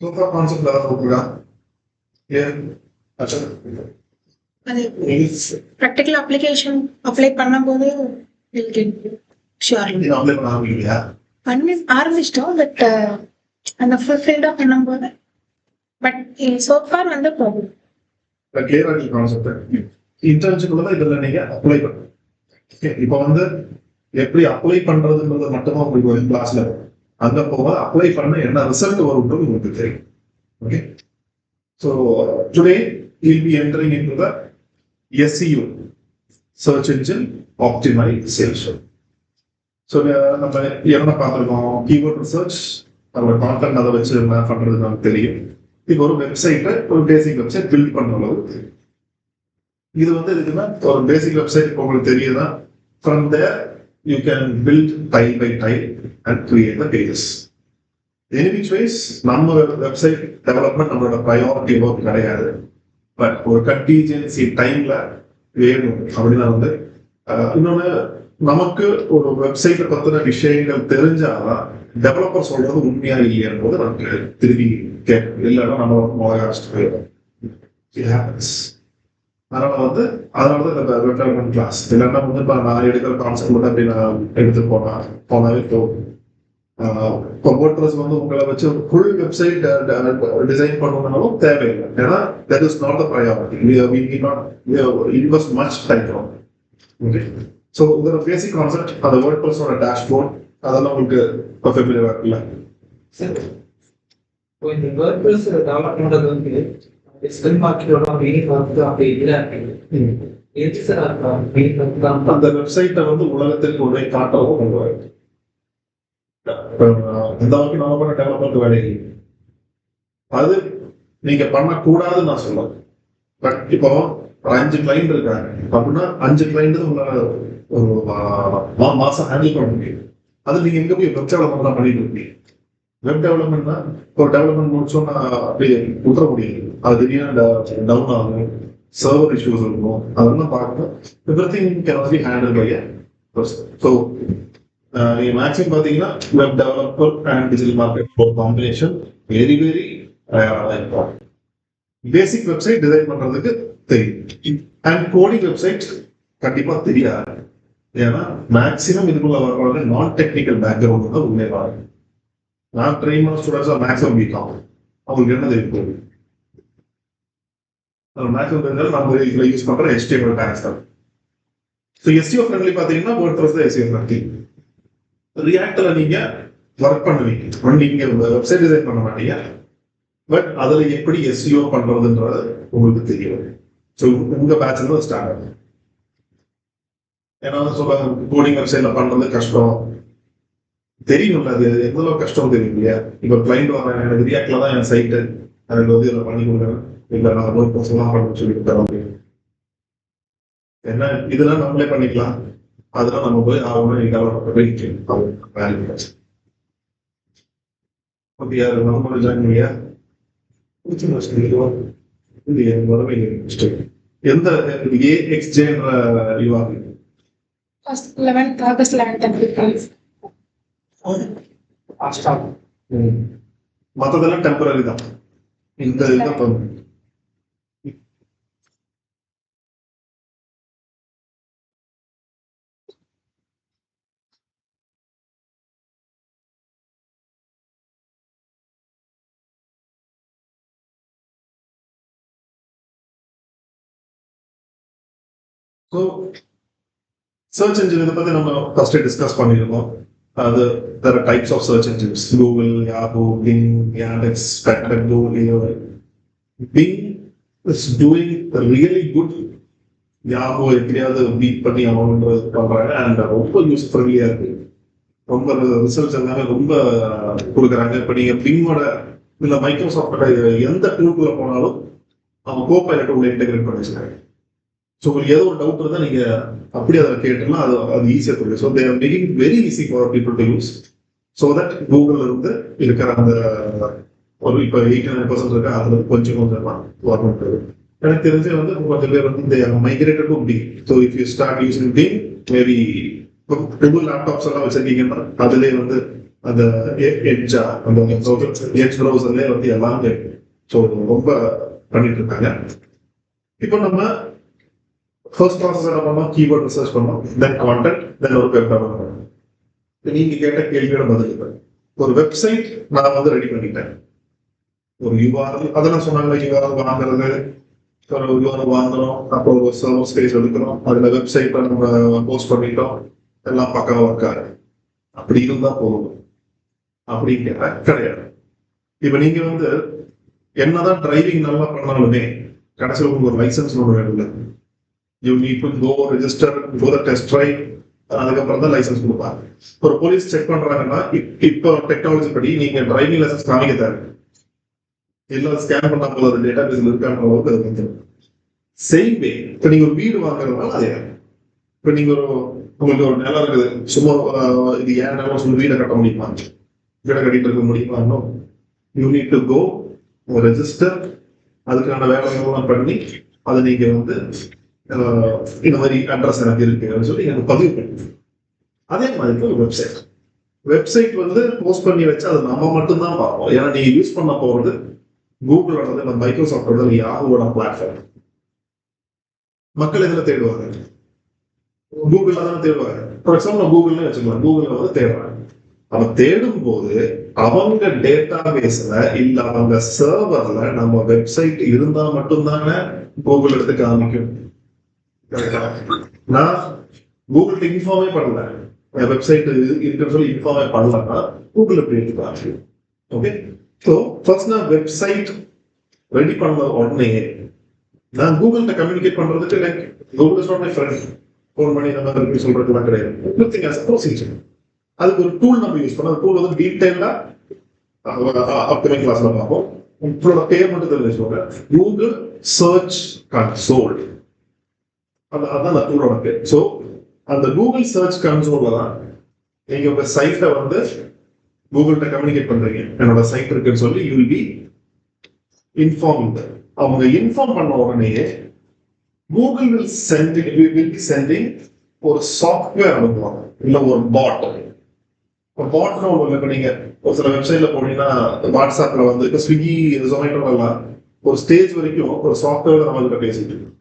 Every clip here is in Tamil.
சூப்பர் கான்செப்ட் ஏதாவது இருக்குதா? ஏன் அச்சா அது ப்ராக்டிக்கல் அப்ளிகேஷன் அப்ளை பண்ணும்போது ஷுவர்லி நீங்க அப்ளை பண்ண ஆரம்பிக்கலையா? ஆரம்பிச்சிட்டோம். பட் அந்த ஃபுல்ஃபில்டாக பண்ணும்போது பட் சோஃபார் வந்து ப்ராப்ளம். கிளியரா இருக்கு கான்செப்ட். இன்டர்ன்ஷிப்ல தான் இதுல நீங்க அப்ளை பண்ணுங்க. இப்போ வந்து எப்படி அப்ளை பண்றதுன்றது மட்டும்தான் உங்களுக்கு ஒரு கிளாஸ்ல அங்க போகும்போது அப்ளை பண்ண என்ன ரிசல்ட் வரும்ன்றது உங்களுக்கு தெரியும். Okay, so today will be entering into the SEO, search engine optimisation. So நம்ம என்ன பார்த்துருக்கோம், கீவேர்ட் ரிசர்ச், அதோட கான்டென்ட் அதை வச்சு என்ன பண்றது நமக்கு தெரியும். இப்போ ஒரு வெப்சைட்டை ஒரு பேசிக் வெப்சைட் பில்ட் பண்ற அளவுக்கு இது வந்து இதுன்னா ஒரு பேசிக் வெப்சைட் உங்களுக்கு தெரியுதுன்னா from there you can build tile by tile and create the pages. Any which wise நம்ம வெப்சைட் டெவலப்மெண்ட் நம்மளோட ப்ரையாரிட்டி ஒர்க் கிடையாது. பட் ஒரு கண்டிஜென்சி டைம்ல வேணும் அப்படின்னா வந்து இன்னொன்னு நமக்கு ஒரு வெப்சைட்டை பத்தின விஷயங்கள் தெரிஞ்சாதான் டெவலப்பர் சொல்றது உண்மையா இல்லையான்னு போது நமக்கு திரும்பி கேட்கும். இல்லைன்னா நம்ம மொழகாச்சிட்டு போயிடும். It happens. அதனாலதான் இந்த வெப் டெவலப்மெண்ட் கிளாஸ் இல்லைன்னா வந்து நான் எடுக்கிற கான்செப்ட் மட்டும் அப்படி நான் எடுத்து போனாவே போகும். இப்போ வேர்ட்பிரஸ் வந்து உங்களை வச்சு ஒரு ஃபுல் வெப்சைட் டிசைன் பண்ணணும்னாலும் தேவையில்லை. ஏன்னா that is not the priority. we need not invest much time on. Okay, so இதோட பேசிக் கான்செப்ட் அந்த வேர்ட்பிரஸோட டேஷ்போர்ட் அதெல்லாம் உங்களுக்கு ஃபெமிலியரா இருக்குல்ல? இப்போ இந்த வேர்ட்பிரஸ் டெவலப் பண்றது வந்து டிஜிட்டல் மார்க்கெட்டோட மெயின் ஒர்க் அப்படி இல்லை. எது சார் அந்த வெப்சைட்டை வந்து உலகத்திற்கு உடனே காட்டவும் பண்ணுவாங்க. இந்த அளவுக்கு நம்ம பண்ண டெவலப்மெண்ட் வேலை அது நீங்க பண்ணக்கூடாதுன்னு நான் சொல்லுவேன். பட் இப்போ 5 கிளைண்ட் இருக்காங்க அப்படின்னா 5 கிளைண்ட் உங்களால ஒரு மாசம் ஹேண்டில் பண்ண முடியும். அது நீங்க எங்க போய் வெப் டெவலப்மெண்ட் தான் பண்ணிட்டு இருக்கீங்க. வெப் டெவலப்மெண்ட்னா ஒரு டெவலப்மெண்ட் முடிச்சோம்னா அப்படியே விட்டுற முடியாது. அது திடீர்னு டவுன் ஆகும், சர்வர் இஷ்யூஸ் இருக்கும், அதெல்லாம் பார்க்கணும். Everything can be handle by a person. So நீங்க மேக்ஸிமம் பாத்தீங்கன்னா web developer and digital market combination very very இருக்கும். பேசிக் வெப்சைட் டிசைன் பண்றதுக்கு தெரியும் அண்ட் கோடிங் வெப்சைட் கண்டிப்பா தெரியாது. ஏன்னா மேக்ஸிமம் இதுக்குள்ள வர்றவங்க நான் டெக்னிக்கல் பேக்ரவுண்ட் தான் உண்மை வரும். நான் ட்ரெயின் பண்ண ஸ்டூடெண்ட்ஸ் மேக்ஸிமம் பிகாம் அவங்களுக்கு என்ன தெரியும், மேக்ஸிமம் தெரிஞ்சாலும் நம்ம இதுல யூஸ் பண்ற HTML டேக்ஸ் தான். ஸோ SEO ஃப்ரெண்ட்லி பாத்தீங்கன்னா வேர்ட்பிரஸ் தான் SEO ஃப்ரெண்ட்லி. ரியாக்ட்ல நீங்க ஒர்க் பண்ணுவீங்க, நீங்க வெப்சைட் டிசைன் பண்ண மாட்டீங்க. பட் அதுல எப்படி SEO பண்றதுன்றது உங்களுக்கு தெரியும். ஸோ உங்க பேட்ச்ல ஸ்டார்ட் ஆகும். ஏன்னா சொல்றாங்க கோடிங் வெப்சைட்ல பண்றது கஷ்டம் தெரியும்ல, அது எவ்வளவு கஷ்டம் தெரியும் இல்லையா? இப்போ கிளைண்ட் வர்றாங்க, எனக்கு ரியாக்ட்ல தான் என் சைட்டு, எனக்கு வந்து இதில் பண்ணி கொடுக்குறேன், இல்லை நான் வேர்ட்பிரஸ் எல்லாம் பண்ண சொல்லி கொடுத்தேன். என்ன இதெல்லாம் நம்மளே பண்ணிக்கலாம், அதெல்லாம் நம்ம போய் ஆகணும் நம்ம ஜாயின் பண்ணியா எந்த AXJ August 11th. மற்றதெல்லாம் டெம்பரரி தான். இந்த இதுதான் ஸோ சர்ச் இன்ஜின் இதை பத்தி நம்ம ஃபர்ஸ்ட் டிஸ்கஸ் பண்ணியிருக்கோம். அது there are types of search engines: Google, Yahoo, Bing, Yandex, DuckDuckGo, AOL. Bing is doing really good. Yahoo எப்படியாவது பீட் பண்ணி ஆகணுன்றது பண்றாங்க அண்ட் ரொம்ப யூஸ் ஃப்ரெண்ட்லியா இருக்கு. ரொம்ப ரிசல்ட்ஸ் எல்லாமே ரொம்ப கொடுக்குறாங்க. இப்போ நீங்க பிங்கோட இல்லை மைக்ரோசாஃப்டோட எந்த டூல்குள்ள போனாலும் அவங்க கோபைலட் உள்ள இன்டெகிரேட் பண்ணி வச்சுருக்காங்க. ஸோ உங்களுக்கு ஏதோ ஒரு டவுட் இருந்தால் நீங்க அப்படி அதை கேட்டோம்னா அது ஈஸியாக தெரியும். So they're making very easy for people to use. So that கூகுள்ல இருந்து இருக்கிற அந்த ஒரு இப்போ 89% இருக்கு, அதுல கொஞ்சம் வரணும். எனக்கு தெரிஞ்சு வந்து கொஞ்சம் பேர் வந்து இந்த migrated to Bing. So if you start using Bing, maybe புது லேப்டாப்ஸ் எல்லாம் வச்சிருக்கீங்கன்னா அதுலேயே வந்து அந்த எட்ஜா அந்த எட்ஜ் ப்ரௌசர்லேயே வந்து எல்லாமே ஸோ ரொம்ப பண்ணிட்டு இருக்காங்க. இப்போ நம்ம ஃபர்ஸ்ட் ப்ராசஸ் என்ன பண்ணோம், கீவேர்ட் ரிசர்ச் பண்ணோம், தென் கான்டென்ட், தென் ஒரு வெப் டெவலப் பண்ணோம். நீங்க கேட்ட கேள்வியோட பதில் ஒரு வெப்சைட் நான் வந்து ரெடி பண்ணிட்டேன். ஒரு யூஆர்எல் அதெல்லாம் சொன்னாங்க, யூஆர்எல் வாங்குறது, ஒரு யூஆர்எல் வாங்குறோம், அப்புறம் ஒரு சர்வர் ஸ்பேஸ் எடுக்கிறோம், அதுல வெப்சைட்டை நம்ம போஸ்ட் பண்ணிட்டோம், எல்லாம் பக்காவா இருக்காது. அப்படி இருந்தா போதும் அப்படின்னு கேட்டா கிடையாது. இப்ப நீங்க வந்து என்னதான் டிரைவிங் நல்லா பண்ணாலுமே கடைசியில் உங்களுக்கு ஒரு லைசன்ஸ் ஒன்று வேணும்ல. You need to go register, go the test drive, அதுக்கப்புறம் தான் லைசன்ஸ் கொடுப்பாங்க. ஒரு போலீஸ் செக் பண்றாங்கன்னா இப்போ டெக்னாலஜி படி நீங்க டிரைவிங் லைசன்ஸ் காமிக்க தேவை இல்ல, ஸ்கேன் பண்ணா போது டேட்டா பேஸ்ல இருக்கான்ற அளவுக்கு அது வந்துடும். சேம் வே இப்போ நீங்க ஒரு வீடு வாங்குறதுனால அதே, இப்போ நீங்க உங்களுக்கு ஒரு நிலம் இருக்குது, சும்மா இது ஏன் நிலம் சொல்லி வீடை கட்ட முடியுமா, வீடை கட்டிட்டு இருக்க முடியுமா? You need to go register, அதுக்கான வேலைகள்லாம் பண்ணி அதை நீங்க வந்து இந்த மாதிரி அட்ரஸ் எனக்கு இருக்கு அப்படின்னு சொல்லி எனக்கு பதிவு பண்ணி, அதே மாதிரி ஒரு வெப்சைட் வந்து போஸ்ட் பண்ணி வச்சு அதை நம்ம மட்டும்தான் பார்ப்போம். ஏன்னா நீங்க யூஸ் பண்ண போறது கூகுளோட இல்லை மைக்ரோசாஃப்டோட இல்லை யாஹூவோட பிளாட்ஃபார்ம். மக்கள் இதுல தேடுவாங்க, கூகுள்ல தான் தேடுவாங்க. ஃபார் எக்ஸாம்பிள் கூகுள்னு வச்சுக்கலாம், கூகுள்ல வந்து தேடுறாங்க. அவன் தேடும் போது அவங்க டேட்டா பேஸ்ல இல்ல அவங்க சர்வர்ல நம்ம வெப்சைட் இருந்தா மட்டும்தானே கூகுள் எடுத்து காமிக்கும். நான் கூகுள் இன்ஃபார்மே பண்ணல, வெப்சைட் இருக்குன்னு சொல்லி இன்ஃபார்மே பண்ணலன்னா கூகுள் எப்படி எடுத்து காமிக்கும்? ஓகே, ஸோ ஃபர்ஸ்ட் நான் வெப்சைட் ரெடி பண்ண உடனே நான் கூகுள்கிட்ட கம்யூனிகேட் பண்றதுக்கு like Google is not my friend, phone பண்ணி நம்ம இருக்கு சொல்றதுலாம் கிடையாது. Everything has procedure. அதுக்கு ஒரு டூல் நம்ம யூஸ் பண்ணோம். டூல் வந்து டீடைலா அப்கமிங் கிளாஸ்ல பார்ப்போம். உங்களோட பேர் மட்டும் தெரிஞ்சுக்கோங்க, கூகுள் சர்ச் கன்சோல், அதான் அந்த டூலோட பேர். ஸோ அந்த கூகுள் சர்ச் கன்சோல்ல தான் நீங்க உங்க சைட்டை வந்து கூகுள்கிட்ட கம்யூனிகேட் பண்றீங்க, என்னோட சைட் இருக்குன்னு சொல்லி யூ வில் பி இன்ஃபார்ம்டு. அவங்க இன்ஃபார்ம் பண்ண உடனே கூகுள் வில் பி சென்டிங் ஒரு சாஃப்ட்வேர் அனுப்புவாங்க, இல்ல ஒரு பாட். ஒரு பாட்னா ஒண்ணு இப்போ நீங்க ஒரு சில வெப்சைட்ல போனீங்கன்னா வாட்ஸ்அப்ல வந்து இப்போ ஸ்விக்கி ஜொமேட்டோ எல்லாம் ஒரு ஸ்டேஜ் வரைக்கும் ஒரு சாஃப்ட்வேர் நம்ம கிட்ட பேசிட்டு இருக்கோம்.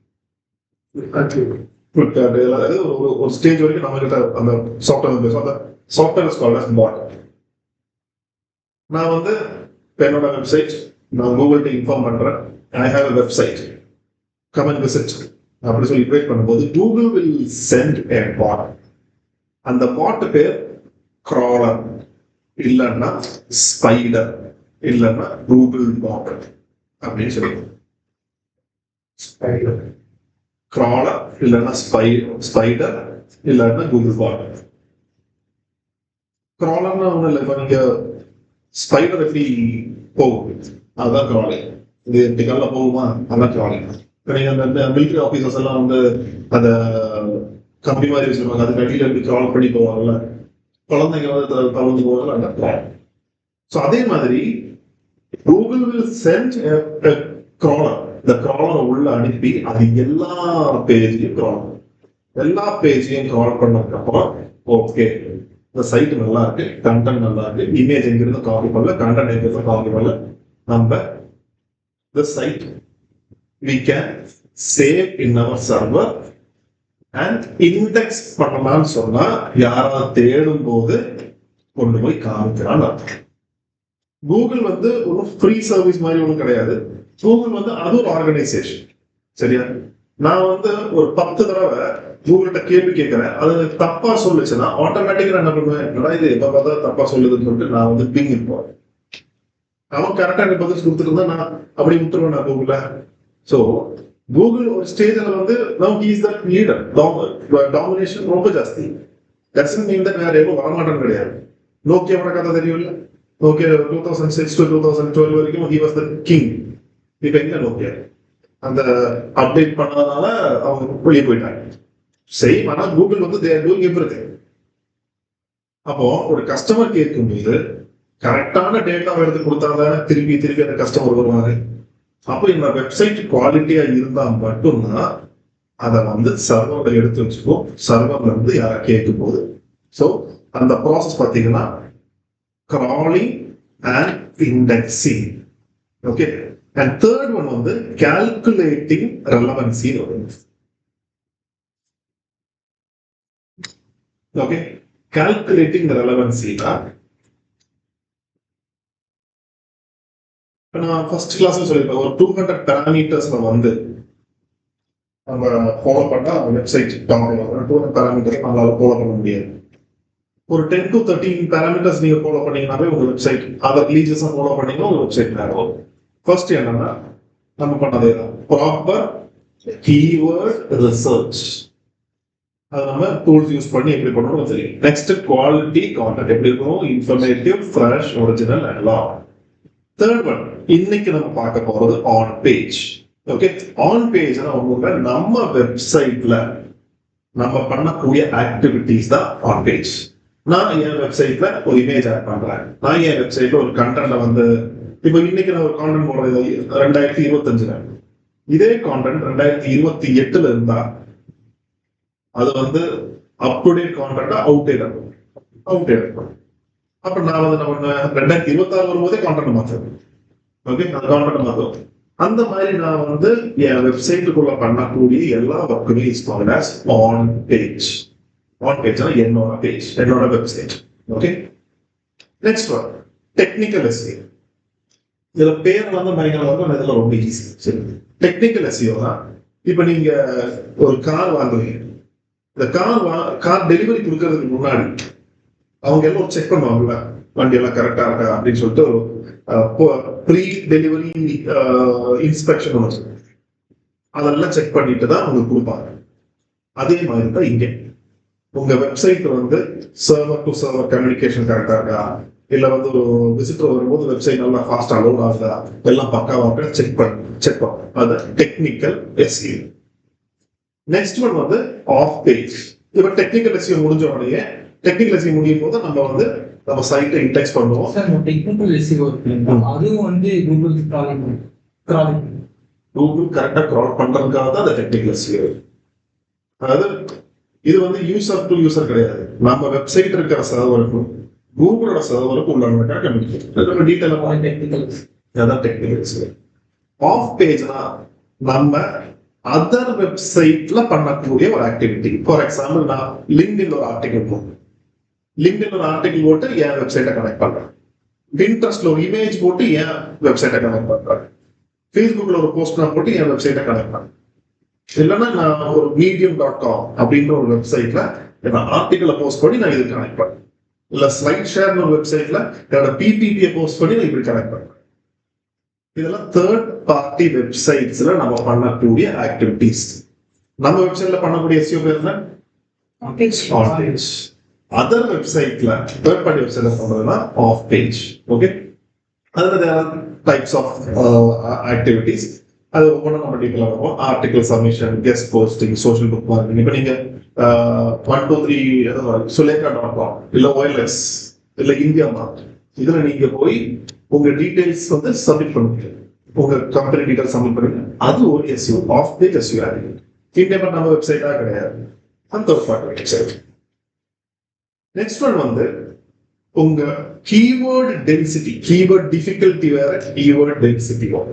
ஃபிளிப்கார்ட் அதாவது ஒரு ஸ்டேஜ் வரைக்கும் நம்ம கிட்ட அந்த சாஃப்ட்வேர் பேசுவோம். அந்த சாஃப்ட்வேர் இஸ் கால்ட் அஸ் பாட். நான் வந்து என்னோட வெப்சைட் நான் கூகுள்கிட்ட இன்ஃபார்ம் பண்றேன், I have a website, come and visit அப்படி சொல்லி இன்வைட் பண்ணும்போது கூகுள் வில் சென்ட் a பாட். அந்த பாட் பேர் கிராலர், இல்லைன்னா ஸ்பைடர், இல்லைன்னா கூகுள் பாட் அப்படின்னு சொல்லி. ஸ்பைடர், கிராலர், இல்லைன்னா ஸ்பைடர், இல்லைன்னா கூகுள் பாட். கிராலர்னா ஒன்றும் இல்லை, இப்போ நீங்க ஸ்பைடர் எப்படி போகும் அதுதான் கிராலிங். இது எப்படி கால போகுமா அதான் கிராலிங். இப்போ நீங்க அந்த மிலிட்டரி ஆஃபீஸர்ஸ் எல்லாம் வந்து அந்த கம்பி மாதிரி வச்சிருப்பாங்க, அது கட்டில எப்படி கிரால் பண்ணி போவாங்கல்ல, குழந்தைங்க வந்து தவழ்ந்து போவாங்கல்ல, அந்த கிரால். ஸோ அதே மாதிரி கூகுள் வில் சென்ட் கிராலர். இந்த கிராலரை உள்ள அனுப்பி அது எல்லா பேஜையும் கிரால் பண்ணதுக்கு அப்புறம் ஓகே இந்த சைட் நல்லா இருக்கு, கண்டென்ட் நல்லா இருக்கு, இமேஜ் எங்கிருந்து காப்பி பண்ணல, கண்டென்ட் எங்கிருந்து காப்பி பண்ணல, நம்ம the site we can save in our server and index பண்ணலாம்னு சொன்னா யாராவது தேடும் போது கொண்டு போய் காமிக்கிறான்னு அர்த்தம். கூகுள் வந்து ஒரு ஃப்ரீ சர்வீஸ் மாதிரி ஒன்றும் கிடையாது. கூகுள் வந்து அது ஒரு ஆர்கனைசேஷன், சரியா? நான் வந்து ஒரு 10 தடவை கூகுள்கிட்ட கேள்வி கேட்கிறேன், அது தப்பா சொல்லுச்சுன்னா ஆட்டோமேட்டிக்கா என்ன பண்ணுவேன், என்னடா இது எப்ப பார்த்தா தப்பா சொல்லுதுன்னு சொல்லிட்டு நான் வந்து பிங் போறேன். அவன் கரெக்டா எனக்கு பதில் கொடுத்துருந்தா நான் அப்படி விட்டுருவேன் நான் கூகுள்ல. ஸோ கூகுள் ஒரு ஸ்டேஜ்ல வந்து now he is the leader, domination ரொம்ப ஜாஸ்தி. டசன்ட் மீன் தட் வேற எதுவும் வரமாட்டேன்னு கிடையாது. நோக்கியாவோட கதை தெரியும்ல, நோக்கியா 2006 to 2012 வரைக்கும் ஹி வாஸ் த கிங். இப்ப எங்க நோக்கியா அந்த அப்டேட் பண்ணதுனால அவங்க வெளியே போயிட்டாங்க. சரி, ஆனா கூகுள் வந்து they are doing everything. அப்போ ஒரு கஸ்டமர் கேட்கும்போது கரெக்டான டேட்டாவை எடுத்து கொடுத்தாதான் திருப்பி அந்த கஸ்டமர் வருவாங்க. அப்போ இந்த வெப்சைட் குவாலிட்டியா இருந்தா மட்டும்தான் அதை வந்து சர்வர்ல எடுத்து வச்சுக்கோ, சர்வர்ல இருந்து யாரை கேட்கும் போது. ஸோ அந்த ப்ராசஸ் பார்த்தீங்கன்னா crawling and indexing. Okay, and third one வந்து calculating relevancy. Okay, calculating the relevancy நான் ஃபர்ஸ்ட் கிளாஸ்ல சொல்லிருப்பேன், ஒரு 200 பேராமீட்டர்ஸ்ல வந்து நம்ம ஃபாலோ பண்ணா வெப்சைட் டவுன்லோட் ஆகும். 200 பேராமீட்டர்ஸ் நம்மளால ஃபாலோ பண்ண முடியாது. ஒரு 10 to 13 பேராமீட்டர்ஸ் நீங்க ஃபாலோ பண்ணீங்கன்னாவே உங்க வெப்சைட், அதை ரிலீஜஸா ஃபாலோ பண்ணீங்கன்னா உங்க வெப்சைட் நேரம். ஃபர்ஸ்ட் என்னன்னா நம்ம பண்ணதே தான், ப்ராப்பர் கீவேர்ட் ரிசர்ச். அது நம்ம டூல்ஸ் யூஸ் பண்ணி எப்படி பண்ணணும் தெரியும். நெக்ஸ்ட் குவாலிட்டி கான்டென்ட் எப்படி இருக்கணும், informative, fresh, original and long. Third one இன்னைக்கு நம்ம பார்க்க போறது ஆன் பேஜ். ஓகே, ஆன் பேஜ்னா ஒண்ணுல நம்ம வெப்சைட்ல நம்ம பண்ணக்கூடிய ஆக்டிவிட்டிஸ் தான் ஆன் பேஜ். நான் என் வெப்சைட்ல ஒரு இமேஜ் ஆட் பண்றேன், நான் என் வெப்சைட்ல ஒரு கண்டென்ட் வந்து இப்போ இன்னைக்கு நான் ஒரு கான்டென்ட் போடுறது 2025, இதே கான்டென்ட் 2028 இருந்தா அது வந்து அப்டுடேட் கான்டென்ட் அவுடேட். அப்ப நான் வந்து நம்ம 2026 வரும்போதே கான்டென்ட் மாற்றுவேன். ஓகே, அந்த கான்டென்ட் மாற்றுவோம். அந்த மாதிரி நான் வந்து என் வெப்சைட்டுக்குள்ள பண்ணக்கூடிய எல்லா ஒர்க்குமே is called as on page. On பேஜ்னா என்னோட பேஜ், என்னோட website. Okay, next one technical SEO. இதுல பேர் வந்து பயங்கரம் வந்து இதெல்லாம் ரொம்ப ஈஸி. சரி, டெக்னிக்கல் எஸ்இஓனா இப்ப நீங்க ஒரு கார் வாங்குவீங்க, இந்த கார் டெலிவரி கொடுக்கறதுக்கு முன்னாடி அவங்க எல்லாம் செக் பண்ணுவாங்கல்ல, வண்டி எல்லாம் கரெக்டா இருக்கா அப்படின்னு சொல்லிட்டு ஒரு ப்ரீ டெலிவரி இன்ஸ்பெக்ஷன் ஒன்று, அதெல்லாம் செக் பண்ணிட்டு தான் உங்களுக்கு கொடுப்பாங்க. அதே மாதிரி தான் இங்கே உங்க வெப்சைட் வந்து சர்வர் டு சர்வர் கம்யூனிகேஷன் கரெக்டா இருக்கா, இல்ல வந்து ஒரு விசிட்டர் வரும்போது வெப்சைட் நல்லா ஃபாஸ்டா லோட் ஆகுதா, எல்லாம் பக்காவாக செக் பண்ணும். அது டெக்னிக்கல் எஸ்இஓ. நெக்ஸ்ட் ஒன் வந்து ஆஃப் பேஜ். இப்ப டெக்னிக்கல் எஸ்இஓ முடிஞ்ச உடனே, டெக்னிக்கல் எஸ்இஓ முடியும் போது நம்ம வந்து நம்ம சைட்டை இன்டெக்ஸ் பண்ணுவோம். சார், டெக்னிக்கல் எஸ்இஓ அதுவும் வந்து கூகுள் கரெக்டா கிரால் பண்றதுக்காக தான் அந்த டெக்னிக்கல் எஸ்இஓ. அதாவது இது வந்து யூசர் டு யூசர் கிடையாது, நம்ம வெப்சைட் இருக்கிற சர்வருக்கும் கூகுளோட சர்வருக்கும் உள்ள communication detail technical SEO. Off பேஜ்னா நம்ம அதர் வெப்சைட்ல பண்ணக்கூடிய ஒரு ஆக்டிவிட்டி. ஃபார் எக்ஸாம்பிள், நான் லிங்க்டின்ல ஒரு ஆர்டிகல் போட்டு என் வெப்சைட்டை கனெக்ட் பண்றேன், பின்ட்ரெஸ்ட்ல ஒரு இமேஜ் போட்டு என் வெப்சைட்டை கனெக்ட் பண்றேன், ஃபேஸ்புக்ல ஒரு போஸ்ட் நான் போட்டு என் வெப்சைட்டை கனெக்ட் பண்றேன். இல்லைன்னா நான் ஒரு medium.com அப்படின்ற ஒரு வெப்சைட்ல என்னோட ஆர்டிகலை போஸ்ட் பண்ணி நான் இது கனெக்ட் பண்றேன். இல்ல ஸ்லைட் ஷேர்னு ஒரு வெப்சைட்ல என்னோட பிபிபியை போஸ்ட் பண்ணி நான் இப்படி கனெக்ட் பண்றேன். இதெல்லாம் தேர்ட் பார்ட்டி வெப்சைட்ஸ்ல நம்ம பண்ணக்கூடிய ஆக்டிவிட்டிஸ். நம்ம வெப்சைட்ல பண்ணக்கூடிய எஸ்இஓ பேர் என்ன? On page. அதர் வெப்சைட்ல தேர்ட் பார்ட்டி வெப்சைட்ல பண்றதுன்னா ஆஃப் பேஜ். ஓகே, அதுல டைப்ஸ் ஆஃப் ஆக்டிவிட்டிஸ், அது ஒவ்வொன்றும் நம்ம டீட்டெயிலாக இருக்கும். Article submission, guest posting, social book marking. இப்போ நீங்க 123 Sulekha.com இல்ல OLX இல்ல இந்தியா மார்ட், இதுல நீங்க போய் உங்க டீடைல்ஸ் வந்து சப்மிட் பண்ணுங்க, உங்க கம்பெனி டீடைல்ஸ் சப்மிட் பண்ணுங்க. அது ஒரு SEO, off page SEO activity. India நம்ம வெப்சைட்டா கிடையாது, அந்த ஒரு பார்ட் வெப்சைட். நெக்ஸ்ட் ஒன் வந்து உங்க கீவேர்ட் டென்சிட்டி. கீவேர்ட் டிஃபிகல்ட்டி வேற, கீவேர்ட் டென்சிட்டி வேற.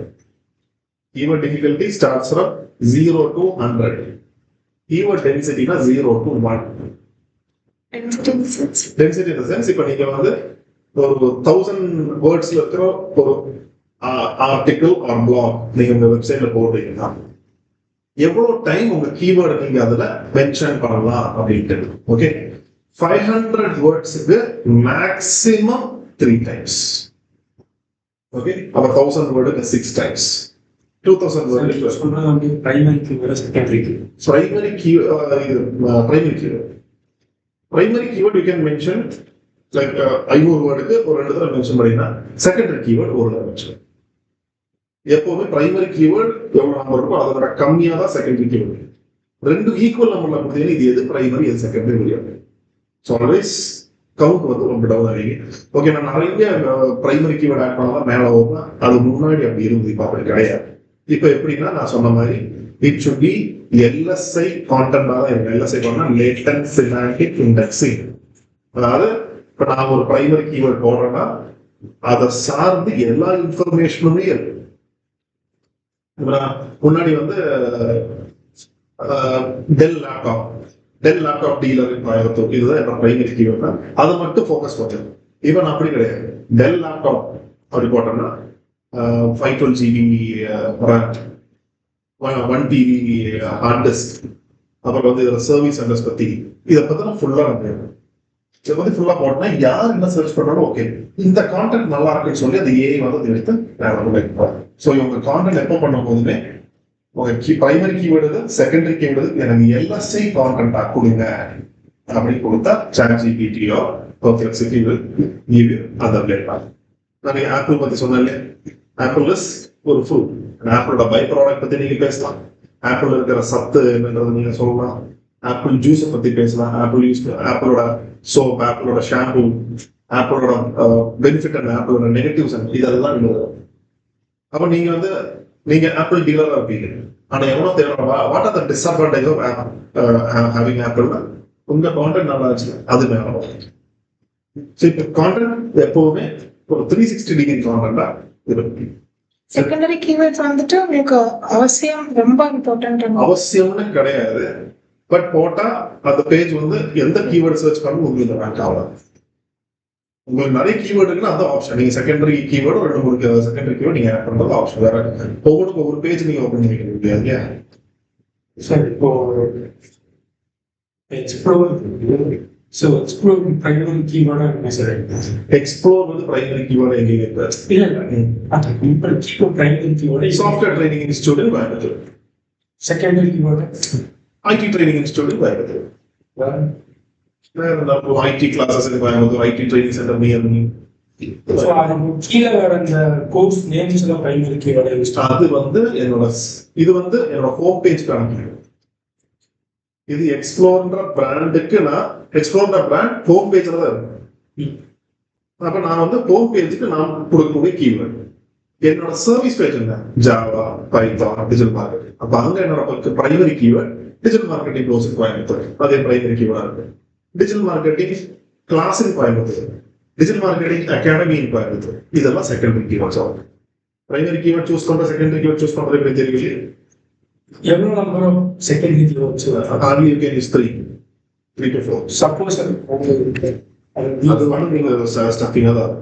Keyword difficulty starts from 0 to 100. Keyword density na 0 to 1. Density in the sense, இப்ப நீங்க வந்து ஒரு 1000 wordsல இருக்கிற ஒரு ஆர்டிகிள் ஆர் பிளாக் நீங்க உங்க வெப்சைட்ல போடுறீங்கன்னா எவ்வளவு டைம் உங்க கீவேர்டு நீங்க அதுல மென்ஷன் பண்ணலாம் அப்படின்ட்டு. ஓகே, 500 வேர்ட்ஸ்க்கு மேக்ஸிமம் 3 times. ஓகே, அப்ப 1000 வேர்டுக்கு 6 times. 2000 word primary keyword, secondary keyword. Primary keyword you can mention like 500 wordக்கு ஒரு ரெண்டு தடவை மென்ஷன் பண்ணினா, செகண்டரி கீவேர்ட் ஒரு தடவை மென்ஷன். எப்பவுமே பிரைமரி கீவேர்ட் எவ்வளவு நம்பர் இருக்கோ அதை விட கம்மியா தான் செகண்டரி கீவேர்ட். ரெண்டு ஈக்குவல் நம்பர்ல கொடுத்தீங்கன்னா இது எது பிரைமரி எது செகண்டரி முடியாது. ஸோ ஆல்வேஸ் கவுண்ட் வந்து ரொம்ப டவுன் ஆகிங்க. ஓகே, நான் நிறைய பிரைமரி கீவேர்ட் ஆட் பண்ணாதான் மேலே போகும், அது முன்னாடி அப்படி இருந்து இப்போ அப்படி கிடையாது. இப்ப எப்படின்னா நான் சொன்ன மாதிரி it should be LSI content தான் இருக்கும். LSI பண்ணா லேட்டன்ட் செமாண்டிக் இண்டெக்ஸிங். அதாவது இப்ப நான் ஒரு பிரைமரி கீவேர்ட் போடுறேன்னா அதை சார்ந்து எல்லா இன்ஃபர்மேஷனுமே இருக்கு. முன்னாடி வந்து டெல் லேப்டாப் டீலர் கோயம்புத்தூர் இதுதான் என்னோட பிரைமரி கீவேர்ட். அதை மட்டும் ஃபோக்கஸ் பண்ணுறேன். இவன் அப்படி கிடையாது. டெல் லேப்டாப் அப்படி போட்டோம்னா 512 GB RAM, 1 TB hard disk, அப்புறம் வந்து இதில் சர்வீஸ் சென்டர்ஸ் பத்தி இதை பத்தி நான் ஃபுல்லா இதை பத்தி ஃபுல்லா போட்டோம்னா யார் என்ன சர்ச் பண்ணாலும் ஓகே இந்த கான்டென்ட் நல்லா இருக்குன்னு சொல்லி அந்த ஏஐ வந்து அதை எடுத்து நான் வந்து வைப்பேன். ஸோ இவங்க கான்டென்ட் எப்போ பண்ணும் போதுமே உங்க பிரைமரி கீவேர்டு செகண்டரி கீவேர்டு எனக்கு எல்எஸ்ஐ கான்டென்ட் கொடுங்க அப்படின்னு கொடுத்தா ChatGPT-யோ Perplexity will give you அந்த அப்டேட். நான் ஆப்பிள் பத்தி சொன்னேன். ஆப்பிள் இஸ் ஒரு ஃபுட். ஆப்பிளோட பை ப்ராடக்ட் பத்தி நீங்க பேசலாம். ஆப்பிள் இருக்கிற சத்து என்னன்றது நீங்க சொல்லலாம். ஆப்பிள் ஜூஸை பத்தி பேசலாம். ஆப்பிளோட சோப், ஆப்பிளோட ஷாம்பு, ஆப்பிளோட பெனிஃபிட் அண்ட் ஆப்பிளோட நெகட்டிவ்ஸ் இதெல்லாம் அப்ப நீங்க வந்து நீங்க ஆப்பிள் டீலரா இருப்பீங்க. ஆனா எவ்வளவு தேவை what are the disadvantage of having apple உங்க கான்டென்ட் நல்லா இருந்துச்சு அது மேல. இப்போ கான்டென்ட் எப்பவுமே ஒரு 360 டிகிரி கான்டென்ட்டா இருக்கு. செகண்டரி கீவேர்ட்ஸ் வந்துட்டு உங்களுக்கு அவசியம் ரொம்ப இம்பார்ட்டன்ட் அவசியம்னு கிடையாது. பட் போட்டா அந்த பேஜ் வந்து எந்த கீவேர்ட் சர்ச் பண்ணணும் உங்களுக்கு ரேங்க் ஆகலாம். உங்களுக்கு நிறைய கீவேர்டு இருக்குன்னா அந்த ஆப்ஷன் நீங்க செகண்டரி கீவேர்டு 2-3 செகண்டரி கீவேர்டு நீங்க ஆட் பண்றது ஆப்ஷன் வேற. ஒவ்வொரு பேஜ் நீங்க ஓபன் பண்ணிக்க முடியாது. சார் இப்போ எக்ஸ்ப்ளோர் பிரைமரி கீவேர்டா என்ன சார்? எக்ஸ்ப்ளோர் வந்து பிரைமரி கீவேர்டு எங்க இருக்கு? இல்ல primary keyword software training institute Coimbatore. Secondary keyword IT training institute Coimbatore. IT classes in Coimbatore, IT training centre near me. So அது கீழ வர அந்த கோர்ஸ் நேம்ஸ் எல்லாம் பிரைமரி கீவேர்டு லிஸ்ட். அது வந்து என்னோட ஹோம் பேஜ் காமிக்கும். இது எக்ஸ்ப்ளோர்ன்ற பிராண்டுக்கு நான் எக்ஸ்ப்ளோர்ன்ற பிராண்ட் ஹோம் பேஜ்ல தான் இருக்கு. அப்ப நான் வந்து ஹோம் பேஜுக்கு நான் கொடுக்கக்கூடிய கீவேர்டு என்னோட சர்வீஸ் பேஜ் என்ன ஜாவா, பைத்தான், டிஜிட்டல் மார்க்கெட்டிங். அப்ப அங்க என்னோட primary keyword digital marketing course Coimbatore அதே பிரைமரி கீவேர்டா இருக்கு. Digital marketing class in Coimbatore, digital marketing academy in Coimbatore இதெல்லாம் செகண்டரி கீவேர்ட்ஸ் ஆகும். பிரைமரி கீவேர்ட் சூஸ் பண்ற செகண்டரி கீவேர்ட் சூஸ் பண்றது எப்படி தெரியல. எவ்வளவு number of secondary keywords hardly you can use 3 to 4. Suppose அது வந்து நீங்க ஸ்டஃபிங்கா தான்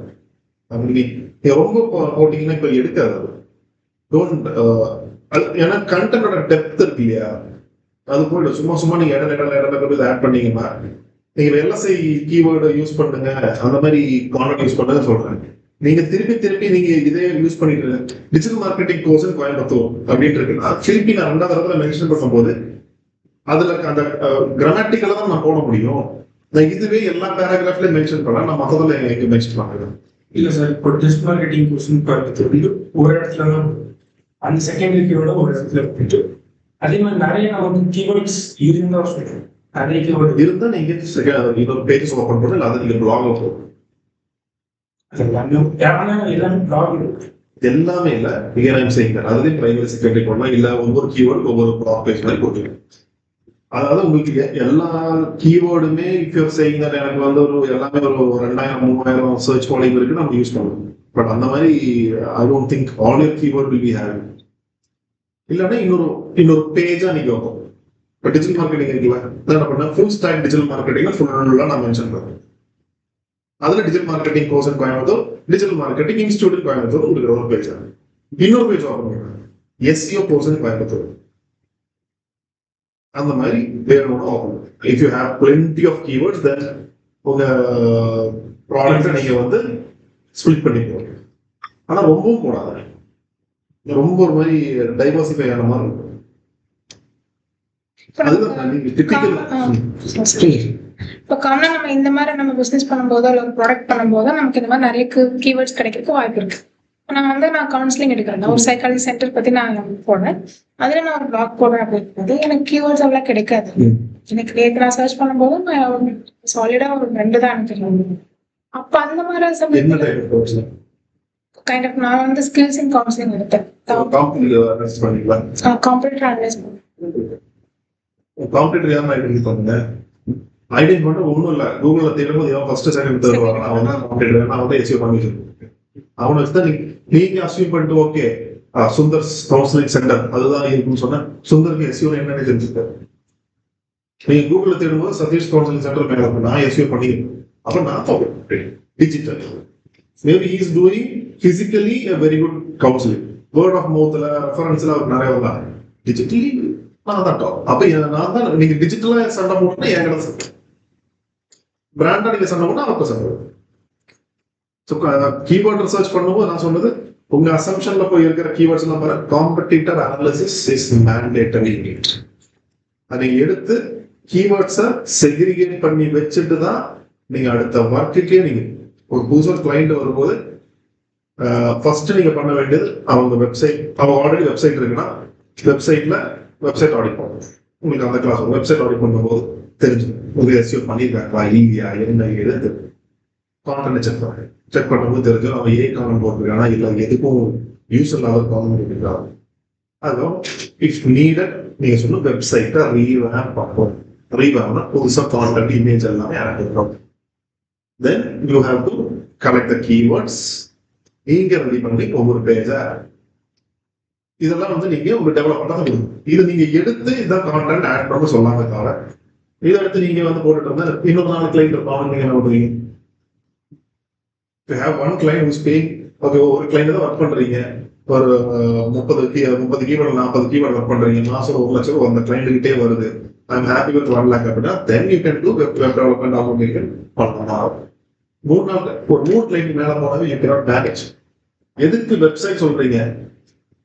அப்படி ரொம்ப போட்டீங்கன்னா இப்ப எடுக்காது. டோன்ட் ஏன்னா கண்டென்ட்டோட டெப்த் இருக்கு இல்லையா அது போயிடும். சும்மா நீங்க இடம் ஆட் பண்ணீங்கன்னா நீங்க எல்எஸ்ஐ கீவேர்டு யூஸ் பண்ணுங்க அந்த மாதிரி கான்டென்ட் யூஸ் பண்ணுங்க சொல்றேன். நீங்க திருப்பி நீங்க இதே யூஸ் பண்ணிட்டு டிஜிட்டல் மார்க்கெட்டிங் கோர்ஸ் கோயம்புத்தூர் அப்படின்னு இருக்குன்னா திருப்பி நான் 2வது இடத்துல மென்ஷன் பண்ணும்போது அதுல அந்த கிராமட்டிக்கலா தான் நான் போட முடியும். நான் இதுவே எல்லா பேராகிராஃப்லயும் மென்ஷன் பண்ணா நான் மொத்தத்துல எங்க மென்ஷன் பண்ணுறேன். இல்ல சார் இப்போ டிஜிட்டல் மார்க்கெட்டிங் கோர்ஸ் கோயம்புத்தூர் ஒரு இடத்துல தான் அந்த செகண்டரி கீவேர்டு ஒரு இடத்துல போயிட்டு அதே மாதிரி நிறைய நமக்கு கீவேர்ட்ஸ் இருந்தா சொல்றேன். நிறைய கீவேர்டு இருந்தா நீங்க இன்னொரு பேஜஸ் ஓபன் பண்ணல அதை நீங்க பிளாக் போகும். எல்லாமே பிளாக் எல்லாமே இல்ல ஐம் சேயிங் தட் அதுலயும் பிரைமரி செகண்டரி பண்ணலாம் இல்ல ஒவ்வொரு கீவேர்டு ஒவ்வொரு பிளாக் பேஜ் மாதிரி போட்டுருங்க. அதாவது உங்களுக்கு எல்லா கீவேர்டுமே இஃப் யூர் சேயிங் தட் எனக்கு வந்து ஒரு எல்லாமே ஒரு 2000-3000 சர்ச் வால்யூம் இருக்கு நம்ம யூஸ் பண்ணலாம். பட் அந்த மாதிரி I don't think all your keyword will be having. இல்லைன்னா இன்னொரு பேஜா நீங்க வைப்போம். இப்போ டிஜிட்டல் மார்க்கெட்டிங் இருக்குல்ல என்ன பண்ண ஃபுல் ஸ்டாக் டிஜிட்டல் மார்க்கெட்டிங் ஃபுல்லா நான் மென்ஷன் பண்ணுறேன். அதுல digital marketing course Coimbatore, digital marketing institute Coimbatore உங்களுக்கு ஒரு பேஜ். இன்னொரு பேஜ் ஓப்பன் பண்ணுங்க எஸ்இஓ கோர்ஸ் கோயம்புத்தூர். அந்த மாதிரி வேணும்னா open. If you have plenty of keywords then உங்க ப்ராடக்ட்டை நீங்க வந்து ஸ்பிளிட் பண்ணிக்கோங்க. ஆனா ரொம்பவும் போடாது. ரொம்ப ஒரு மாதிரி டைவர்சிஃபை ஆன மாதிரி இருக்கும். அதுதான் நீங்க டிபிக்கல். இப்போ காமனா நம்ம இந்த மாதிரி நம்ம பிசினஸ் பண்ணும்போதோ இல்லை ஒரு ப்ராடக்ட் பண்ணும்போதோ நமக்கு இந்த மாதிரி நிறைய கீவேர்ட்ஸ் கிடைக்கிறதுக்கு வாய்ப்பு இருக்கு. நான் கவுன்சிலிங் எடுக்கிறேன். ஒரு சைக்காலஜி சென்டர் பத்தி நான் போடுறேன். அதுல நான் ஒரு பிளாக் போடுறேன் அப்படிங்கும்போது எனக்கு கீவேர்ட்ஸ் எல்லாம் கிடைக்காது. எனக்கு நேற்று நான் சர்ச் பண்ணும்போது நான் சாலிடா ஒரு 2 தான் அனுப்பிடுறேன். அப்ப அந்த மாதிரி கைண்ட் ஆஃப் நான் வந்து ஸ்கில்ஸ் இன் கவுன்சிலிங் எடுத்தேன். காம்படிட்டர் அனலைஸ் காம்படிட்டர் யாரும் ஐடென்டிஃபை பண்ணுங்க. ஐடென்டி பண்ண ஒண்ணும் இல்ல. கூகுள்ல தேடும்போது இவன் ஃபர்ஸ்ட் செகண்ட் தேர்ட் வரான், அவன் தான் காம்படிட்டர், நான் வந்து எஸ்யூ பண்ணி வச்சிருக்கேன். அவனை வச்சுதான் நீங்க அஸ்யூம் பண்ணிட்டு ஓகே சுந்தர் கவுன்சிலிங் சென்டர் அதுதான் இருக்குன்னு சொன்னா சுந்தருக்கு எஸ்யூ என்னன்னு தெரிஞ்சுக்க. நீங்க கூகுள்ல தேடும்போது சதீஷ் கவுன்சிலிங் சென்டர் மேல இருக்கும், நான் எஸ்யூ பண்ணிருக்கேன். அப்ப நான் digital maybe he is doing physically a very good counseling. Word of மவுத்ல ரெஃபரன்ஸ்ல அவர் நிறைய வரலாம். டிஜிட்டலி நான் தான் டாப். அப்ப நான் தான் நீங்க டிஜிட்டலா சண்டை போட்டுனா என் கிட்ட சண்டை, பிராண்டா நீங்க சண்டை போட்டா அவருக்கு சண்டை. ஸோ கீவேர்ட் ரிசர்ச் பண்ணும்போது நான் சொன்னது உங்க அசம்ஷன்ல போய் இருக்கிற கீவேர்ட்ஸ் எல்லாம் பாரு. Competitor analysis is mandatory. அதை எடுத்து கீவேர்ட்ஸை செக்ரிகேட் பண்ணி வச்சுட்டு தான் நீங்க அடுத்த ஒர்க்குக்கே நீங்க ஒரு புதுசா கிளைண்ட் வரும்போது ஃபர்ஸ்ட் நீங்க பண்ண வேண்டியது அவங்க வெப்சைட், அவங்க ஆல்ரெடி வெப்சைட் இருக்குன்னா வெப்சைட்ல வெப்சைட் ஆடிட் பண்ணணும். உங்களுக்கு அந்த கிளாஸ் வெப்சைட் ஆடிட் பண்ணும்போது தெரிஞ்சுக்கணும் ஒரு எஸ்யூ பண்ணியிருக்காங்களா இல்லையா என்ன ஏது கான்டென்ட் செக் பண்ணும்போது தெரிஞ்சு அவன் காமெண்ட் போட்டிருக்கானா இல்லை எதுக்கும் யூஸ் இல்லாத காமெண்ட் போட்டிருக்காங்க. அதுவும் இஃப் நீடட் நீங்க சொன்ன வெப்சைட்டை ரீவேம் பார்ப்போம். ரீவேம்னா புதுசா கான்டென்ட் இமேஜ் எல்லாமே இறங்கிருக்கோம். Then you have to collect the keywords. நீங்க ரெடி பண்ணி ஒவ்வொரு பேஜா இதெல்லாம் வந்து நீங்க ஒரு டெவலப்மெண்ட் தான் கொடுக்கணும். இது நீங்க எடுத்து இதான் கான்டென்ட் ஆட் பண்ண சொல்லாம தவிர இதை எடுத்து நீங்க வந்து போட்டுட்டு இருந்தா இன்னொரு நாலு கிளைண்ட் இருப்பாங்க. நீங்க என்ன பண்ணுவீங்க? One client whose paying. Okay, ஒரு கிளைண்ட் தான் ஒர்க் பண்றீங்க, ஒரு 30 கீவேர்டு 40 கீவேர்டு ஒர்க் பண்றீங்க, மாசம் 1 லட்சம் அந்த கிளைண்ட் கிட்டே வருது. I am happy with 1 lakh அப்படின்னா then you can do web development automation பண்ணலாம். 3 நாள் ஒரு 3 கிளைண்ட் மேல போனாவே யூ கேனாட் மேனேஜ். எதுக்கு வெப்சைட் சொல்றீங்க?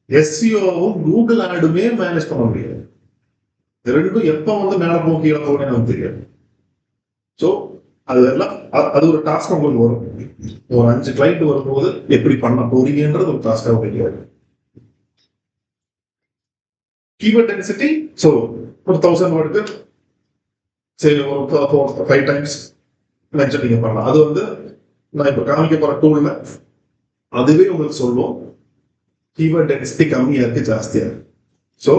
எஸ்சிஓவும் கூகுள் ஆடுமே மேனேஜ் பண்ண முடியாது. ரெண்டும் எப்ப வந்து மேல போக கீழே போகணும்னு நமக்கு தெரியாது. ஸோ அதெல்லாம் அது ஒரு டாஸ்க் உங்களுக்கு வரும். ஒரு 5 கிளைண்ட் வரும்போது எப்படி பண்ண போறீங்கன்றது ஒரு டாஸ்காக வைக்கிறது. கீவேர்ட் டென்சிட்டி ஸோ ஒரு 1000 வேர்டுக்கு சரி ஒரு 5 டைம்ஸ் மென்ஷன் நீங்க பண்ணலாம். அது வந்து நான் இப்ப காமிக்க போற டூல்ல அதுவே உங்களுக்கு சொல்லுவோம் கீவேர்ட் டென்சிட்டி கம்மியா இருக்கு ஜாஸ்தியா இருக்கு. So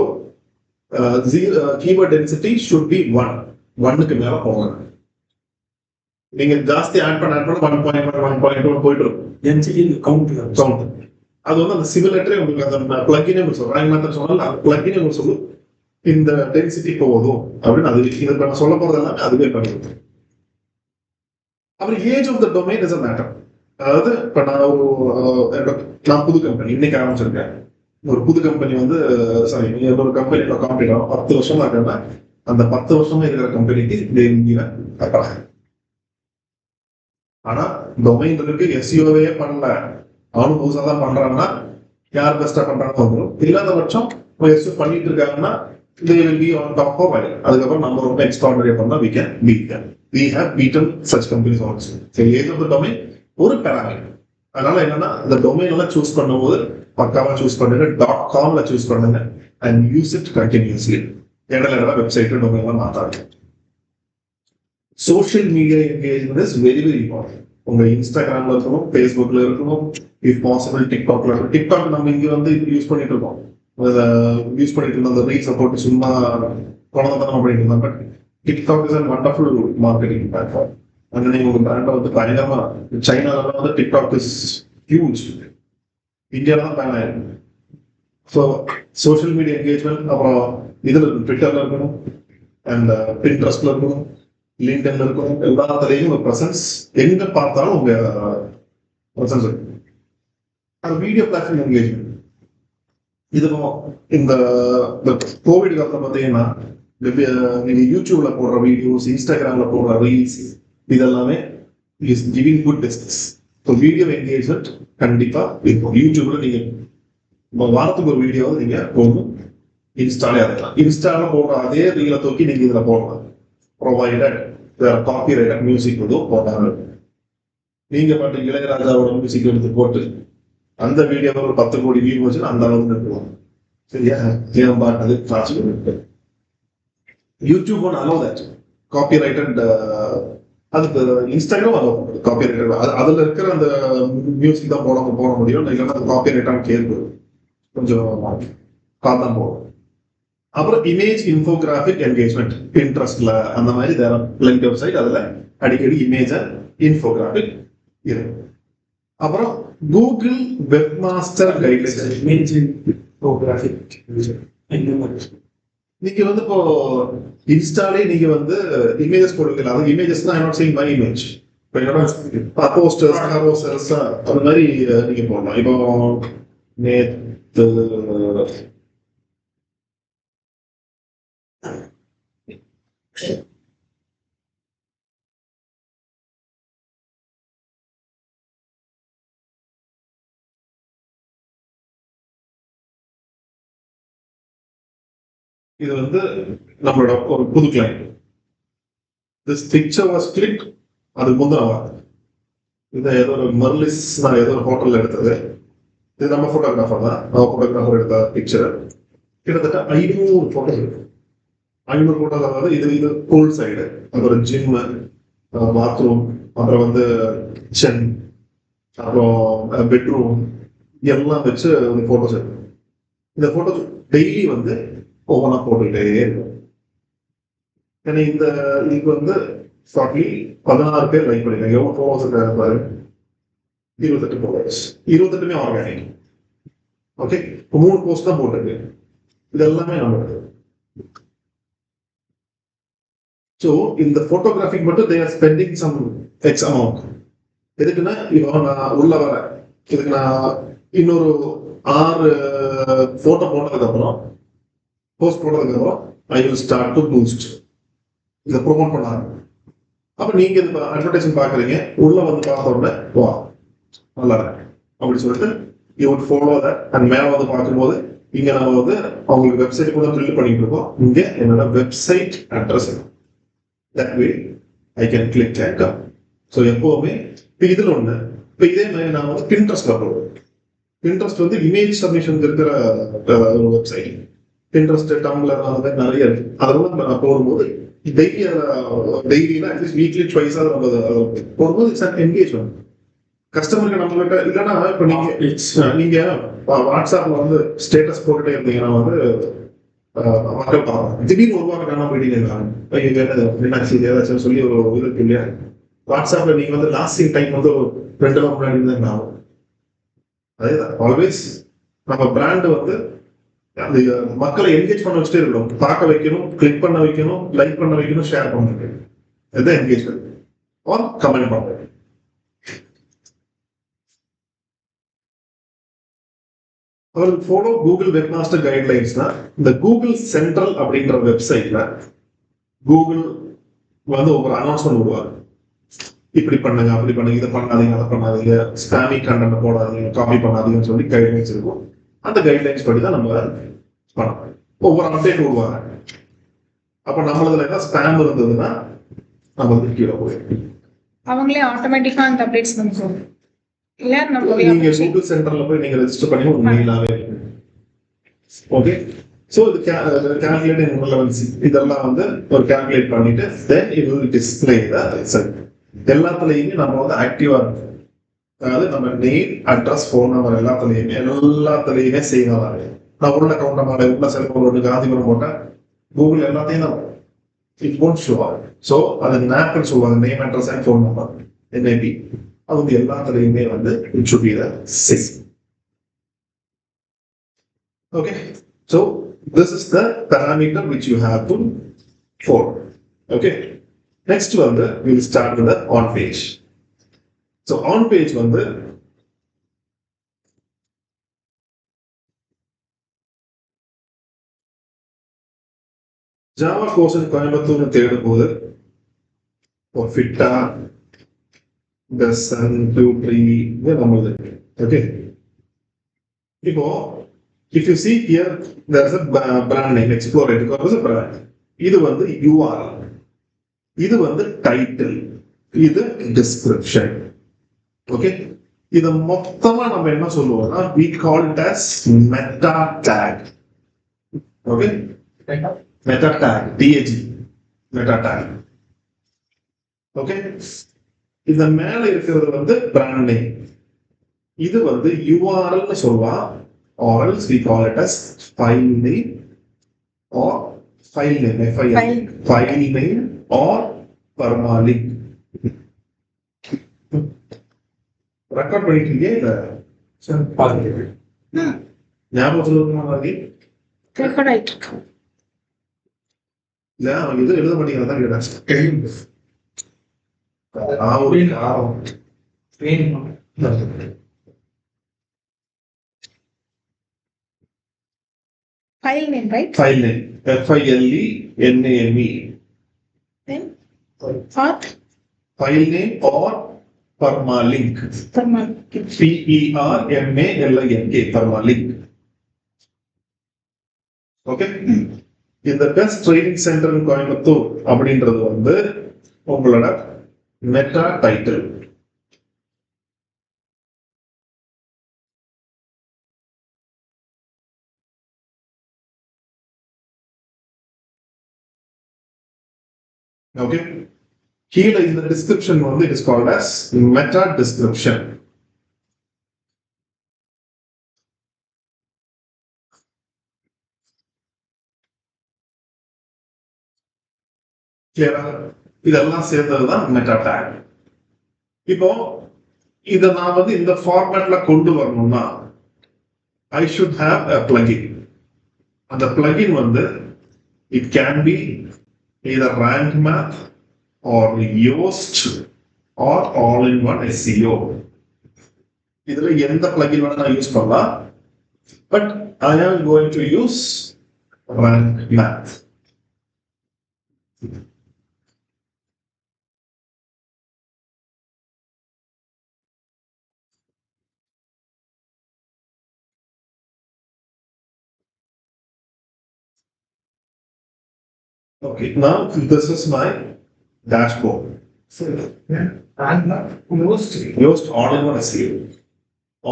keyword density should be 1க்கு மேல போகணும். நீங்க ஜாஸ்தி ஆட் பண்ண 1.1 1.2 போயிட்டு இருக்கும். டென்சிட்டி கவுண்ட் அது வந்து அந்த சிமிலட்டரே உங்களுக்கு அந்த பிளக்கினே சொல்றாங்க சொன்னாலும் அந்த பிளக்கினே உங்களுக்கு சொல்லும் இந்த டென்சிட்டி போதும் அப்படின்னு. அது இது நான் சொல்ல போறது எல்லாமே அதுவே பண்ணுது. அப்புறம் age of the domain is a matter. அதாவது இப்ப நான் புது கம்பெனி இன்னைக்கு ஆரம்பிச்சிருக்கேன். ஒரு புது கம்பெனி வந்து சாரி ஒரு கம்பெனி காம்படிட்டர் 10 வருஷமா இருக்காங்க. அந்த 10 வருஷமா இருக்கிற கம்பெனிக்கு அப்புறம் ஆனா டொமைன் இருக்கு எஸ்இஓவே பண்ணல அவனும் புதுசா தான் பண்றாங்கன்னா யார் பெஸ்டா பண்றாங்க வந்துடும். இல்லாத பட்சம் எஸ்இஓ பண்ணிட்டு இருக்காங்கன்னா they will be on top of it. அதுக்கப்புறம் நம்ம ரொம்ப எக்ஸ்ட்ராடனரி பண்ணா we can beat them. We have beaten such companies also. So age of the domain ஒரு பேராமீட்டர். அதனால என்னன்னா இந்த டொமைன் எல்லாம் சூஸ் பண்ணும்போது பக்காவா சூஸ் பண்ணுங்க. .comல சூஸ் பண்ணுங்க and use it continuously. இடையில வெப்சைட் டொமைன் எல்லாம் மாத்தாது. Social media engagement is very very important. உங்க இன்ஸ்டாகிராம்ல இருக்கணும், ஃபேஸ்புக்ல இருக்கணும், இஃப் பாசிபிள் டிக்டாக்ல இருக்கணும். டிக்டாக் நம்ம இங்க வந்து யூஸ் பண்ணிட்டு இருக்கோம். யூஸ் பண்ணிட்டு இருந்தோம் அந்த ரீல்ஸை போட்டு சும்மா குழந்தைத்தனம் பண்ணிட்டு இருந்தோம். But TikTok is a wonderful marketing platform. அங்க நீங்க உங்க பிராண்டை வந்து பயங்கரமா சைனால வந்து டிக்டாக் இஸ் ஹியூஜ், இந்தியாவில தான் பேன் ஆயிருக்கு. ஸோ சோஷியல் மீடியா என்கேஜ்மெண்ட் அப்புறம் இதுல இருக்கும், ட்விட்டர்ல இருக்கணும் அண்ட் பின்ட்ரெஸ்ட்ல இருக்கணும், லிங்க்டின்ல இருக்கணும். எல்லாத்துலயும் உங்க பிரசன்ஸ் எங்க பார்த்தாலும் உங்க பிரசன்ஸ் இருக்கும். அது வீடியோ பிளாட்ஃபார்ம் என்கேஜ்மெண்ட். இது இந்த கோவிட் காலத்துல பாத்தீங்கன்னா நீங்க யூடியூப்ல போடுற வீடியோஸ், இன்ஸ்டாகிராம்ல போடுற ரீல்ஸ் இதெல்லாமே is giving good business. So video engagement கண்டிப்பா இருக்கும். யூடியூப்ல நீங்க வாரத்துக்கு ஒரு வீடியோ நீங்க போடணும். இன்ஸ்டாலே அதெல்லாம் இன்ஸ்டால போடுற அதே ரீலை தூக்கி நீங்க இதுல போடலாம். ப்ரொவைடட் காப்பிரைட் மியூசிக் எதுவும் போடாது. நீங்க பாட்டு இளையராஜாவோட மியூசிக் எடுத்து போட்டு அந்த வீடியோ ஒரு 10 கோடி வியூ வச்சு அந்த அளவுக்கு இருக்குவோம். சரியா? ஏன் பாட்டு காசு யூடியூப் ஒன்று அலோ தட் காப்பிரைட்டட். அதுக்கு இன்ஸ்டாகிராம் அலோ பண்ணுது காப்பிரைட்டட். அதுல இருக்கிற அந்த மியூசிக் தான் போட முடியும். இல்லைன்னா அது காப்பிரைட்டான கேள்வி கொஞ்சம் காத்தான் போடும். அப்புறம் இமேஜ் இன்ஃபோகிராஃபிக் என்கேஜ்மெண்ட் இன்ட்ரெஸ்ட்ல அந்த மாதிரி தேர் பிளென்டி ஆஃப் சைட் அதுல அடிக்கடி இமேஜ் இன்ஃபோகிராஃபிக் இருக்கும். அப்புறம் Google web master guidelines. Image photographic இந்த மாதிரி நீங்க வந்து இப்போ இன்ஸ்டாலே நீங்க வந்து இமேஜஸ் போடுவீங்க. அது இமேஜஸ் தான் நாட் சேயிங் மை இமேஜ். இப்போ என்னோட போஸ்டர்ஸ் கரோசர்ஸ் அந்த மாதிரி நீங்க போடலாம். இப்போ நேத்து இது வந்து நம்மளோட ஒரு புது client. This picture was click. அது முந்தின வாரம் இதை ஏதோ ஒரு மர்லிஸ் நான் ஏதோ ஒரு ஹோட்டல்ல எடுத்தது. இது நம்ம போட்டோகிராஃபர் தான். நம்ம போட்டோகிராஃபர் எடுத்த பிக்சர் கிட்டத்தட்ட 500 போட்டோ இருக்கு. 500 போட்டோ. அதாவது இது கோல் சைடு, அப்புறம் ஜிம், பாத்ரூம், அப்புறம் வந்து கிச்சன், அப்புறம் பெட்ரூம் எல்லாம் வச்சு போட்டோஸ் இருக்கு. இந்த போட்டோஸ் டெய்லி வந்து ஒவ்வொன்றா போட்டுக்கிட்டே இருக்கும். ஏன்னா இந்த இதுக்கு வந்து 16 பேர் லைக் பண்ணிருக்காங்க. எவ்வளவு ஃபாலோவர்ஸ் இருக்காரு? 28 ஃபாலோவர்ஸ். 28மே ஆர்கானிக். ஓகே, 3 போஸ்ட் தான் போட்டிருக்கு. இது எல்லாமே நம்மளுக்கு. ஸோ இந்த போட்டோகிராஃபிக் மட்டும் they are spending some x amount. எதுக்குன்னா இப்போ நான் உள்ள வரேன், இதுக்கு நான் இன்னொரு 6 போட்டோ போட்டதுக்கு அப்புறம் போஸ்ட் போட்டதுக்கு அப்புறம் I will start to boost. இதை ப்ரொமோட் பண்ணாங்க. அப்ப நீங்க இந்த அட்வர்டைஸ்மெண்ட் பாக்குறீங்க, உள்ள வந்து பார்த்த உடனே வா நல்லா இருக்கு அப்படின்னு சொல்லிட்டு you would follow that. And மேல வந்து பார்க்கும்போது இங்க நம்ம வந்து அவங்களுக்கு வெப்சைட் கூட ஃபில் பண்ணிட்டு இருக்கோம். இங்க என்னோட website address that way I can click and come. So எப்பவுமே இப்போ இதுல ஒண்ணு. இப்போ இதே மாதிரி நான் வந்து பின்ட்ரெஸ்ட்ல போடுவேன். பின்ட்ரெஸ்ட் வந்து இமேஜ் சப்மிஷன் இருக்கிற ஒரு வெப்சைட். பின்ட்ரெஸ்ட், டம்ளர் அந்த மாதிரி நிறைய இருக்கு. அதெல்லாம் நான் போடும்போது டெய்லினா அட்லீஸ்ட் வீக்லி ட்வைஸ் நம்ம போடும்போது இட்ஸ் அன் என்கேஜ்மெண்ட். கஸ்டமருக்கு நம்மகிட்ட இல்லைன்னா இப்போ நீங்க வாட்ஸ்அப்ல வந்து ஸ்டேட்டஸ் போட்டுட்டே இருந்தீங்கன்னா வந்து மக்கள் பார்ப்பாங்க. திடீர்னு ஒரு வாரம் காணாம போயிட்டீங்க ஏதாச்சும் சொல்லி ஒரு இது இருக்கு இல்லையா? வாட்ஸ்அப்ல நீங்க வந்து லாஸ்டிங் டைம் வந்து 2 நாள் முன்னாடி தான் ஆகும். அதேதான் ஆல்வேஸ் நம்ம பிராண்ட் வந்து அது மக்களை என்கேஜ் பண்ண வச்சுட்டே இருக்கணும். பார்க்க வைக்கணும், கிளிக் பண்ண வைக்கணும், லைக் பண்ண வைக்கணும், ஷேர் பண்ண வைக்கணும். இதுதான் என்கேஜ்மெண்ட். ஆர் கமெண்ட் பண்ண. அவருக்கு ஃபாலோ கூகுள் வெப் மாஸ்டர் கைட்லைன்ஸ்னா இந்த கூகுள் சென்ட்ரல் அப்படின்ற வெப்சைட்ல கூகுள் வந்து ஒவ்வொரு அனௌன்ஸ்மெண்ட் விடுவாங்க. இப்படி பண்ணுங்க, அப்படி பண்ணுங்க, இதை பண்ணாதீங்க, அதை பண்ணாதீங்க, ஸ்பேமி கண்டென்ட் போடாதீங்க, காப்பி பண்ணாதீங்கன்னு சொல்லி கைட்லைன்ஸ் இருக்கும். அந்த கைட்லைன்ஸ் படி தான் நம்ம பண்ணணும். ஒவ்வொரு அப்டேட் விடுவாங்க. அப்ப நம்மளதுல ஏதாவது ஸ்பேம் இருந்ததுன்னா நம்ம வந்து கீழே போயிடும். அவங்களே ஆட்டோமேட்டிக்கா அந்த அப்டேட்ஸ் நமக்கு இல்ல நம்ம நீங்க கூகுள் சென்டர்ல போய் நீங்க ரெஜிஸ்டர் பண்ணி ஒரு மெயிலாவே ஓகே. சோ இது கால்குலேட்டிங் ரெலவன்சி இதெல்லாம் வந்து ஒரு கால்குலேட் பண்ணிட்டு then it will display the result. எல்லாத்துலயுமே நம்ம வந்து ஆக்டிவா இருக்கும். அதாவது நம்ம நேம், அட்ரஸ், ஃபோன் நம்பர் எல்லாத்துலயுமே செய்யலாம். நான் உள்ள கவுண்டமாலை, உள்ள செல்போன் ஒன்று காந்திபுரம் போட்டா கூகுள் எல்லாத்தையும் தான் இட் ஒன்ட் ஷோ ஆகும். ஸோ அது நேப்னு சொல்லுவாங்க, name, address and phone number, NIP. அது வந்து எல்லாத்துலயுமே வந்து it should be the same. Okay, so this is the parameter which you have to follow. Okay, next வந்து we will start with the on page. So on page வந்து ஜாவா கோர்ஸ் கோயம்புத்தூர் தேடும் போது ஒரு ஃபிட்டா பெசன் டியூட்ரி நம்மளது. ஓகே, இப்போ if you see here there is a brand name explore it because a brand. இது வந்து URL, இது வந்து டைட்டில், இது டிஸ்கிரிப்ஷன். ஓகே, இத மொத்தமா நம்ம என்ன சொல்லுவோம்னா we call it as meta tag. Okay, meta tag, tag, meta tag. Okay, இந்த மேல இருக்கிறது வந்து பிராண்ட் நேம், இது வந்து URL னு சொல்லுவா, or else we call it as file name or file name, File. file name or permalink. Record பண்ணிட்டீங்க இல்ல சார் பாருங்க. ஞாபகம் சொல்லுங்க. ரெக்கார்ட் ஆயிட்டு இருக்கு. இல்ல அவன் எதுவும் எழுத மாட்டேங்கிறதா கேட்டேன். தெரியுங்க. வேணுமா? File name, right? File name, FILENAME. Then auth File name or permalink. permalink. PERMALINK, permalink. Okay. இந்த பெஸ்ட் ட்ரைனிங் சென்டர் கோயம்புத்தூர் அப்படின்றது வந்து உங்களோட மெட்டா டைட்டில். ஓகே. கீழே இந்த டிஸ்கிரிப்ஷன் வந்து it is called as meta description. கிளியரா? இதெல்லாம் சேர்ந்ததுதான் மெட்டா டேக். இப்போ இத நான் வந்து இந்த ஃபார்மேட்ல கொண்டு வரணும்னா I should have a plugin. அந்த plugin வந்து it can be either rank math or Yoast or all-in-one SEO. இதுல எந்த plugin வேணா நான் யூஸ் பண்ணலாம். But I am going to use rank math. Okay, now this is my dashboard. And most Yoast all-in-one SEO.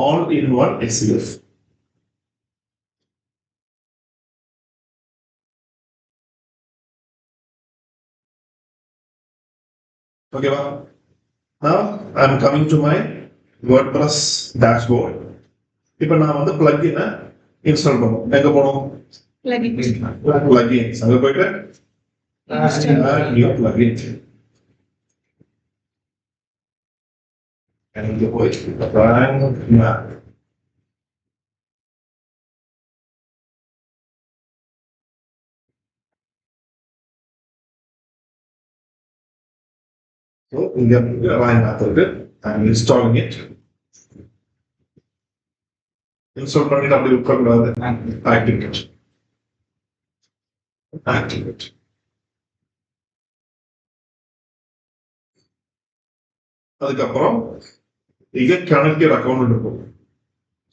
All-in-one SEO. Okay, well, now I'm coming to my WordPress dashboard. இப்போ நான் வந்து plugin இன்ஸ்டால் பண்ணுவோம். எங்க போறோம்? Plugins. Plugins. அங்க போயிட்டு add new plugin. And இங்க போய் rank math. So இங்க rank math இருக்கு. I'm installing it. Install பண்ணிட்டு அப்படி விட்டுறக்கூடாது. Activate. Activate. அதுக்கப்புறம் இங்க கனெக்டட் அக்கௌண்ட் இருக்கும்.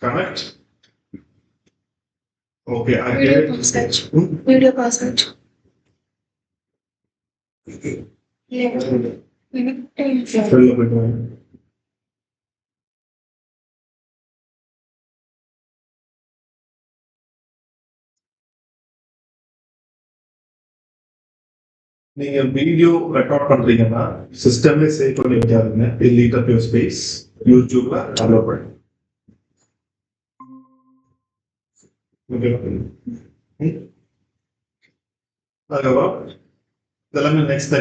Connect. Okay, Video password. Video password. Yeah. வெளில போயிட்டு வாங்க. நீங்க வீடியோ ரெக்கார்ட் பண்றீங்கன்னா சிஸ்டம்ல சேவ் பண்ணி வைக்காதீங்க. delete up your space. யூடியூப்ல அப்லோட் பண்ணுங்க. அதுக்கப்புறம் இதெல்லாமே நெக்ஸ்ட்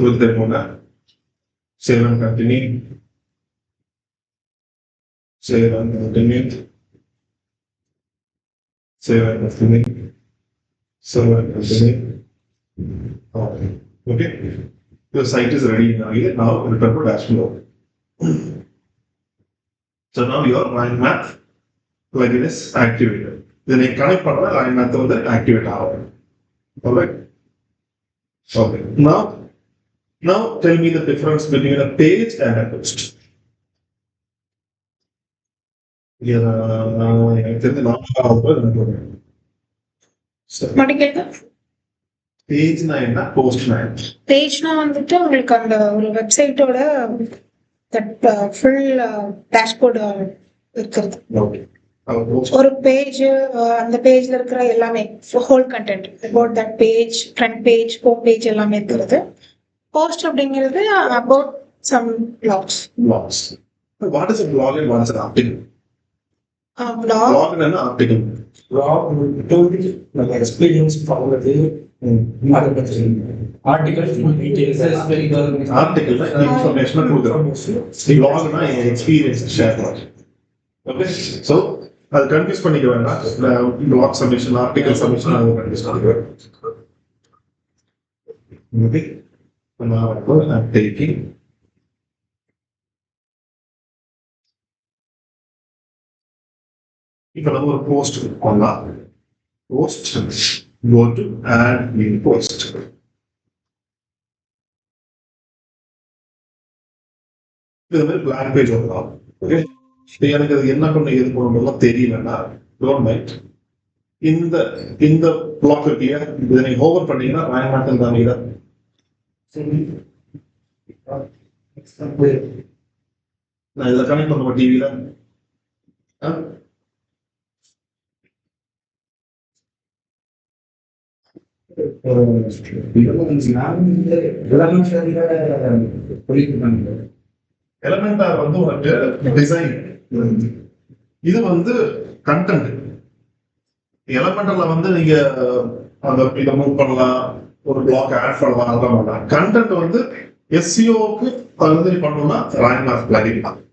கொடுத்துட்டே போங்க. Save and continue. Save and continue. Save and continue. Save and continue. Okay, your site is ready now. Now return to dashboard. So now your rank math plugin is activated. Then you connect பண்ணா rank math வந்து activate ஆகும். Alright. Okay. Now tell me the difference between a page and a post. எனக்கு தெரிஞ்ச மாட்டிக்கிறதா? பேஜ்னா என்ன, போஸ்ட்னா என்ன? பேஜ்னா வந்துட்டு உங்களுக்கு அந்த ஒரு வெப்சைட்டோட ஃபுல் டேஷ்போர்டு இருக்கிறது. ஓகே. ஒரு பேஜ், அந்த பேஜ்ல இருக்கிற எல்லாமே whole content about that page, front page, home page எல்லாமே இருக்கிறது. போஸ்ட் அப்படிங்கிறது about some blogs. Blogs. What is a blog and what is an article? Blog Blog and an article. நம்ம எக்ஸ்பீரியன்ஸ் பண்ணது அதை பற்றி ஆர்டிகல் ஆர்டிகல் இன்ஃபர்மேஷன் கொடுக்குறோம். லாக்னா எக்ஸ்பீரியன்ஸ் ஷேர் பண்ணுறோம். ஓகே, ஸோ அது கன்ஃபியூஸ் பண்ணிக்க வேண்டாம். லாக் சப்மிஷன், ஆர்டிகல் சப்மிஷன் அது கன்ஃபியூஸ் பண்ணிக்க வேண்டாம். ஓகே, நான் டேக்கிங் இப்போ நம்ம ஒரு போஸ்ட் பண்ணலாம். Post go to add new post. இது மாதிரி blank page வரலாம். ஓகே, எனக்கு அது என்ன பண்ண எது பண்ணணும்லாம் தெரியலன்னா டோன்ட் மைண்ட். இந்த இந்த பிளாக் இருக்கியா, இதை நீங்க ஓவர் பண்ணீங்கன்னா ராயமாட்டம் தான் இதை நான் இதில் கனெக்ட் பண்ணுவேன் டிவியில. எலமெண்டார் வந்து உனக்கு டிசைன், இது வந்து கண்டென்ட். எலமெண்டர்ல வந்து நீங்க அந்த இதை மூவ் பண்ணலாம், ஒரு பிளாக் ஆட் பண்ணலாம், அதெல்லாம் பண்ணலாம். கண்டென்ட் வந்து எஸ்சிஓக்கு வந்து பண்ணணும்னா ராயமார்க் பிளகின் தான்.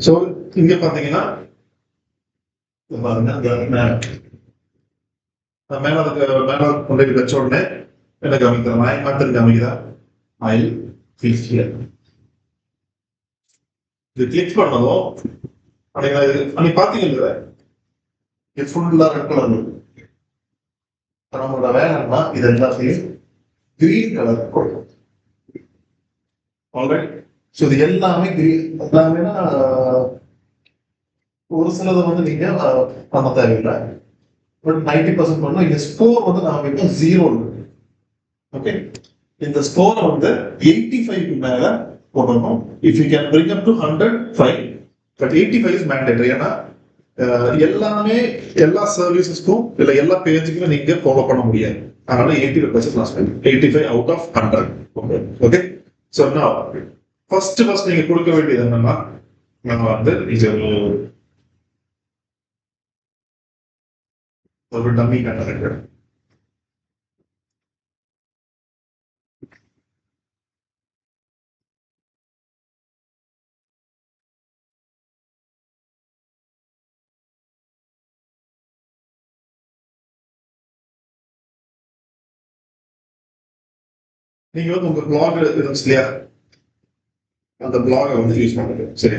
ஸோ இங்க பாத்தீங்கன்னா மேல அதுக்கு மேல கொண்டு போய் வச்ச உடனே என்ன கவனிக்கிறேன், ராயமார்க் கவனிக்கிறா. ஐ கிளிக் ஹியர். இது கிளிக் பண்ணதும் அன்னைக்கு பாத்தீங்கல்ல, இது ஃபுல்லா ரெட் கலர். நம்மளோட வேலை என்னன்னா இது எல்லாத்தையும் கிரீன் கலர் கொடுக்கும். ஆல்ரைட், ஸோ இது எல்லாமே கிரீன். எல்லாமே ஒரு சிலதை வந்து நீங்க பண்ண தேவையில்லை, பட் 90% பண்ணணும். இந்த ஸ்கோர் வந்து நாம இப்போ 0 இருக்கு. ஓகே, இந்த ஸ்கோர் வந்து 85க்கு மேல போடணும். If you can bring up to 100 fine, but 85 is mandatory. ஏன்னா எல்லாமே எல்லா சர்வீசஸ்க்கும் இல்லை எல்லா பேஜுக்குமே நீங்க ஃபாலோ பண்ண முடியாது. அதனால 80 last 85 out of 100. Okay okay, so நான் ஃபர்ஸ்ட் நீங்க கொடுக்க வேண்டியது என்னன்னா, நான் வந்து இது ஒரு டம்மி கண்டக்டர். நீங்க வந்து உங்க பிளாக் இருந்துச்சு இல்லையா, அந்த பிளாகை வந்து யூஸ் பண்ணுங்க. சரி,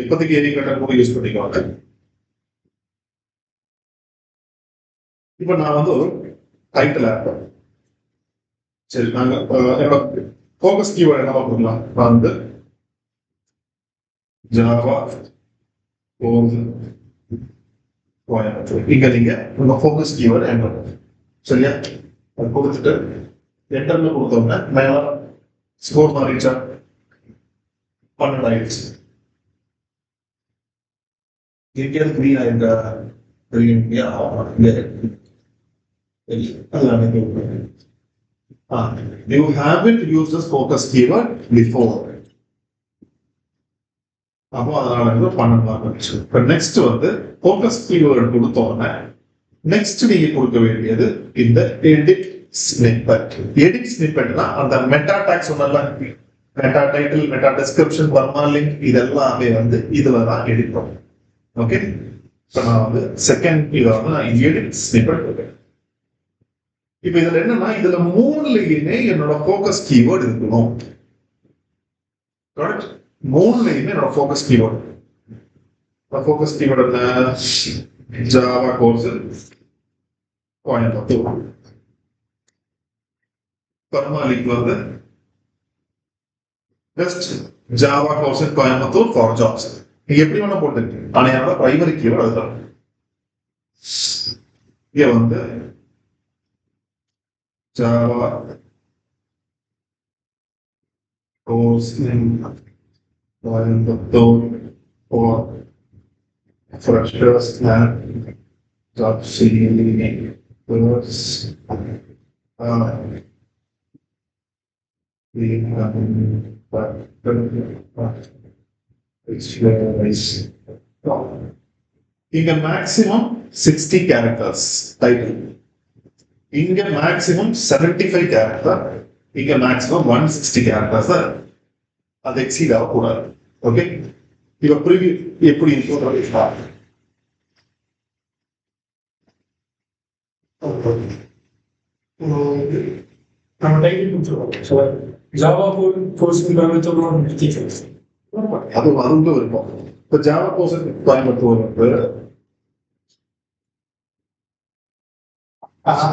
இப்போதைக்கு எரி கண்டக்ட் கூட யூஸ் பண்ணிக்குவாங்க. இப்போ நான் வந்து ஒரு டைட்டில் ஆட் பண்ணேன். சரி, நாங்கள் என்னோட ஃபோக்கஸ் கீவேர்டு என்னவா கொடுக்கலாம், நான் வந்து ஜாவா கோர்ஸ் கோயம்புத்தூர். இங்க நீங்க உங்க ஃபோக்கஸ் கீவேர்ட் என்டர், சரியா? அது கொடுத்துட்டு என்டர்ல கொடுத்தோம்னா மேல ஸ்கோர் மாறிச்சா 12 ஆயிடுச்சு. எங்கேயாவது கிரீன் ஆயிருக்கா? Green you haven't used this focus keyword before. அப்போ அதனால 12 மார்க் வந்துச்சு. இப்போ நெக்ஸ்ட் வந்து ஃபோக்கஸ் கீவேர்ட் கொடுத்தோம்னா நெக்ஸ்ட் நீங்க கொடுக்க வேண்டியது இந்த எடிட் ஸ்னிப்பெட். எடிட் ஸ்னிப்பெட்னா அந்த மெட்டா டாக் சொன்னல, meta title, meta description, Burma link, இதெல்லாமே வந்து இதுல தான் எடிட் பண்ணும். ஓகே, இப்போ நான் வந்து செகண்ட் இதை வந்து நான் எடிட் ஸ்னிப்பெட் கொடுப்பேன். இப்போ இதுல என்னன்னா இதுல மூணுலயுமே என்னோட ஃபோக்கஸ் கீவேர்ட் இருக்கணும். கரெக்ட்? மூணுலயுமே என்னோட ஃபோக்கஸ் கீவேர்ட். ஃபோக்கஸ் கீவேர்ட் என்ன? Java course Coimbatore. பர்மாலிக் வந்து best Java course Coimbatore for jobs. நீங்க எப்படி வேணா போட்டுங்க, ஆனா என்னோட பிரைமரி கீவேர்ட் அதுதான். இங்க வந்து Java course Coimbatore for freshers and job seeking course. We have இங்க மேக்ஸிமம் 60 கேரக்டர்ஸ் டைட்டில், இங்க மேக்ஸிமம் 75 கேரக்டர், இங்க மேக்ஸிமம் 160 கேரக்டர்ஸ். அது எக்ஸீட் ஆகக்கூடாது. ஓகே, இப்ப ப்ரிவியூ எப்படி இருக்கும்? நம்ம டைட்டில் கொடுத்துருவோம். ஜாவா கோர்ஸ் கோயம்புத்தூர் டீச்சர்ஸ் அது அதுவும் இருக்கும். இப்போ ஜாவா கோர்ஸ் கோயம்புத்தூர் வந்து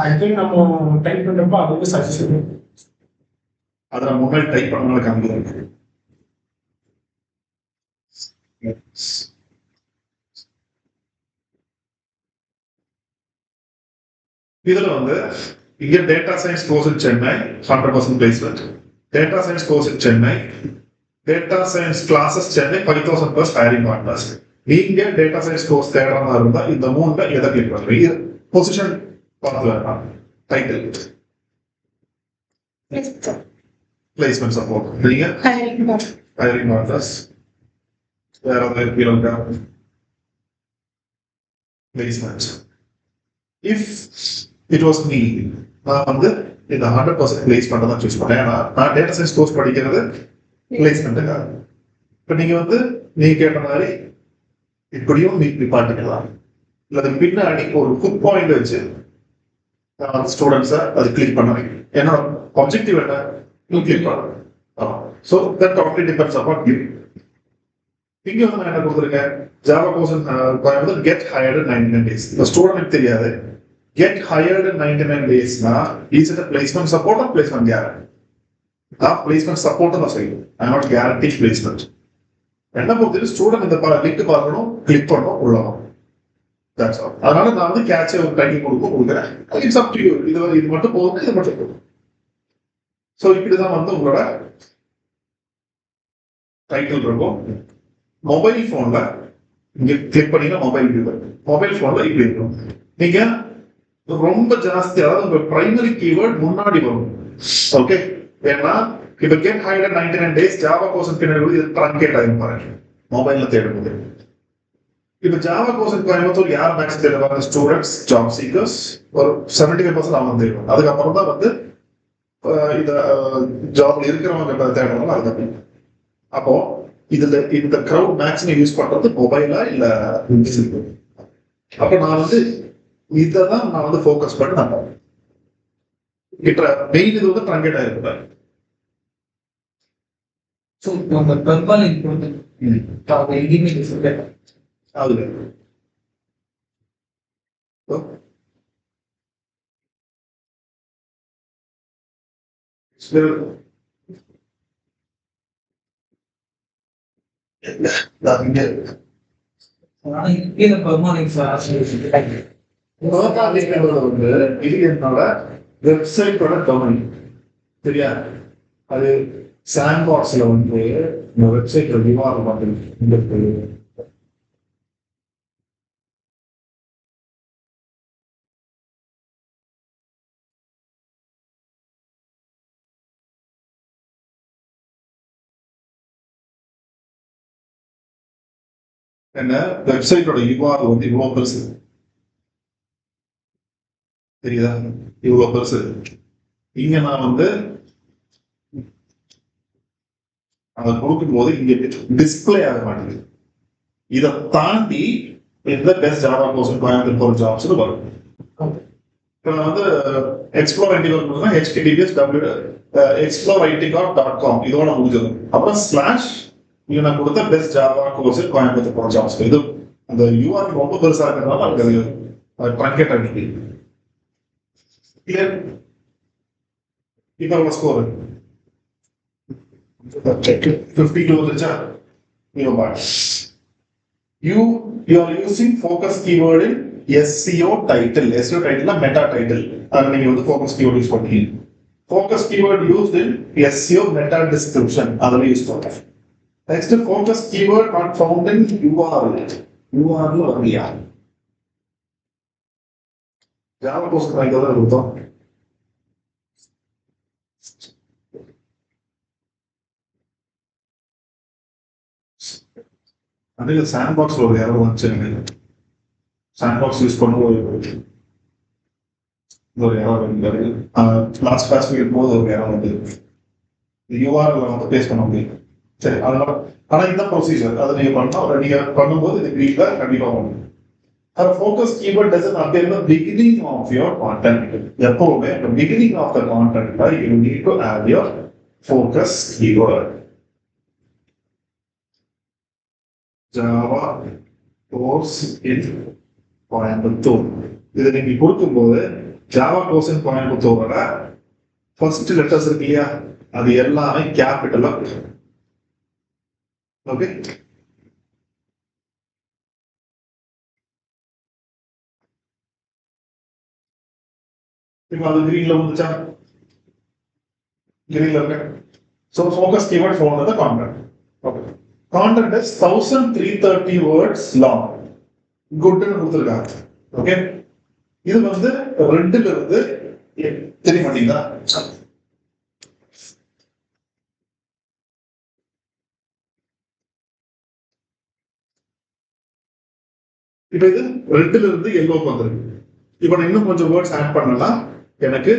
ஐ திங்க் நம்ம டைப் பண்றப்ப அது வந்து சஜஷன் அதை நம்ம முன்னாடி டைப் பண்ணாலும் காமிக்கிறது. இதுல வந்து இங்க டேட்டா சயின்ஸ் கோர்ஸ் இன் Chennai 100% placement, data science course இன் Chennai, data science classes Chennai 5000 plus hiring partners. நீங்க டேட்டா சயின்ஸ் கோர்ஸ் தேடுற மாதிரி இருந்தா இந்த மூணுல எதை கிளிக் பண்ணுவீங்க? பொசிஷன் பார்த்து வேண்டாம், டைட்டில் பிளேஸ்மெண்ட் சப்போர்ட், நீங்க ஹையரிங் பார்ட்னர்ஸ், வேற ஏதாவது இருக்கா? Placement. If it was me, நான் வந்து இந்த 100% பிளேஸ் பண்ண தான் சூஸ் பண்ணேன். ஏன்னா நான் டேட்டா சயின்ஸ் கோர்ஸ் படிக்கிறது பிளேஸ்மெண்ட்டுக்காக. இப்போ நீங்க வந்து நீங்க கேட்ட மாதிரி இப்படியும் நிப்பாட்டிக்கலாம், இல்லை பின்னாடி ஒரு குக் பாயிண்ட் வச்சு ஸ்டூடெண்ட்ஸை அது கிளிக் பண்ண வைக்கும். என்னோட ஆப்ஜெக்டிவ் என்ன? கிளிக் பண்ணணும். So that totally depends upon you. இங்க வந்து நான் என்ன கொடுத்துருக்கேன்? Java course Coimbatore get hired 99 days. இந்த ஸ்டூடெண்ட் தெரியாது கெட் ஹையர்டு 99 daysனா is it placement support or placement guarantee? நான் பிளேஸ்மெண்ட் சப்போர்ட் தான் சொல்லுவேன். I not guarantee placement. என்ன பொறுத்தவரை ஸ்டூடெண்ட் இந்த லிங்க் பார்க்கணும், கிளிக் பண்ணணும், உள்ளணும். That's all. அதனால நான் வந்து கேட்ச் ஒரு டைட்டில் கொடுக்குறேன். It's up to you. இது மட்டும் போதும், இது மட்டும் போதும். ஸோ இப்படிதான் வந்து உங்களோட டைட்டில் இருக்கும். மொபைல் போன்ல இங்க கிளிக் பண்ணீங்கன்னா மொபைல் போன்ல இப்படி இருக்கும். நீங்க ரொம்ப ஜாஸ்தி, அதாவது உங்க பிரைமரி கீவேர்ட் முன்னாடி வரும். ஓகே, ஏன்னா இப்ப get hired 99 days Java course பின்னாடி இது ட்ரங்கேட் ஆகும் பாருங்க மொபைல்ல தேடும்போது. இப்ப ஜாவா கோர்ஸ் கோயம்புத்தூர் யார் மேக்ஸ் தேடுவாங்க? ஸ்டூடெண்ட்ஸ், ஜாப் சீக்கர்ஸ், ஒரு 75% அவங்க தேடுவாங்க. அதுக்கப்புறம் தான் வந்து இத ஜாப்ல இருக்கிறவங்க தேடுவாங்க. அதுக்கப்புறம் அப்போ இதுல இந்த கிரௌட் மேக்ஸிமம் யூஸ் பண்றது மொபைலா இல்ல? அப்ப நான் வந்து இததான் நான் வந்து ஃபோக்கஸ் பண்ணி நான் மெயின் இது வந்து ட்ரங்கேட் ஆயிருப்பேன். ஸோ நம்ம பெர்பால் இன்க்ளூட் அவங்க எங்கேயுமே டிஃபரெண்ட் அதுல இங்க ஆனா இந்த பெர்மானிக்ஸ் வந்து இது என்னோட வெப்சைட்டோட டொமைன். சரியா? அது சாண்ட்பாக்ஸ்ல வந்து இந்த வெப்சைட்ல விவாதம் வந்து என்ன வெப்சைட்டோட யூஆர்எல் வந்து இவ்வளவு பெருசு. தெரியுதா? இவ்வளவு பெருசு. இங்க நான் வந்து அதை கொடுக்கும் போது இங்க டிஸ்பிளே ஆக மாட்டேங்குது. இதை தாண்டி இந்த best Java course Coimbatore jobs வரும். இப்போ நான் வந்து எக்ஸ்ப்ளோர் ஐடிகாம் ஹெச்டிடிபிஎஸ் explore.itcom இதோட முடிஞ்சது. அப்புறம் ஸ்லாஷ் இங்க நான் கொடுத்த best Java course Coimbatore jobs. இது அந்த யூஆர் ரொம்ப பெருசா இருக்கிறதுனால எனக்கு அது ட்ரங்கேட் ஆகிட்டு. கிளியர்? இப்போ ஸ்கோர் 52 வந்துச்சா? You are using focus keyword in SEO title. SEO title meta title. And you use focus keyword use பண்ணி. Focus keyword used in SEO meta description. அதல யூஸ் பண்ணலாம். Next focus keyword not found in URL. URL வரலையா? ஜாவா கோர்ஸ் இதோட கொடுத்தோம். அதுக்கு சாண்ட்பாக்ஸ்ல ஒரு எரர் வந்துச்சு. சாண்ட்பாக்ஸ் யூஸ் பண்ண ஒரு எரர் வந்து லாஸ்ட் கிளாஸ் போது ஒரு எரர் வந்து யூஆர்எல் வந்து பேஸ் பண்ண முடியும். சரி, அதனால ஆனா இந்த ப்ரொசீஜர் அதை நீங்க பண்ணா நீங்க பண்ணும்போது இது கிரீக்ல கண்டிப்பா பண்ணும். Focus keyword doesn't appear in the beginning of your content. எப்பவுமே the beginning of the content you need to add your focus keyword. Java course in Coimbatore இதை நீங்க கொடுக்கும்போது ஜாவா கோர்ஸ் இன் கோயம்புத்தூரோட ஃபர்ஸ்ட் லெட்டர்ஸ் இருக்கு இல்லையா, அது எல்லாமே கேபிட்டலா. ஓகே, இப்போ அது கிரீன்ல வந்துச்சா? கிரீன்ல இருக்கு. So focus keyword phone the content. Okay, content is 1330 words long. Good ன்னு கொடுத்திருக்காங்க. ஓகே, இது வந்து ரெண்டுல இருந்து தெரிய மாட்டீங்களா? இப்ப இது ரெண்டுல இருந்து எல்லோக்கு வந்துருக்கு. இப்ப நான் இன்னும் கொஞ்சம் வேர்ட்ஸ் ஆட் பண்ணலாம். எனக்கு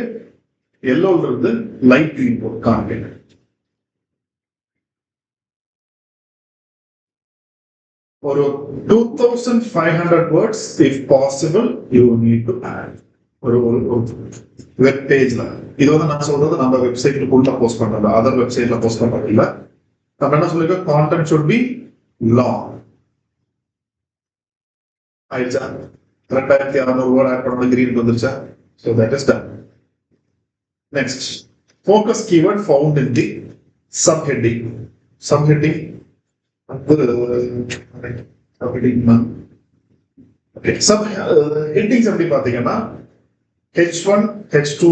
எல்லோல இருந்து லைட் கிரீன் போர்ட் கான்டென்ட். ஒரு 2500 words if possible you need to add. ஒரு வெப் பேஜ்ல இது வந்து நான் சொல்றது நம்ம வெப்சைட்ல போஸ்ட் பண்றது, அதர் வெப்சைட்ல போஸ்ட் பண்றது இல்ல. நம்ம என்ன சொல்லிருக்கோம், கான்டென்ட் should be long. ஆயிடுச்சா? 2600 வேர்ட் ஆட் பண்ண கிரீன் வந்துருச்சா? So that is done. Next, focus keyword found in the subheading. Subheading headings எப்படி பாத்தீங்கன்னா H1 H2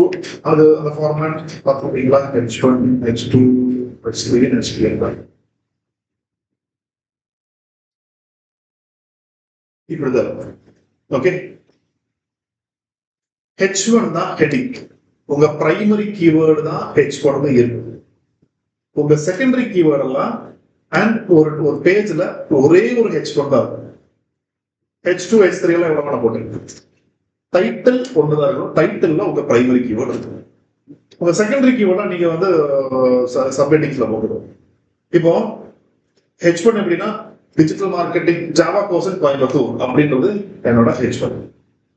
அது அந்த format பாத்துட்டீங்களா? H1 H2 H3 H3 இப்படிதான். ஓகே, H1 தான் ஹெட்டிங். உங்க பிரைமரி கீவேர்டு தான் H1 இருக்கு. உங்க செகண்டரி கீவேர்ட் எல்லாம் அண்ட் ஒரு பேஜ்ல ஒரே ஒரு H1 தான் இருக்கும். H2 H3 எல்லாம் எவ்வளவு போட்டு டைட்டில் ஒண்ணுதான் இருக்கும். டைட்டில்ல உங்க பிரைமரி கீவேர்டு இருக்கும். உங்க செகண்டரி கீவேர்டா நீங்க வந்து சப்ஹெட்டிங்ஸ்ல போட்டுடும். இப்போ H1 எப்படின்னா digital marketing Java course in Coimbatore அப்படின்றது என்னோட H1.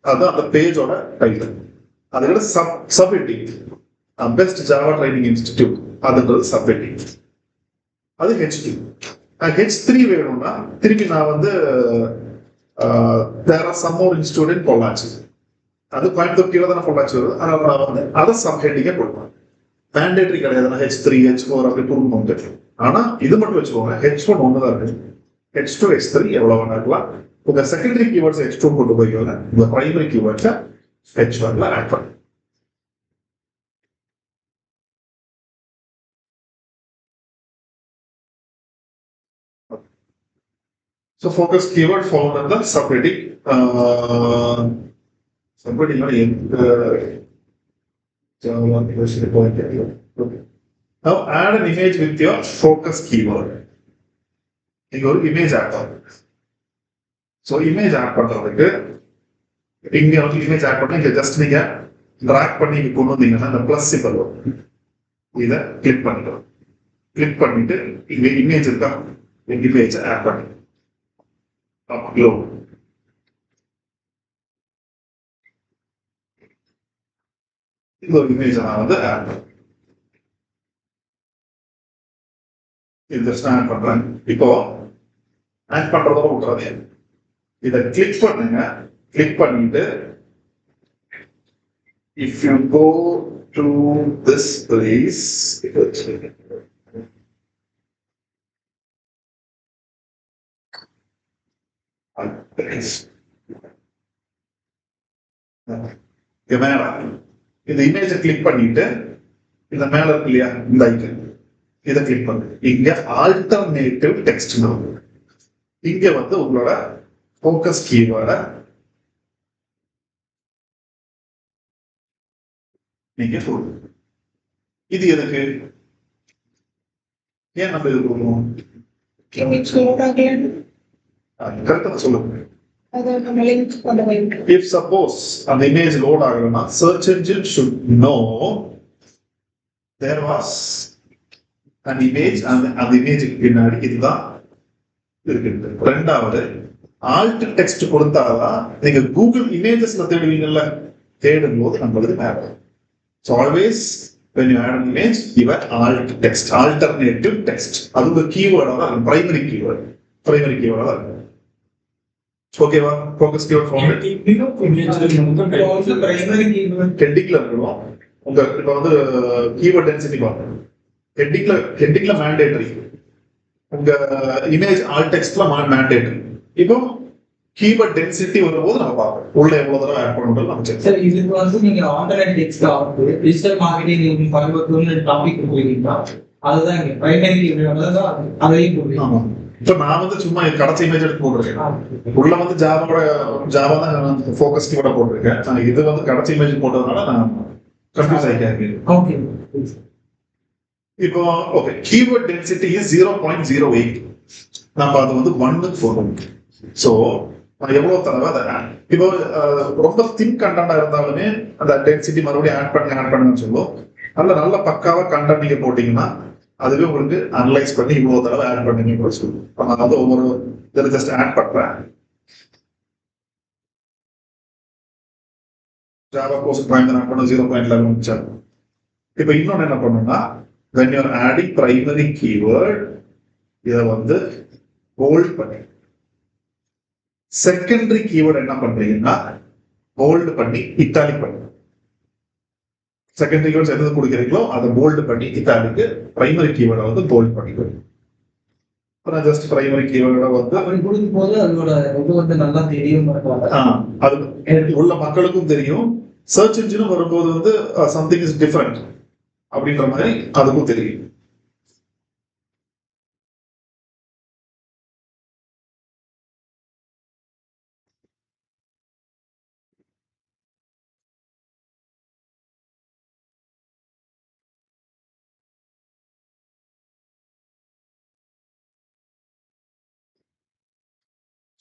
அதுதான் அந்த பேஜோட டைட்டில். அதோட subheading best Java training institute அதுன்றது சப்ஹெட்டிங். அது H2. H3 வேணும்னா திருப்பி நான் வந்து there are some more institute in Pollachi, அது கோயம்புத்தூர் கீழே தானே பொள்ளாச்சி வருது. அதனால நான் வந்து அதை சப்ஹெட்டிங்கே கொடுப்பேன். மேண்டேட்டரி கிடையாது. H3 H4 அப்படி கொடுக்கணும். ஆனா இது மட்டும் வச்சுக்கோங்க, H1 ஒண்ணுதான் இருக்கு. H2 H3 எவ்வளவு வேணா இருக்கலாம். உங்க செகண்டரி கீவேர்ட்ஸ் H2 கொண்டு போய்க்கோங்க, உங்க பிரைமரி கீவேர்ட்ஸை H1ல ஆட் பண்ணுங்க. So focus keyword found in the subheading. Subheading now add an image with your focus keyword. You go image add. So image add பண்றதுக்கு இங்க வந்து image add பண்ணி இங்க just நீங்க drag பண்ணி இங்க கொண்டு வந்தீங்கன்னா அந்த plus symbol வரும். இத கிளிக் பண்ணிடுங்க. கிளிக் பண்ணிட்டு இங்க image இருக்கா, இந்த image add பண்ணி upload. இந்த ஒரு image நான் வந்து add பண்ணேன். இது ஆட் பண்றேன். இப்போ ஆட் பண்றதோட விட்டுறாதே, இதை கிளிக் பண்ணுங்க. கிளிக் பண்ணிட்டு if you go to this place, camera இந்த இமேஜை கிளிக் பண்ணிட்டு இந்த மேல இருக்கு இல்லையா இந்த ஐக்கன், இதை கிளிக் பண்ணுங்க. இங்க ஆல்டர்னேட்டிவ் டெக்ஸ்ட் இங்க வந்து உங்களோட ஃபோக்கஸ் கீவேர்டை நீங்க சொல்லுங்க. இது எதுக்கு, ஏன் நம்ம இது கொடுக்கணும்? கரெக்டா சொல்லுங்க. If suppose an image load ஆகலனா search engine should know there was an image and அந்த image பின்னாடி இதுதான் இருக்குது. ரெண்டாவது alt text கொடுத்தாதான் நீங்க கூகுள் இமேஜஸ்ல தேடுவீங்கல்ல, தேடும் போது நம்மளுக்கு map. So always when you add an image give an alt text, alternative text. அது ஒரு கீவேர்டா தான், பிரைமரி கீவேர்ட், பிரைமரி கீவேர்டா தான். ஓகேவா? Focus keyword form primary keyword ஹெட்டிங்ல இருக்கணும். உங்க இப்ப வந்து கீவேர்ட் டென்சிட்டி பார்க்கணும். ஹெட்டிங்ல மேண்டேட்டரி, உங்க இமேஜ் ஆல் டெக்ஸ்ட்ல மேண்டேட்டரி. இப்போ கீவேர்ட் டென்சிட்டி வரும்போது நம்ம பார்ப்போம் உள்ள எவ்வளவு தடவை ஆட் பண்ணணும் நம்ம செக். சார் இதுக்கு வந்து நீங்க ஆல்டர்னேட் டெக்ஸ்ட் ஆகுது டிஜிட்டல் மார்க்கெட்டிங் பரிவர்த்தனை டாபிக் போறீங்களா, அதுதான் இங்க பிரைமரி கீவேர்ட் தான், அதையும் போடுறீங்க. ஆமா, இப்போ நான் வந்து சும்மா கடைசி இமேஜ் எடுத்து போட்டிருக்கேன். உள்ள வந்து ஜாவா தான் ஃபோக்கஸ் கீவேர்டா போட்டிருக்கேன். நான் இது வந்து கடைசி இமேஜ் போட்டதுனால நான் கன்ஃபியூஸ் ஆகிட்டேன். ஓகே, இப்போ ஓகே, கீவேர்ட் டென்சிட்டி இஸ் 0.08. நம்ம அது வந்து 1க்கு போடுறோம். ஸோ எவ்வளவு தடவை அதை இப்போ ரொம்ப தின் கண்டென்ட்டா இருந்தாலுமே அந்த டென்சிட்டி மறுபடியும் ஆட் பண்ணுங்கன்னு சொல்லுவோம். நல்ல பக்காவா கண்டென்ட் நீங்க போட்டீங்கன்னா அதுவே உங்களுக்கு அனலைஸ் பண்ணி இவ்வளவு தடவை ஆட் பண்ணுங்க சொல்லுவோம். நான் வந்து ஒவ்வொரு இதில் ஜஸ்ட் ஆட் பண்றேன். ஜாவா கோர்ஸ் பாயிண்ட் ஆட் பண்ண 0.11 வச்சாரு. இப்போ இன்னொன்னு என்ன பண்ணணும்னா when you are adding primary keyword இதை வந்து போல்ட் பண்ணி, செகண்டரி கீவேர்ட் என்ன பண்றீங்கன்னா போல்ட் பண்ணி இட்டாலிக் பண்ணி, செகண்டரி கீவேர்ட்ஸ் எது கொடுக்குறீங்களோ அதை போல்ட் பண்ணி இட்டாலிக்கு, பிரைமரி கீவேர்டை வந்து போல்ட் பண்ணிக்கணும். நான் ஜஸ்ட் பிரைமரி கீவேர்டை வந்து அப்படி கொடுக்கும்போது அதோட இது வந்து நல்லா தெரியும். அது உள்ள மக்களுக்கும் தெரியும், சர்ச் இன்ஜினும் வரும்போது வந்து சம்திங் இஸ் டிஃபரெண்ட் அப்படின்ற மாதிரி அதுக்கும் தெரியும்.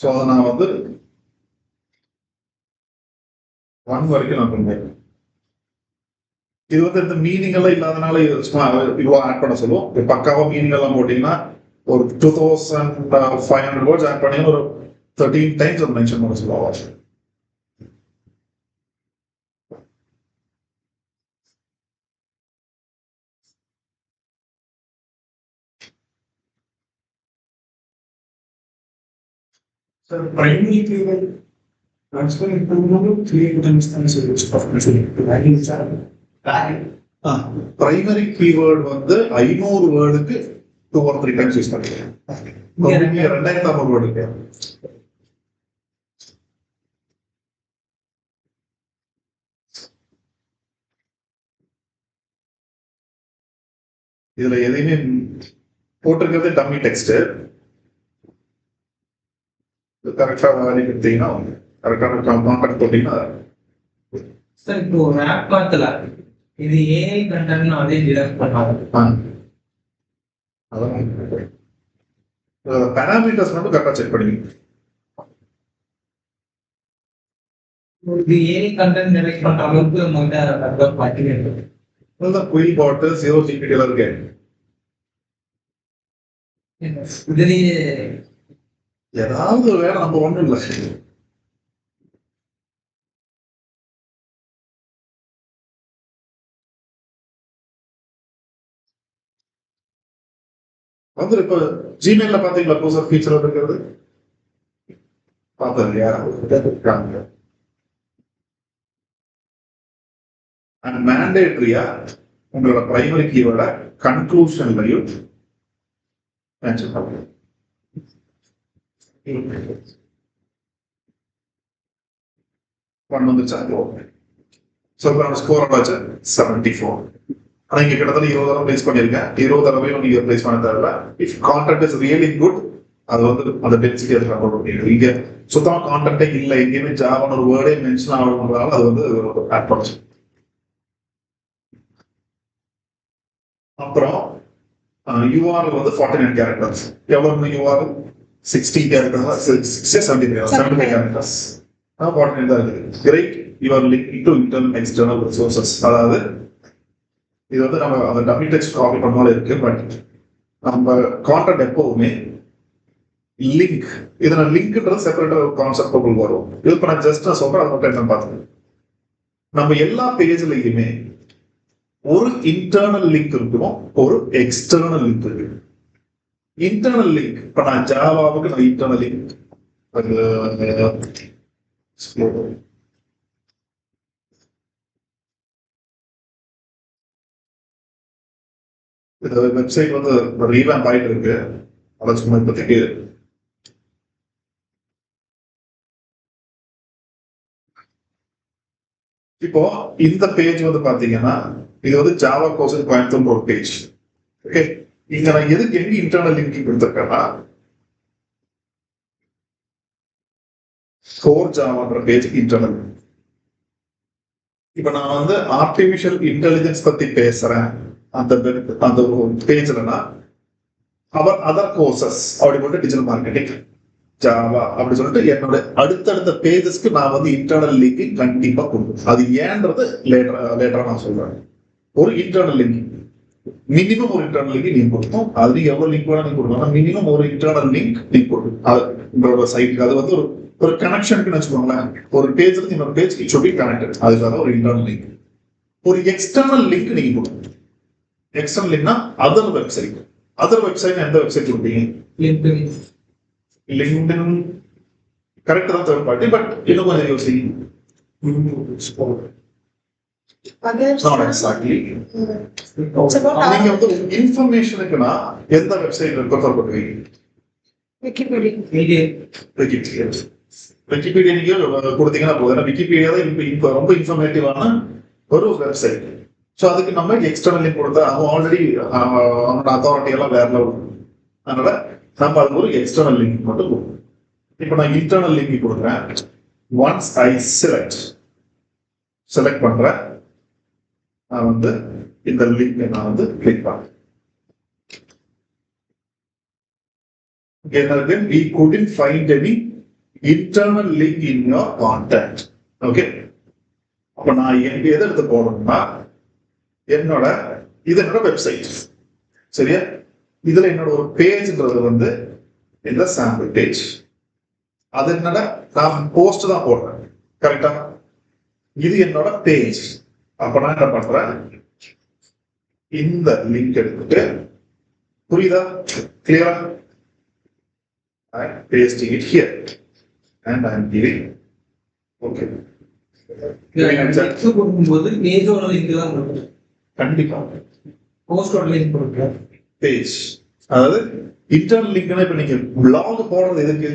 ஸோ அதை நான் வந்து 1 வரைக்கும் நான் பண்ணுவேன். இது வந்து இந்த மீனிங் எல்லாம் இல்லாதனால இவ்வளோ ஆட் பண்ண சொல்லுவோம். பக்காவா மீனிங் எல்லாம் போட்டீங்கன்னா ஒரு 2500 வேர்ட்ஸ் ஆட் பண்ணீங்கன்னா ஒரு 13 டைம்ஸ் அது மென்ஷன் பண்ண சொல்லுவாங்க. சார் பிரைமரி கீவேர்ட் ட்ரான்ஸ்ஃபர் பண்ணும்போது 3 டைம்ஸ் தான் பிரைமரி கீவேர்ட் வந்து 500 வேர்டுக்கு 2 or 3 times யூஸ் பண்ணிக்கிறேன். இங்க 2000 வேர்டு இருக்கு. இதுல எதையுமே போட்டிருக்கிறது டம்மி டெக்ஸ்ட். கரெக்டா வேல்யூ கொடுத்தீங்கன்னா கரெக்டான கான்டாக்ட் போட்டீங்கன்னா சார் இப்போ ஒரு ஆப் பார்த்துல இது ஏஐ கண்டென்ட் அதே டிடெக்ட் பண்ணாங்க. அதான் பேராமீட்டர்ஸ் மட்டும் கரெக்டா செக் பண்ணுவீங்க. இது ஏஐ கண்டென்ட் டிடெக்ட் பண்ற அளவுக்கு நம்மகிட்ட அட்வான்ஸ் பாத்தீங்க. அதுதான் குயில் பாட்டு 0 GPT எல்லாம் இருக்கு. இதுலயே ஏதாவது ஒரு வேலை நம்ம ஒண்ணும் இல்லை. வந்து இப்ப ஜிமெயில்ல பாத்தீங்களா ப்ரௌசர் ஃபீச்சர் இருக்கிறது பார்த்தது இல்லையா? அண்ட் மேண்டேட்டரியா உங்களோட பிரைமரி கீவேர்டை கன்க்ளூஷன்லையும் மென்ஷன் பண்ணுங்க. வந்துச்சா? ஸோ இப்போ ஸ்கோர் வச்சு 74. ஆனா இங்க கிட்டத்தட்ட 20 தடவை பிளேஸ் பண்ணிருக்கேன். 20 தடவையும் நீங்க பிளேஸ் பண்ண தேவையில்ல. If content is really good, அது வந்து அந்த டென்சிட்டி அது கண்ட்ரோல் பண்ணிடுது. இங்க சுத்தமா கான்டென்ட்டே இல்லை, எங்கேயுமே ஜாவான ஒரு வேர்டே மென்ஷன் ஆகணும்னால அது வந்து ஆட் பண்ணுச்சு. அப்புறம் யூஆர்எல் வந்து 49 கேரக்டர்ஸ். எவ்வளவு யூஆர்எல்? 60 characters, 75 characters. 49 தான் இருக்குது. Great, you are link to internal external resources. அதாவது இது வந்து நம்ம அந்த டம்மி டெக்ஸ்ட் காப்பி பண்ணாலும் இருக்கு. பட் நம்ம கான்டென்ட் எப்பவுமே லிங்க், இதுல லிங்க்ன்றது செப்பரேட்டா ஒரு கான்செப்ட் உங்களுக்கு வரும். இது இப்ப நான் ஜஸ்ட் சொல்றேன், அது மட்டும் என்ன பார்த்துக்கணும். நம்ம எல்லா பேஜ்லயுமே ஒரு இன்டர்னல் லிங்க் இருக்கணும், ஒரு எக்ஸ்டர்னல் லிங்க் இருக்கு. இன்டர்னல் லிங்க் இப்ப நான் ஜாவாவுக்கு நான் இன்டர்னல் லிங்க் இந்த வெப்சைட் வந்து ரீவேம்ப் ஆயிட்டு இருக்கு. அதை சும்மா இப்போதைக்கு இப்போ இந்த பேஜ் வந்து பாத்தீங்கன்னா இது வந்து ஜாவா கோர்ஸ் கோயம்புத்தூர் ஒரு பேஜ். ஓகே, இங்க நான் எதுக்கு எங்க இன்டர்னல் லிங்கிங் கொடுத்துருக்கேன்னா கோர் ஜாவான்ற பேஜ் இன்டர்னல். இப்ப நான் வந்து ஆர்டிபிஷியல் இன்டெலிஜென்ஸ் பத்தி பேசுறேன் அந்த அந்த பேஜ்லனா அவர் அதர் கோர்சஸ் அப்படி போட்டு டிஜிட்டல் மார்க்கெட்டிங் ஜாவா அப்படி சொல்லிட்டு என்னோட அடுத்தடுத்த பேஜஸ்க்கு நான் வந்து இன்டர்னல் லிங்கிங் கண்டிப்பா கொடுக்கணும். அது ஏன்றது லேட்டரா நான் சொல்றேன். ஒரு இன்டர்னல் லிங்கிங் மினிமம் ஒரு இன்டர்னல் லிங்க் நீங்க கொடுக்கணும். அது நீங்க எவ்வளவு லிங்க் வேணா நீங்க கொடுக்கணும். மினிமம் ஒரு இன்டர்னல் லிங்க் நீங்க கொடுக்கணும் உங்களோட சைட்டுக்கு. அது வந்து ஒரு கனெக்ஷனுக்கு வச்சுக்கோங்களேன். ஒரு பேஜ்ல இன்னொரு page it should be connected. அதுக்காக ஒரு இன்டர்னல் லிங்க். ஒரு எக்ஸ்டர்னல் லிங்க் நீங்க கொடுக்கணும். எக்ஸ்டர்னல் லிங்க்னா அதர் வெப்சைட். அதர் வெப்சைட் எந்த வெப்சைட் கொடுப்பீங்க? லிங்க்டின் கரெக்ட் தான், தேர்ட் பார்ட்டி. பட் இன்னும் கொஞ்சம் யோசிங்க. Not exactly. நீங்க வந்து இன்ஃபர்மேஷனுக்குனா எந்த வெப்சைட் ரெஃபர் பண்ணுவீங்க? விக்கிபீடியா நீங்க கொடுத்தீங்கன்னா போதும். விக்கிபீடியா தான் இப்ப ரொம்ப இன்ஃபர்மேட்டிவான ஒரு வெப்சைட். ஸோ அதுக்கு நம்ம எக்ஸ்டர்னல் லிங்க் கொடுத்தா அவன் ஆல்ரெடி அவனோட அத்தாரிட்டி எல்லாம் வேற லெவல். அதனால நம்ம அது ஒரு எக்ஸ்டர்னல் லிங்க் மட்டும் கொடுக்கணும். இப்போ நான் இன்டர்னல் லிங்க் கொடுக்குறேன். ஒன்ஸ் ஐ செலக்ட் பண்றேன், நான் வந்து இந்த லிங்க் நான் வந்து கிளிக் பண்றேன். We couldn't find any internal link in your content. Okay. அப்ப நான் எங்க எதை எடுத்து போடணும்னா என்னோட வெப்சைட் சரியா. இதுல என்னோட ஒரு பேஜ்ன்றது வந்து இந்த சாம்பிள் பேஜ். அது என்னோட நான் போஸ்ட் தான் போடுறேன் கரெக்டா. இது என்னோட பேஜ். அப்ப நான் என்ன பண்றேன், இந்த லிங்க் எடுத்துட்டு புரியுதா கிளியரா I'm pasting it here and I'm giving okay. கொடுக்கும்போது பேஜோட லிங்க் தான் கொடுக்கணும். கண்டிப்பா போஸ்டோட லிங்க் கொடுக்கணும். பேஜ் அதாவது இன்டர்னல் லிங்க்னா இப்ப நீங்க பிளாக் போடுறது எதுக்கு?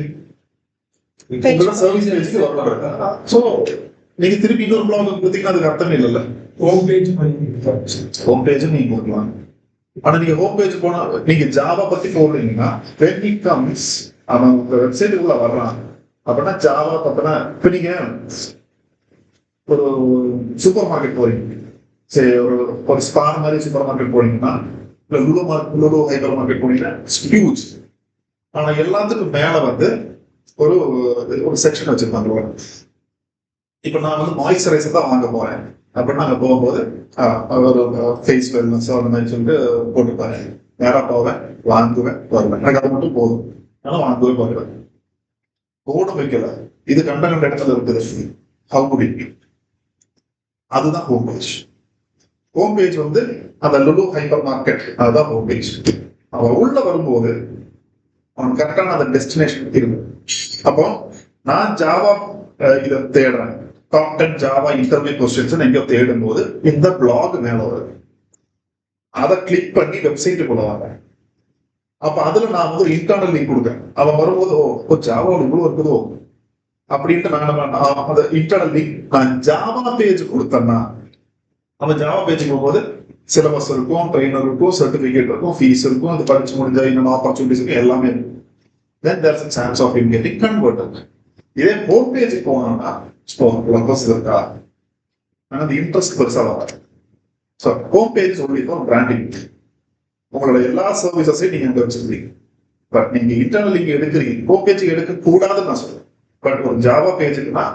உங்களோட சர்வீஸ் பேஜுக்கு வரலாம். சோ நீங்க திருப்பி இன்னொரு பிளாக் கொடுத்தீங்கன்னா அதுக்கு அர்த்தம் இல்லைல்ல. ஹோம் பேஜ் ஹோம் பேஜும் நீங்க கொடுக்கலாம். ஆனா நீங்க ஹோம் பேஜ் போனா நீங்க ஜாவா பத்தி போடுறீங்கன்னா when he comes அவன் உங்க வெப்சைட்டுக்குள்ள வர்றான் அப்படின்னா ஜாவா பத்தினா இப்ப நீங்க ஒரு சூப்பர் மார்க்கெட் போறீங்க, சரி ஒரு ஸ்பார் மாதிரி சூப்பர் மார்க்கெட் போனீங்கன்னா இல்ல லுலு ஹைப்பர் மார்க்கெட் போனீங்கன்னா ஹியூஜ். ஆனா எல்லாத்துக்கும் மேல வந்து ஒரு ஒரு செக்ஷன் வச்சிருப்பாங்க. இப்ப நான் வந்து மாய்ஸ்சரைசர் தான் வாங்க போறேன் அப்படின்னு நாங்க போகும்போது ஒரு ஃபேஸ் வெல்னஸ் அந்த மாதிரி சொல்லிட்டு போட்டுப்பாரு. நேரா போவேன், வாங்குவேன், வருவேன். எனக்கு அது மட்டும் போதும். ஆனா வாங்குவேன், வருவேன். போர்டு வைக்கல, இது கண்ட இடத்துல இருக்குது. ஹவு அதுதான் ஹோம் பேஜ். ஹோம் பேஜ் வந்து அந்த லுலு ஹைப்பர் மார்க்கெட், அதுதான் ஹோம் பேஜ். அவன் உள்ள வரும்போது அவன் கரெக்டான அந்த டெஸ்டினேஷன் இருக்கு. அப்போ நான் ஜாவா இதை தேடுறேன், டாப் 10 ஜாவா இன்டர்வியூ கொஸ்டின்ஸ் எங்கேயோ தேடும் போது இந்த பிளாக் மேல வருது. அதை கிளிக் பண்ணி வெப்சைட்டுக்குள்ள வாங்க. அப்ப அதுல நான் வந்து இன்டர்னல் லிங்க் கொடுக்குறேன். அவன் வரும்போது ஓ ஜாவா இவ்வளவு இருக்குதோ அப்படின்ட்டு நான் அந்த இன்டர்னல் லிங்க் நான் ஜாவா பேஜ் கொடுத்தேன்னா அவன் ஜாவா பேஜ் போகும்போது சிலபஸ் இருக்கும், ட்ரெயினர் இருக்கும், சர்டிபிகேட் இருக்கும், ஃபீஸ் இருக்கும், அது படிச்சு முடிஞ்சா இன்னும் ஆப்பர்ச்சுனிட்டிஸ் இருக்கும், எல்லாமே இருக்கும். Then there's a chance of him getting converted. இதே ஹோம் பேஜுக்கு போனோம்னா இருக்கா ஆனா அந்த இன்ட்ரெஸ்ட் பெருசா வராது. So home page only for branding. உங்களோட எல்லா சர்வீசஸையும் நீங்க அங்க வச்சிருக்கீங்க. பட் நீங்க இன்டர்னல் லிங்க் எடுக்கிறீங்க, ஹோம் பேஜுக்கு எடுக்க கூடாதுன்னு நான் சொல்றேன். பட் ஒரு ஜாவா பேஜுக்குன்னா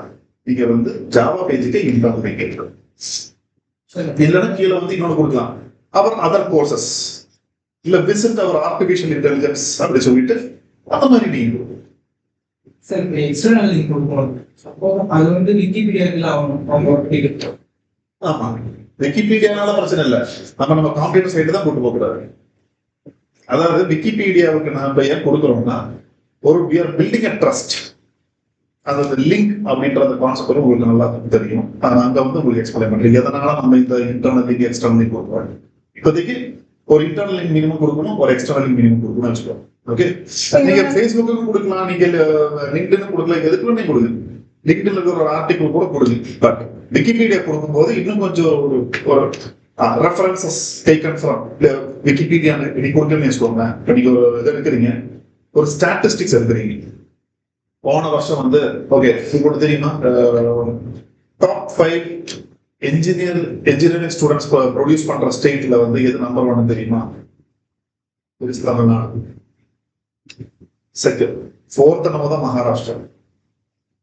நீங்க வந்து ஜாவா பேஜுக்கு இன்டர்னல் லிங்க் எடுக்கணும். இல்லைன்னா கீழே வந்து இன்னொன்று கொடுக்கலாம், அவர் அதர் கோர்சஸ் இல்ல விசிட் அவர் ஆர்டிபிஷியல் இன்டெலிஜென்ஸ் அப்படி சொல்லிட்டு அந்த மாதிரி நீங்க சார் எக்ஸ்டர்னல் லிங்க் கொடுக்கணும். அப்போ அது வந்து விக்கிபீடியாவில் அவங்க ஆமா விக்கிபீடியானால பிரச்சனை இல்லை, நம்ம கம்ப்யூட்டர் சைடு தான் கொண்டு போக கூடாது. அதாவது விக்கிபீடியாவுக்கு நம்ம ஏன் கொடுக்குறோம்னா ஒரு we are building a trust. அதாவது லிங்க் அப்படின்ற அந்த கான்செப்ட் உங்களுக்கு நல்லா தெரியும். அங்க வந்து உங்களுக்கு எக்ஸ்பிளைன் பண்றீங்க எதனால நம்ம இந்த இன்டர்னல் லிங்க் எக்ஸ்டர்னல் லிங்க் கொடுக்குறோம். இப்போதைக்கு ஒரு இன்டர்னல் லிங்க் மினிமம் கொடுக்கணும், ஒரு எக்ஸ்டர்னல் லிங்க் மினிமம் கொடுக்கணும் வச்சுக்கோங்க. ஓகே, நீங்க ஃபேஸ்புக்கு கொடுக்கலாம், நீங்க லிங்க்டின் கொடுக்கலாம், எதுக்குள்ள நீங்க கொடுங்க. லிங்க்டின்ல இருக்கிற ஒரு ஆர்டிகல் கூட கொடுங்க. பட் விக்கிபீடியா கொடுக்கும்போது இன்னும் கொஞ்சம் ஒரு ரெஃபரன்சஸ் டேக்கன் ஃப்ரம் விக்கிபீடியா நீங்க கொடுக்கணும்னு வச்சுக்கோங்க. இப்போ நீங்க ஒரு இது எடுக்கிறீங்க, ஒரு ஸ்டாட்டிஸ்டிக்ஸ் எடுக்கிறீங்க. போன வருஷம் வந்து ஓகே உங்களுக்கு தெரியுமா டாப் 5 இன்ஜினியரிங் ஸ்டூடெண்ட்ஸ் ப்ரொடியூஸ் பண்ற ஸ்டேட்ல வந்து எது நம்பர் 1 தெரியுமா? தமிழ்நாடு. செகண்ட், 4th நம்ம தான் மகாராஷ்டிரா.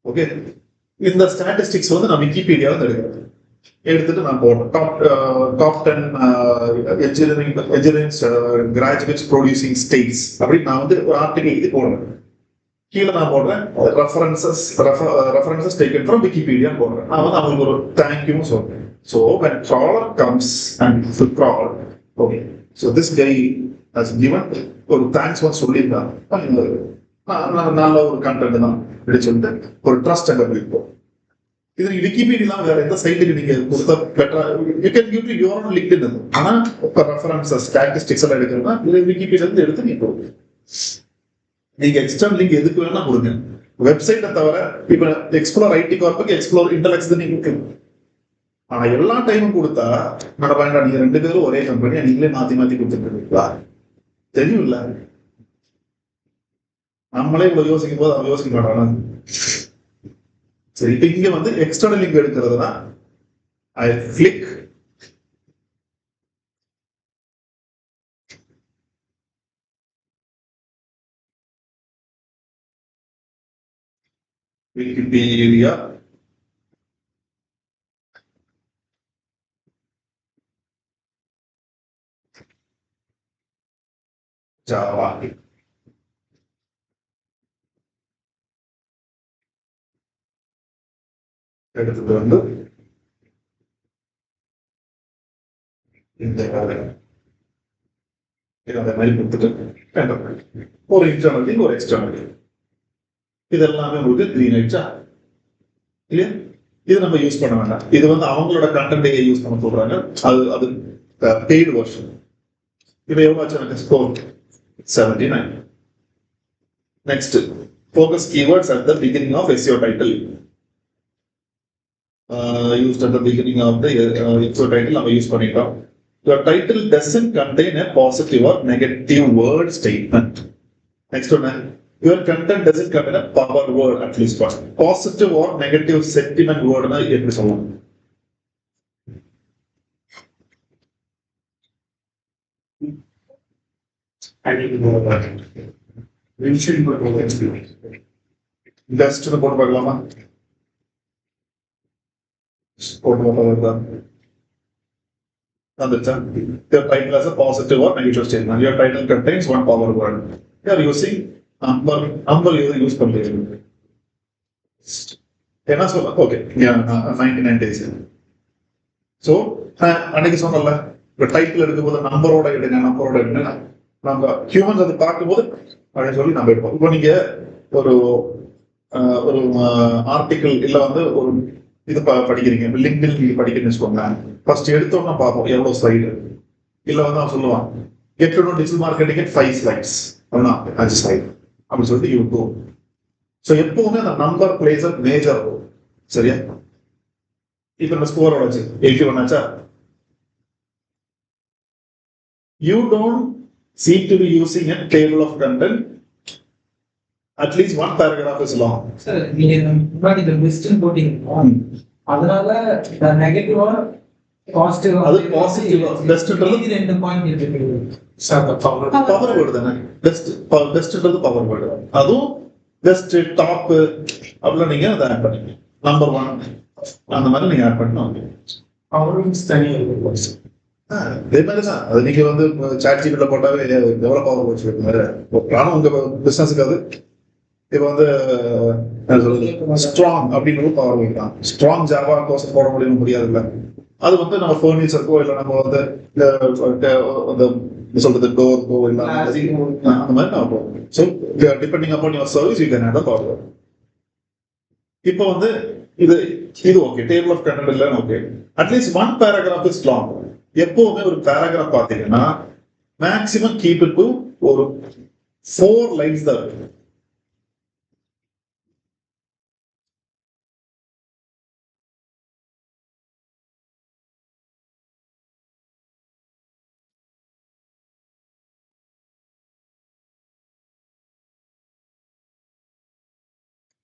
ஓகே, இந்த ஸ்டாட்டிஸ்டிக்ஸ் வந்து நான் விக்கிபீடியாவில் எடுக்கிறேன். எடுத்துட்டு நான் போடுறேன் top 10 engineering graduates producing states அப்படின்னு நான் வந்து ஒரு ஆர்டிகல் இது போடுறேன். கீழே நான் போடுறேன் ரெஃபரன்சஸ் டேக்கன் ஃப்ரம் விக்கிபீடியா போடுறேன். நான் வந்து அவங்களுக்கு ஒரு தேங்க்யூ சொல்றேன். So when crawler comes and full crawl, okay, so this guy has given ஒரு தேங்க்ஸ் வந்து சொல்லியிருக்காங்க, நல்ல ஒரு கண்டென்ட் தான் அப்படி சொல்லிட்டு ஒரு ட்ரஸ்ட் அங்க இருக்கும். இது விக்கிபீடியா வேற எந்த சைட்டுக்கு நீங்க கொடுத்தா பெட்டரா you can give to your own LinkedIn. ஆனா ரெஃபரன்சஸ் ஸ்டாட்டிஸ்டிக்ஸ் எல்லாம் எடுக்கிறதுனா விக்கிபீடியா இருந்து எடுத்து நீங்க கொடுங்க. நீங்க எக்ஸ்டர்னல் லிங்க் எதுக்கு வேணா கொடுங்க. வெப்சைட்டை தவிர இப்ப எக்ஸ்ப்ளோர் ஐடி கார்புக்கு எக்ஸ்ப்ளோர் இன்டெலெக்ட்ஸ் நீங்க கொடுக்கணும். ஆனா எல்லா டைமும் கொடுத்தா நட வேண்டாம், நீங்க 2 பேரும் ஒரே கம்பெனியா நீங்களே மாத்தி மாத்தி கொடுத்துட்டு இருக்கீங்களா? தெரியும் இல்ல, நம்மளே இவ்வளவு யோசிக்கும் போது அவன் யோசிக்க மாட்டான். சரி, இப்ப இங்க வந்து எக்ஸ்டர்னல் லிங்க் எடுக்கிறதுனா ஐ கிளிக் விக்கிபீடியா ஜாவா எடுத்துட்டு வந்து இந்த மாதிரி கொடுத்துட்டு ஒரு இன்டர்னல் லிங்க் ஒரு எக்ஸ்டர்னல் லிங்க் இது எல்லாமே உங்களுக்கு க்ரீன் ஆயிடுச்சா இல்லையா? இது நம்ம யூஸ் பண்ண வேண்டாம். இது வந்து அவங்களோட கண்டென்ட்டை யூஸ் பண்ண சொல்றாங்க. அது பெய்டு வெர்ஷன். இப்போ எவ்வளோ ஆச்சு எனக்கு score 79. Next, focus keywords at the beginning of SEO title. Used at the beginning of the SEO title, நம்ம யூஸ் பண்ணிட்டோம். Your title doesn't contain a positive or negative word statement. Next one, your content doesn't contain a power word at least first. Positive or negative sentiment word na எப்படி சொல்லலாம்? mention for words. Best னு போட்டு பார்க்கலாமா? போட்டு பார்த்தா வந்துச்சா? Your title has a positive or negative statement. Your title contains one power word. You are using number use பண்றீங்க. என்ன சொல்ல? Okay, yeah, 99 days. So, அன்னைக்கு சொன்னல, இந்த டைட்டில் எடுக்கும்போது நம்பரோட எடுங்க. நம்ம ஹியூமன்ஸ் அதை பார்க்கும்போது அப்படின்னு சொல்லி நம்ம எடுப்போம். இப்போ நீங்க ஒரு ஒரு ஆர்டிக்கிள் இல்ல வந்து ஒரு இது படிக்கிறீங்க, லிங்கில் நீங்க படிக்கிறீங்கன்னு வச்சுக்கோங்க. ஃபர்ஸ்ட் எடுத்தோம்னா பார்ப்போம் எவ்வளவு ஸ்லைடு. இல்ல வந்து அவன் சொல்லுவான் get to know digital marketing in 5 slides. அப்படின்னா 5 ஸ்லைடு அப்படின்னு சொல்லிட்டு யூ கோ. ஸோ எப்பவுமே அந்த number place a major role. சரியா? இப்ப நம்ம ஸ்கோரோட வச்சு 81 ஆச்சா? You don't seem to be using a table of content. At least one paragraph is long. Sir, நீங்க முன்னாடி இந்த லிஸ்ட் போட்டீங்க. அதனால நெகட்டிவ் ஆர் பாசிட்டிவ் அது பாசிட்டிவ் பெஸ்ட்ன்றது ரெண்டு பாயிண்ட் இருக்கு. Sir, the பவர் வேர்டு தானே. பெஸ்ட்ன்றது பவர் வேர்டு. அதுவும் பெஸ்ட் டாப் அப்படிலாம் நீங்க அதை ஆட் பண்ணுங்க. நம்பர் 1 அந்த மாதிரி நீங்க ஆட் பண்ணணும். power is தனியா இருக்கும். அதே மாதிரி தான் அது நீங்க வந்து சாட் ஜிபில போட்டாவே எவ்வளவு பவர் வச்சுருக்கீங்க. ஆனா உங்க பிசினஸுக்கு அது இப்ப வந்து என்ன சொல்றது ஸ்ட்ராங் அப்படின்னு பவர் வைக்கலாம். ஸ்ட்ராங் ஜாவா கோர்ஸ் போட முடியாதுல்ல. அது வந்து நம்ம ஃபர்னிச்சருக்கோ இல்ல நம்ம வந்து அந்த சொல்றது டோருக்கோ இல்ல அந்த மாதிரி நம்ம போவோம். So depending upon your service you can have the power. இப்போ வந்து இது ஓகே, டேபிள் ஆஃப் கண்டென்ட் இல்லைன்னு okay. At least one paragraph is long. எப்பவுமே ஒரு பேராகிராஃப் பாத்தீங்கன்னா மேக்சிமம் கீப் இட் டு ஒரு 4 லைன்ஸ் தான் இருக்கு.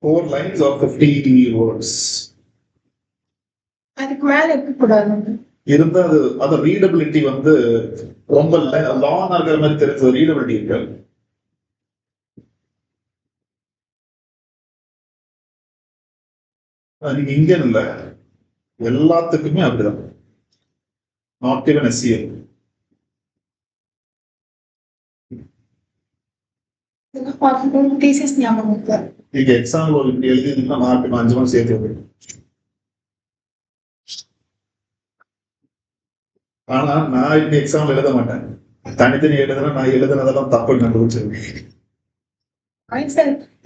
Four lines or 50 words. அதுக்கு மேல இருக்கக்கூடாது. இருந்தா அது ரீடபிலிட்டி வந்து ரொம்ப லாங் இருக்கிற மாதிரி தெரிஞ்ச ரீடபிலிட்டி இருக்கு. நீங்க இங்க இல்ல எல்லாத்துக்குமே அப்படிதான். Not even SEO. தீசிஸ் ஞாபகம் இருக்கு. நீங்க எக்ஸாம்பிள் ஒரு இப்படி எழுதிருந்தா மார்க் 5 மார்க் சேர்த்து வரும். ஆனா நான் இப்படி எக்ஸாம்பிள் எழுத மாட்டேன். தனித்தனி எழுதுனா நான் எழுதுனதெல்லாம் தப்பு கண்டுபிடிச்சிருக்கேன்.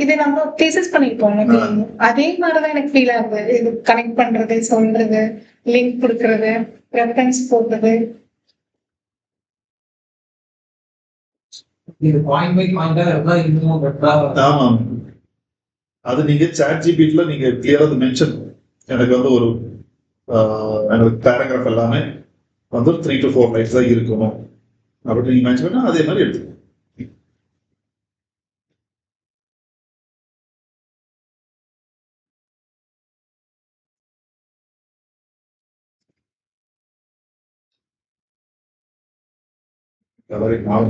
இது நம்ம தீசிஸ் பண்ணிருப்போம். அதே மாதிரிதான் எனக்கு ஃபீல் ஆகுது. இது கனெக்ட் பண்றது, சொல்றது, லிங்க் கொடுக்கறது, ரெஃபரன்ஸ் போடுறது. இது பாயிண்ட் பை பாயிண்டா இருந்தா இன்னும் பெட்டரா. ஆமா, அது நீங்க சாட் ஜிபிடில நீங்க கிளியரா மென்ஷன் எனக்கு வந்து ஒரு எனக்கு பேராகிராஃப் எல்லாமே வந்து 3 to 4 லைன்ஸ் தான் இருக்கணும் அப்படின்னு நீங்க மென்ஷன் பண்ணா அதே மாதிரி எடுத்து நான்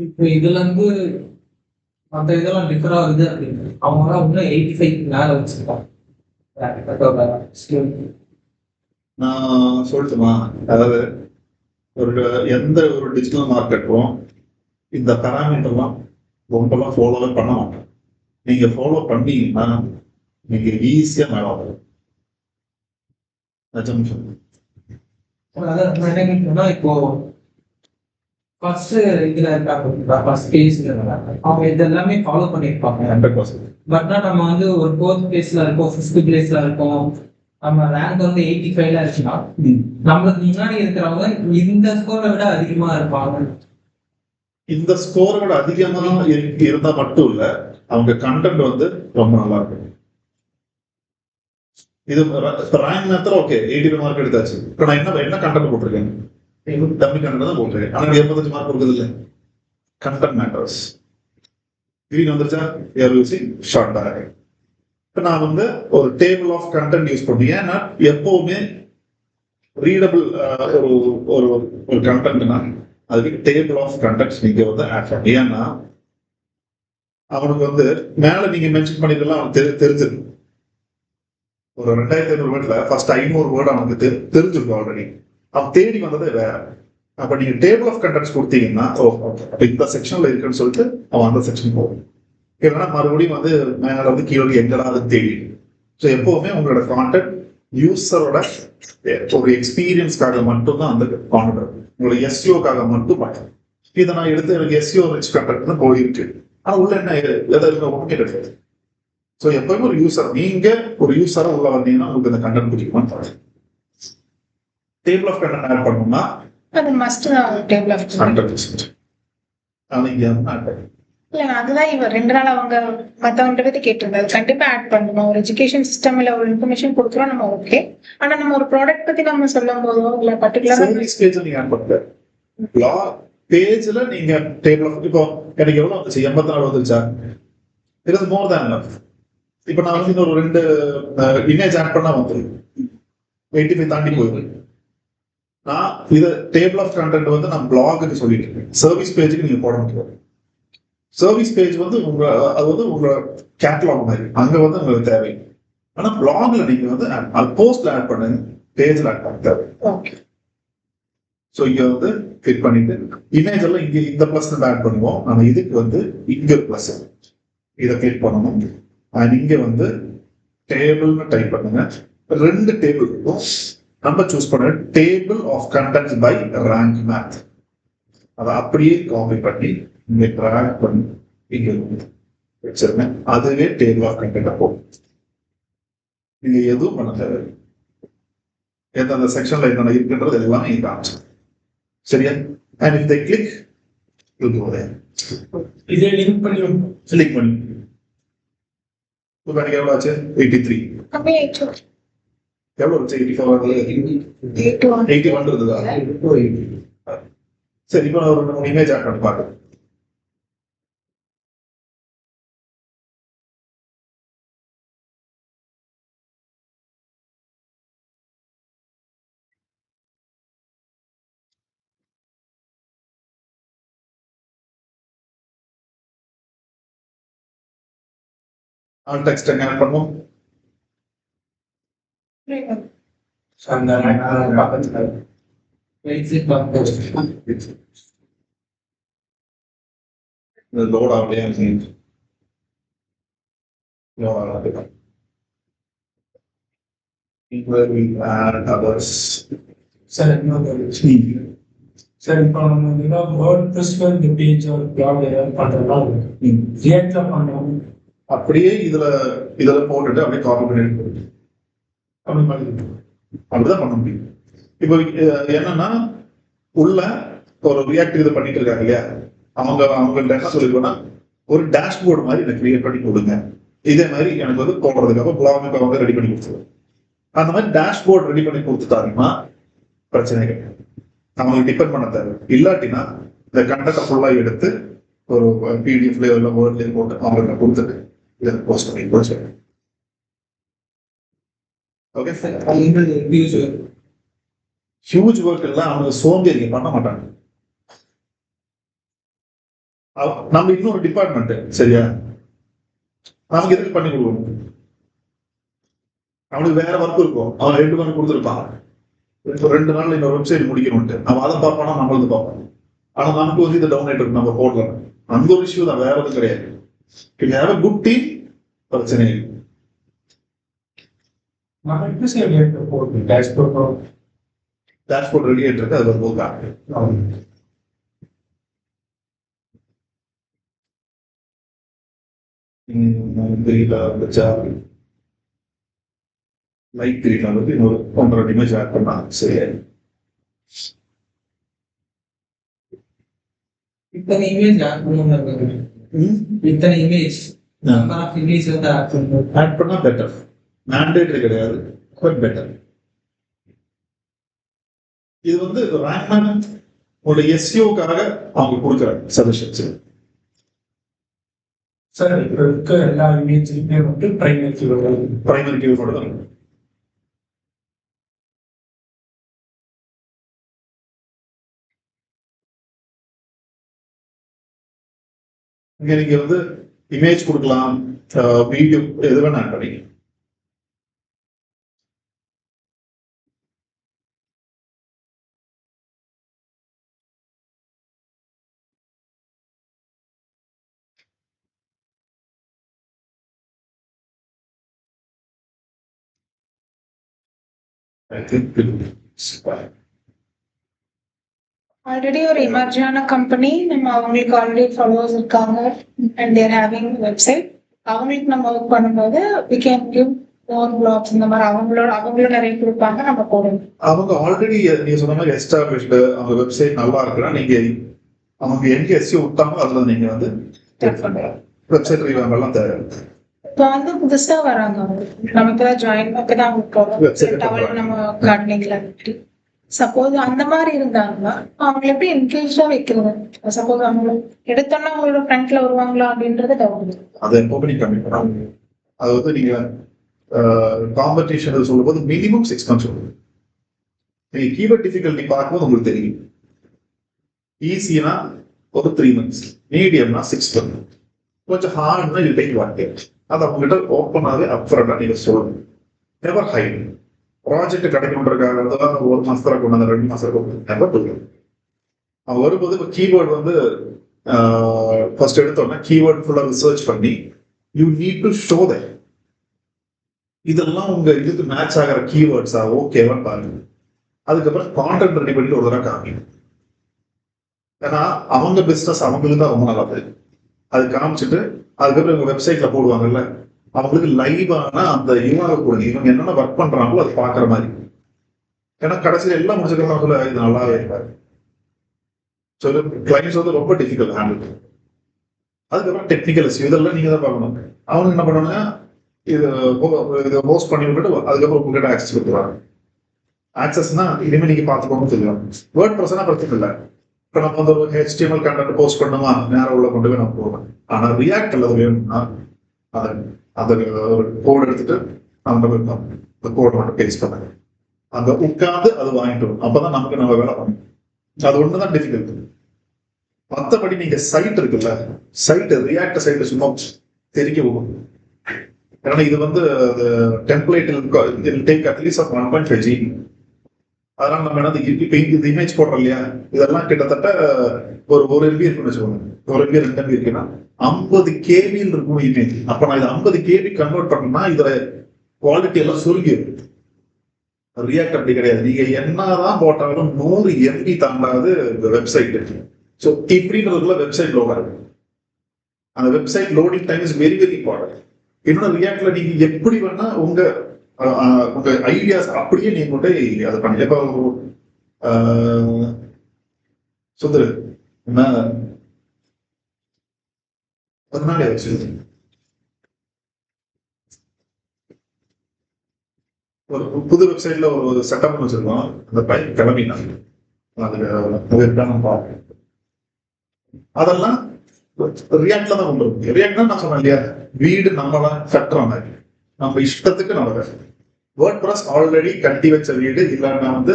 இப்போ இதுல இருந்து மற்ற இதெல்லாம் டிஃபர் ஆகுது அப்படின்னு அவங்க இன்னும் 85 மேல வச்சிருக்காங்க. நான் சொல்லட்டுமா? அதாவது எந்த ஒரு டிஜிட்டல் மார்க்கெட்டும் இந்த பேராமீட்டர்லாம் ரொம்பலாம் ஃபாலோவே பண்ண மாட்டேன். நீங்க ஃபாலோ பண்ணீங்கன்னா நீங்க ஈஸியா மேல வரும். இப்போ ஃபர்ஸ்ட் இதுல இருக்காங்க ஃபர்ஸ்ட் பேஸ்ல அவங்க இதெல்லாமே ஃபாலோ பண்ணியிருப்பாங்க. 100%. பட்னா நம்ம வந்து ஒரு 4th பிளேஸ்ல இருக்கோம், 5th பிளேஸ்ல இருக்கோம், நம்ம ரேங்க் வந்து 85ல இருக்குன்னா நம்மளுக்கு முன்னாடி இருக்கிறவங்க இந்த ஸ்கோரை விட அதிகமா இருப்பாங்க. இந்த ஸ்கோரை விட அதிகமா இருந்தா மட்டும் இல்ல, அவங்க கண்டென்ட் வந்து ரொம்ப நல்லா இருக்கும். இது ரேங்க் நேரத்துல ஓகே 85 மார்க் எடுத்தாச்சு. இப்ப நான் என்ன கண்டென்ட் போட்டிருக்கேன்? டம்மி கண்டென்ட் தான் போட்டிருக்கேன். ஆனா 85 மார்க் கொடுக்குறது இல்லை. Content matters. கிரீன் வந்துருச்சா? யார் யூசிங் ஷார்ட் டயக்ராம். இப்ப நான் வந்து ஒரு டேபிள் ஆஃப் கண்டென்ட் யூஸ் பண்ணுவேன். ஏன்னா எப்பவுமே ரீடபிள் ஒரு ஒரு ஒரு கண்டென்ட்னா அதுக்கு டேபிள் ஆஃப் கண்டென்ட்ஸ் நீங்க வந்து ஆட் பண்ணணும். ஏன்னா அவனுக்கு வந்து மேல நீங்க மென்ஷன் பண்ணிருக்கலாம், அவனுக்கு தெரிஞ்சிருக்கு. ஒரு 2500 வேர்ட்ல ஃபர்ஸ்ட் 500 வேர்டு அவனுக்கு தெரிஞ்சிருக்கும் ஆல்ரெடி. அவன் தேடி வந்ததே வேற. அப்ப நீங்க டேபிள் ஆஃப் கண்டென்ட்ஸ் கொடுத்தீங்கன்னா இந்த செக்ஷன்ல இருக்குன்னு சொல்லிட்டு அவன் அந்த செக்ஷன் போகும். இல்லைன்னா மறுபடியும் வந்து மேல வந்து கீழே எங்கடா தேடி. ஸோ எப்பவுமே உங்களோட கான்டென்ட் யூசரோட ஒரு எக்ஸ்பீரியன்ஸ்க்காக மட்டும்தான் அந்த கான்டென்ட், உங்களோட எஸ்இஓக்காக மட்டும் மாட்டேன். இதை நான் எடுத்து எனக்கு எஸ்இஓ ரிச் கண்டென்ட் போயிருக்கு. ஆனா உள்ள என்ன எதாவது ஒன்றுமே கிடையாது. ஸோ எப்பவுமே ஒரு யூசர், நீங்க ஒரு யூசரா உள்ள வந்தீங்கன்னா உங்களுக்கு இந்த கண்டென்ட் பிடிக்குமான்னு பாருங்க. டேபிள் ஆஃப் கண்டென்ட் ஆட் பண்ணணும்னா அது மஸ்ட் தான் டேபிள் ஆஃப் 100%. ஆனா இங்க இல்ல அதுதான் இவர் 2 நாள் அவங்க மத்தவங்க பத்தி கேட்டிருந்தாரு. கண்டிப்பா ஆட் பண்ணணும். ஒரு எஜுகேஷன் சிஸ்டம்ல ஒரு இன்ஃபர்மேஷன் கொடுக்குறோம் நம்ம ஓகே. ஆனா நம்ம ஒரு ப்ராடக்ட் பத்தி நம்ம சொல்லும் போதோ இல்ல பர்டிகுலரா சர்வீஸ் பேஜ் நீங்க ஆட் பண்ணுங்க. பிளாக் பேஜ்ல நீங்க டேபிள் ஆஃப், இப்போ எனக்கு எவ்வளவு வந்துச்சு? 84 வந்துருச்சா? It is more than enough. இப்போ நான் வந்து இன்னொரு 2 இமேஜ் ஆட் பண்ணா வந்துடும். 85 தாண்டி போயிடும். நான் இதை டேபிள் ஆஃப் கண்டென்ட் வந்து நான் பிளாகுக்கு சொல்லிட்டு இருக்கேன். சர்வீஸ் பேஜுக்கு நீங்க போட முடியாது. சர்வீஸ் பேஜ் வந்து அது வந்து உங்க கேட்டலாக் மாதிரி, அங்க வந்து உங்களுக்கு தேவை. ஆனா பிளாக்ல நீங்க வந்து போஸ்ட்ல ஆட் பண்ணுங்க, பேஜ்ல ஆட் பண்ண தேவை. ஓகே. ஸோ இங்க வந்து கிளிக் பண்ணிட்டு இமேஜ் எல்லாம் இங்க இந்த பிளஸ் ஆட் பண்ணுவோம். ஆனா இதுக்கு வந்து இங்க பிளஸ் இதை கிளிக் பண்ணணும். அண்ட் இங்க வந்து டேபிள்னு டைப் பண்ணுங்க. 2 டேபிள் இருக்கும். நம்ம சூஸ் பண்ண table of contents by rank math. அதை அப்படியே காப்பி பண்ணி இங்க ட்ராக் பண்ணி இங்க வச்சிருக்கேன். அதுவே டேபிள் ஆஃப் கண்டென்ட் போகும். நீங்க எதுவும் பண்ண தேவை. எந்தெந்த செக்ஷன்ல என்னென்ன இருக்குன்றது எல்லாமே இங்க காமிச்சு. சரியா? And if they click you go there. இதே லிங்க் பண்ணி கிளிக் பண்ணி இப்போ எனக்கு எவ்வளோ ஆச்சு? 83. கம்மி ஆயிடுச்சு. எவ்வளோ இருந்துச்சு? 84 81 இருந்ததா? சரி, இப்போ நான் ஒரு 2 3 இமேஜ் ஆட் பண்ணி பார்க்குறேன். ஆல் டெக்ஸ்ட் ஆட் பண்ணுவோம். அந்த பக்கத்துல லோட் ஆகலையா? லோட் ஆகலாம். Where we add others. Sir sir இப்போ நம்ம வேர்ட் ப்ரெஸ்ல இந்த பேஜ் ஒரு பிளாக் ஏதாவது பண்றதுனால ரியாக்ட்ல பண்ணோம். அப்படியே இதுல போட்டுட்டு அப்படியே காப்பி பண்ணிட்டு அப்படி பண்ணி அப்படிதான் பண்ண முடியும். இப்போ என்னன்னா உள்ள ஒரு ரியாக்ட் இது பண்ணிட்டு இருக்காங்க இல்லையா, அவங்கள்ட்ட என்ன சொல்லிருக்கோம்னா ஒரு டேஷ்போர்டு மாதிரி எனக்கு கிரியேட் பண்ணி கொடுங்க. இதே மாதிரி எனக்கு வந்து போடுறதுக்காக பிளாக் அவங்க ரெடி பண்ணி கொடுத்துருவோம். அந்த மாதிரி டேஷ்போர்ட் ரெடி பண்ணி கொடுத்துட்டாங்கன்னா பிரச்சனை கிடையாது. அவங்களுக்கு டிபெண்ட் பண்ண தேவை. இல்லாட்டினா இந்த கண்டென்ட் ஃபுல்லா எடுத்து ஒரு பிடிஎஃப்ல இல்லை வேர்ட்லயும் போட்டு அவங்களுக்கு கொடுத்துட்டு இதை போஸ்ட் பண்ணி ஓகே. ஹியூஜ் ஒர்க் எல்லாம் அவங்க சோம்பேறி பண்ண மாட்டாங்க. நம்ம இன்னொரு டிபார்ட்மெண்ட் சரியா, நமக்கு எதுக்கு பண்ணி கொடுக்கணும்? அவனுக்கு வேற ஒர்க் இருக்கும். அவன் 2 மணி கொடுத்துருப்பான். 2 நாள்ல இன்னொரு வெப்சைட் முடிக்கணும்ட்டு அவன் அதை பார்ப்பானா, நம்மளது பார்ப்போம். ஆனா நமக்கு வந்து இந்த டவுன்லோட் இருக்கு, நம்ம போடலாம். அந்த ஒரு இஷ்யூ தான், வேற ஒன்றும் கிடையாது. இது யாரும் குட் டீம் பிரச்சனை இல்லை. நம்ம எப்படி சார் போடுறோம் டேஷ்போர்ட் ரெடி ஆயிட்டு இருக்கு. அது ஒரு கிரீன்ல வச்சா லைட் கிரீன்ல வந்து இன்னொரு 1.5 இமேஜ் ஆட் பண்ணா சரி. இத்தனை இமேஜ் ஆட் பண்ணுவாங்க, இத்தனை இமேஜ் நம்பர் ஆஃப் இமேஜ் வந்து ஆட் பண்ணா பெட்டர், மேண்டேட்டரி கிடையாது, பட் பெட்டர். இது வந்து ரேங்க்மேன் உங்களோட எஸ்இஓக்காக அவங்க கொடுக்குற சஜஷன்ஸ். சார் இப்போ இருக்க எல்லா இமேஜ்லையுமே வந்து பிரைமரி கீவேர்டு தான். இங்க நீங்க வந்து இமேஜ் கொடுக்கலாம், வீடியோ எது வேணா ஆட் பண்ணி. I think it's fine. Already ஒரு எமர்ஜியான கம்பெனி, நம்ம அவங்களுக்கு ஆல்ரெடி ஃபாலோவர்ஸ் இருக்காங்க அண்ட் தேர் ஹேவிங் வெப்சைட். அவங்களுக்கு நம்ம ஒர்க் பண்ணும்போது we can give more blogs இந்த மாதிரி அவங்களும் நிறைய கொடுப்பாங்க, நம்ம போடணும். அவங்க ஆல்ரெடி நீங்க சொன்ன மாதிரி எஸ்டாப்ளிஷ்டு, அவங்க வெப்சைட் நல்லா இருக்குன்னா நீங்க அவங்க எங்க எஸ்இஓ விட்டாங்க அதுல நீங்க வந்து வெப்சைட் ரீவாம்ப் எல்லாம் தேவை. இப்போ வந்து புதுசா வராங்க அவங்க, நம்ம இப்பதான் ஜாயின் அப்பதான் அவங்களுக்கு நம்ம கார்டனிங்ல சப்போஸ் அந்த மாதிரி இருந்தாங்கன்னா அவங்க எப்படி என்கேஜா வைக்கிறது? சப்போஸ் அவங்க எடுத்தோன்னா அவங்களோட ஃப்ரண்ட்ல வருவாங்களா அப்படின்றது டவுட். அதை எப்போ நீங்க கம்மி பண்ணாங்க. அது வந்து நீங்க காம்படிஷன் சொல்லும்போது மினிமம் 6 months சொல்லுங்க. நீங்க கீவேர்ட் டிஃபிகல்ட்டி பார்க்கும்போது உங்களுக்கு தெரியும். ஈஸியா ஒரு 3 months, மீடியம்னா 6 months, கொஞ்சம் ஹார்ட்னா இது டேக் 1 year. அது அவங்ககிட்ட ஓப்பனாகவே அப்ஃப்ரண்டா நீங்க சொல்லணும். Never height. ப்ராஜெக்ட் கிடைக்கணுன்றதுக்காக ஒரு மாசத்துல கொண்டு வந்த 2 மாசத்துல நெவர் போயிடும். அவன் வரும்போது இப்போ கீவேர்டு வந்து ஃபர்ஸ்ட் எடுத்தோம்னா கீவேர்ட் ஃபுல்லா ரிசர்ச் பண்ணி you need to show that இதெல்லாம் உங்க இதுக்கு மேட்ச் ஆகிற கீவேர்ட்ஸா ஓகேவா பாருங்க. அதுக்கப்புறம் கான்டென்ட் ரெடி பண்ணிட்டு ஒரு தடவை காமிக்கணும். ஏன்னா அவங்க பிசினஸ் அவங்களுக்கு தான் ரொம்ப நல்லா தெரியும். அது காமிச்சிட்டு அதுக்கப்புறம் இவங்க வெப்சைட்ல போடுவாங்கல்ல, அவங்களுக்கு லைவான அந்த யூஆர்எல் கொடுங்க, இவங்க என்னென்ன ஒர்க் பண்றாங்களோ அது பாக்குற மாதிரி. ஏன்னா கடைசியில் எல்லாம் முடிச்சுக்கலாம் சொல்ல இது நல்லாவே இருக்காது. ஸோ கிளைண்ட்ஸ் வந்து ரொம்ப டிஃபிகல்ட் ஹேண்டில். அதுக்கப்புறம் டெக்னிக்கல் இஷ்யூ இதெல்லாம் நீங்க தான் பார்க்கணும். அவங்க என்ன பண்ணணும்னா இது ஹோஸ்ட் பண்ணி விட்டுட்டு அதுக்கப்புறம் உங்ககிட்ட ஆக்சஸ் கொடுத்துருவாங்க. ஆக்சஸ்னா இனிமேல் நீங்க பார்த்துக்கோன்னு சொல்லுவாங்க. வேர்ட் ப்ரெஸ்னா பிரச்சனை இல்லை. இப்போ நம்ம வந்து ஒரு HTML கண்டென்ட் போஸ்ட் பண்ணுமா நேரம் உள்ள கொண்டு போய் நம்ம போகணும். ஆனால் ரியாக்ட் அல்லது வேணும்னா அந்த ஒரு கோட் எடுத்துட்டு அந்த கோட் மட்டும் பேஸ்ட் பண்ணுங்க. அங்க உட்காந்து அது வாங்கிட்டு வரும். அப்பதான் நமக்கு நம்ம வேலை பண்ணணும். அது ஒண்ணுதான் டிஃபிகல்ட். மற்றபடி நீங்க சைட் இருக்குல்ல, சைட் ரியாக்ட் சைட் சும்மா தெரிக்க போகும். ஏன்னா இது வந்து டெம்ப்ளேட் டேக் அட்லீஸ்ட் 1.5 GB. அதனால நம்ம என்ன இப்ப இந்த இமேஜ் போடுறோம் இல்லையா, இதெல்லாம் கிட்டத்தட்ட ஒரு MB இருக்குன்னு வச்சுக்கோங்க. ஒரு MB 2 MB இருக்குன்னா 50 KB இருக்கும் இமேஜ். அப்ப நான் இதை 50 KB கன்வெர்ட் பண்ணா இதுல குவாலிட்டி எல்லாம் சுருங்கி இருக்கு. ரியாக்ட் அப்படி கிடையாது. நீங்க என்னதான் போட்டாலும் 100 MB தாண்டாது இந்த வெப்சைட். ஸோ இப்படின்றதுக்குள்ள வெப்சைட் லோட் ஆகும். அந்த website loading time is very very important. இன்னொன்று ரியாக்ட்ல நீங்க எப்படி வேணா உங்க ஐடியாஸ் அப்படியே நீங்க கொண்டு அதை பண்ணி இப்போ சுந்தரு என்ன அதனால வச்சு ஒரு புது வெப்சைட்ல ஒரு செட்டப் வச்சிருக்கோம். அந்த பையன் கிளம்பினாங்க. அதெல்லாம் ரியாக்ட்ல தான் கொண்டு வரும். ரியாக்ட்னா நான் சொன்னேன் இல்லையா, வீடு நம்மளா கட்டுற மாதிரி நம்ம இஷ்டத்துக்கு நம்ம வேர்ட்பிரஸ் ஆல்ரெடி கட்டி வச்ச வீடு இல்லைன்னா வந்து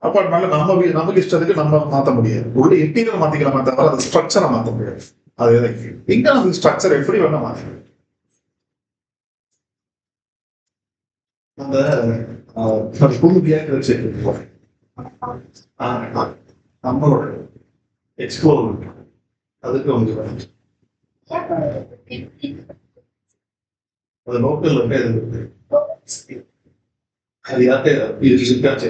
அப்பார்ட்மெண்ட்ல நமக்கு இஷ்டத்துக்கு நம்ம மாற்ற முடியாது. உள்ள இன்டீரியர் மாத்திக்கலாமா தவிர அந்த ஸ்ட்ரக்சரை மாற்ற முடியாது. அது எங்க நம்ம ஸ்ட்ரக்சர் எப்படி வேணா மாற்ற அந்த புது வியாக்கு வச்சு நம்மளோட எக்ஸ்ப்ளோர் அதுக்கு வந்து அது லோக்கல் இருக்கு. அது யார்கிட்ட இருக்காச்சு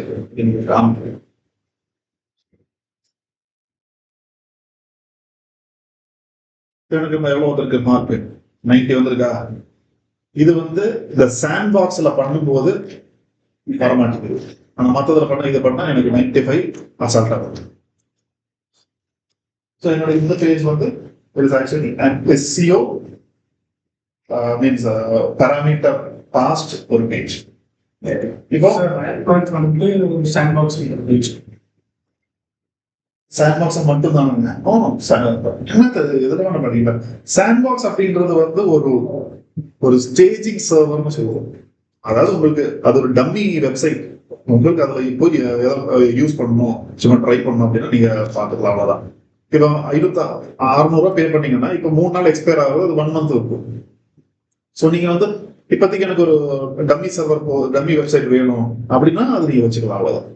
எனக்கு எவ்வளவு இருக்கு மார்க் 90 வந்திருக்கா? இது வந்து இந்த சாண்ட் பாக்ஸ்ல பண்ணும்போது வரமாட்டேங்குது. ஆனா மத்ததுல பண்ண இதை பண்ணா எனக்கு 95 அசால்ட்டா வரும். ஸோ என்னோட இந்த பேஜ் வந்து it is actually SEO means parameter past ஒரு பேஜ். இப்போ வந்து சாண்ட் பாக்ஸ் சாண்ட் பாக்ஸ் மட்டும் தானுங்க. எதுல வேணா பண்ணீங்க. சாண்ட் பாக்ஸ் அப்படின்றது வந்து ஒரு ஸ்டேஜிங் சர்வர்னு சொல்லுவோம். அதாவது உங்களுக்கு அது ஒரு டம்மி வெப்சைட். உங்களுக்கு அதுல போய் யூஸ் பண்ணணும், சும்மா ட்ரை பண்ணணும் அப்படின்னா நீங்க பாத்துக்கலாம். அவ்வளவுதான். இப்போ 600 பே பண்ணீங்கன்னா இப்போ 3 நாள் எக்ஸ்பயர் ஆகுது, அது 1 மந்த் இருக்கும். ஸோ நீங்க வந்து இப்போதைக்கு எனக்கு ஒரு டம்மி சர்வர் டம்மி வெப்சைட் வேணும் அப்படின்னா அது நீங்க வச்சுக்கலாம். அவ்வளவுதான்.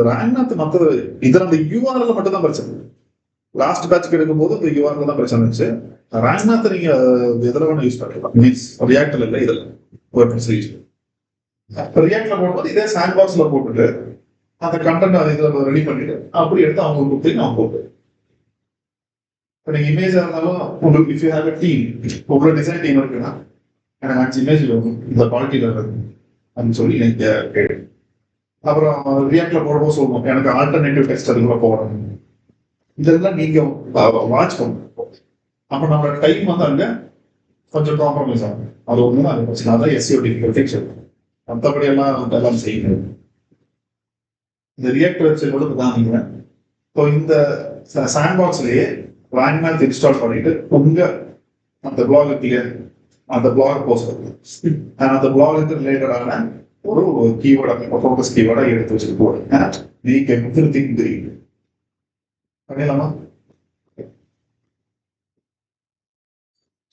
ரேங்க்நாத் மற்றது இதுல அந்த யூஆர்எல் மட்டும் தான் பிரச்சனை. லாஸ்ட் பேட்ச் எடுக்கும்போது இந்த யூஆர்எல் தான் பிரச்சனை இருந்துச்சு. ரேங்க்நாத் நீங்க எதுல வேணும் யூஸ் பண்ணிக்கலாம். மீன்ஸ் ரியாக்டர் இல்லை, இதுல ரியாக்ட்ல போடும்போது இதே சாண்ட் பாக்ஸ்ல போட்டுட்டு அந்த கண்டென்ட் இதுல ரெடி பண்ணிட்டு அப்படி எடுத்து அவங்க கொடுத்து அவங்க போட்டு இப்போ நீங்க இமேஜ் இருந்தாலும் உங்களுக்கு if you have a team, உங்களோட டிசைன் டீம் இருக்குன்னா எனக்கு 5 இமேஜ் வரும் இந்த குவாலிட்டியில இருக்கு அப்படின்னு சொல்லி நீங்க கேட்டு அப்புறம் ரியாக்ட்ல போடும்போது சொல்லணும் எனக்கு ஆல்டர்னேட்டிவ் டெக்ஸ்ட் அதுக்குள்ள போடணும். இதெல்லாம் நீங்க வாட்ச் பண்ணணும். அப்ப நம்மளோட டைம் வந்து அங்க கொஞ்சம் காம்ப்ரமைஸ் ஆகும். அது ஒண்ணுதான் அது பிரச்சனை. அதான் SEO டிஃபிகல்டி. மற்றபடி எல்லாம் செய்யணும். இந்த ரியாக்ட் வெப்சைட் கூட தான் நீங்க இப்போ இந்த சாண்ட் பாக்ஸ்லயே ரேங்க்நாத் இன்ஸ்டால் பண்ணிட்டு உங்க அந்த பிளாகுக்கு அந்த பிளாக் போஸ்ட் பண்ணுங்க. அந்த பிளாகுக்கு ரிலேட்டடான ஒரு கீவேர்டை ஃபோக்கஸ் கீவேர்டை எடுத்து வச்சுட்டு போடுங்க. நீங்க எவ்ரிதிங் கிரீன் பண்ணிடலாமா?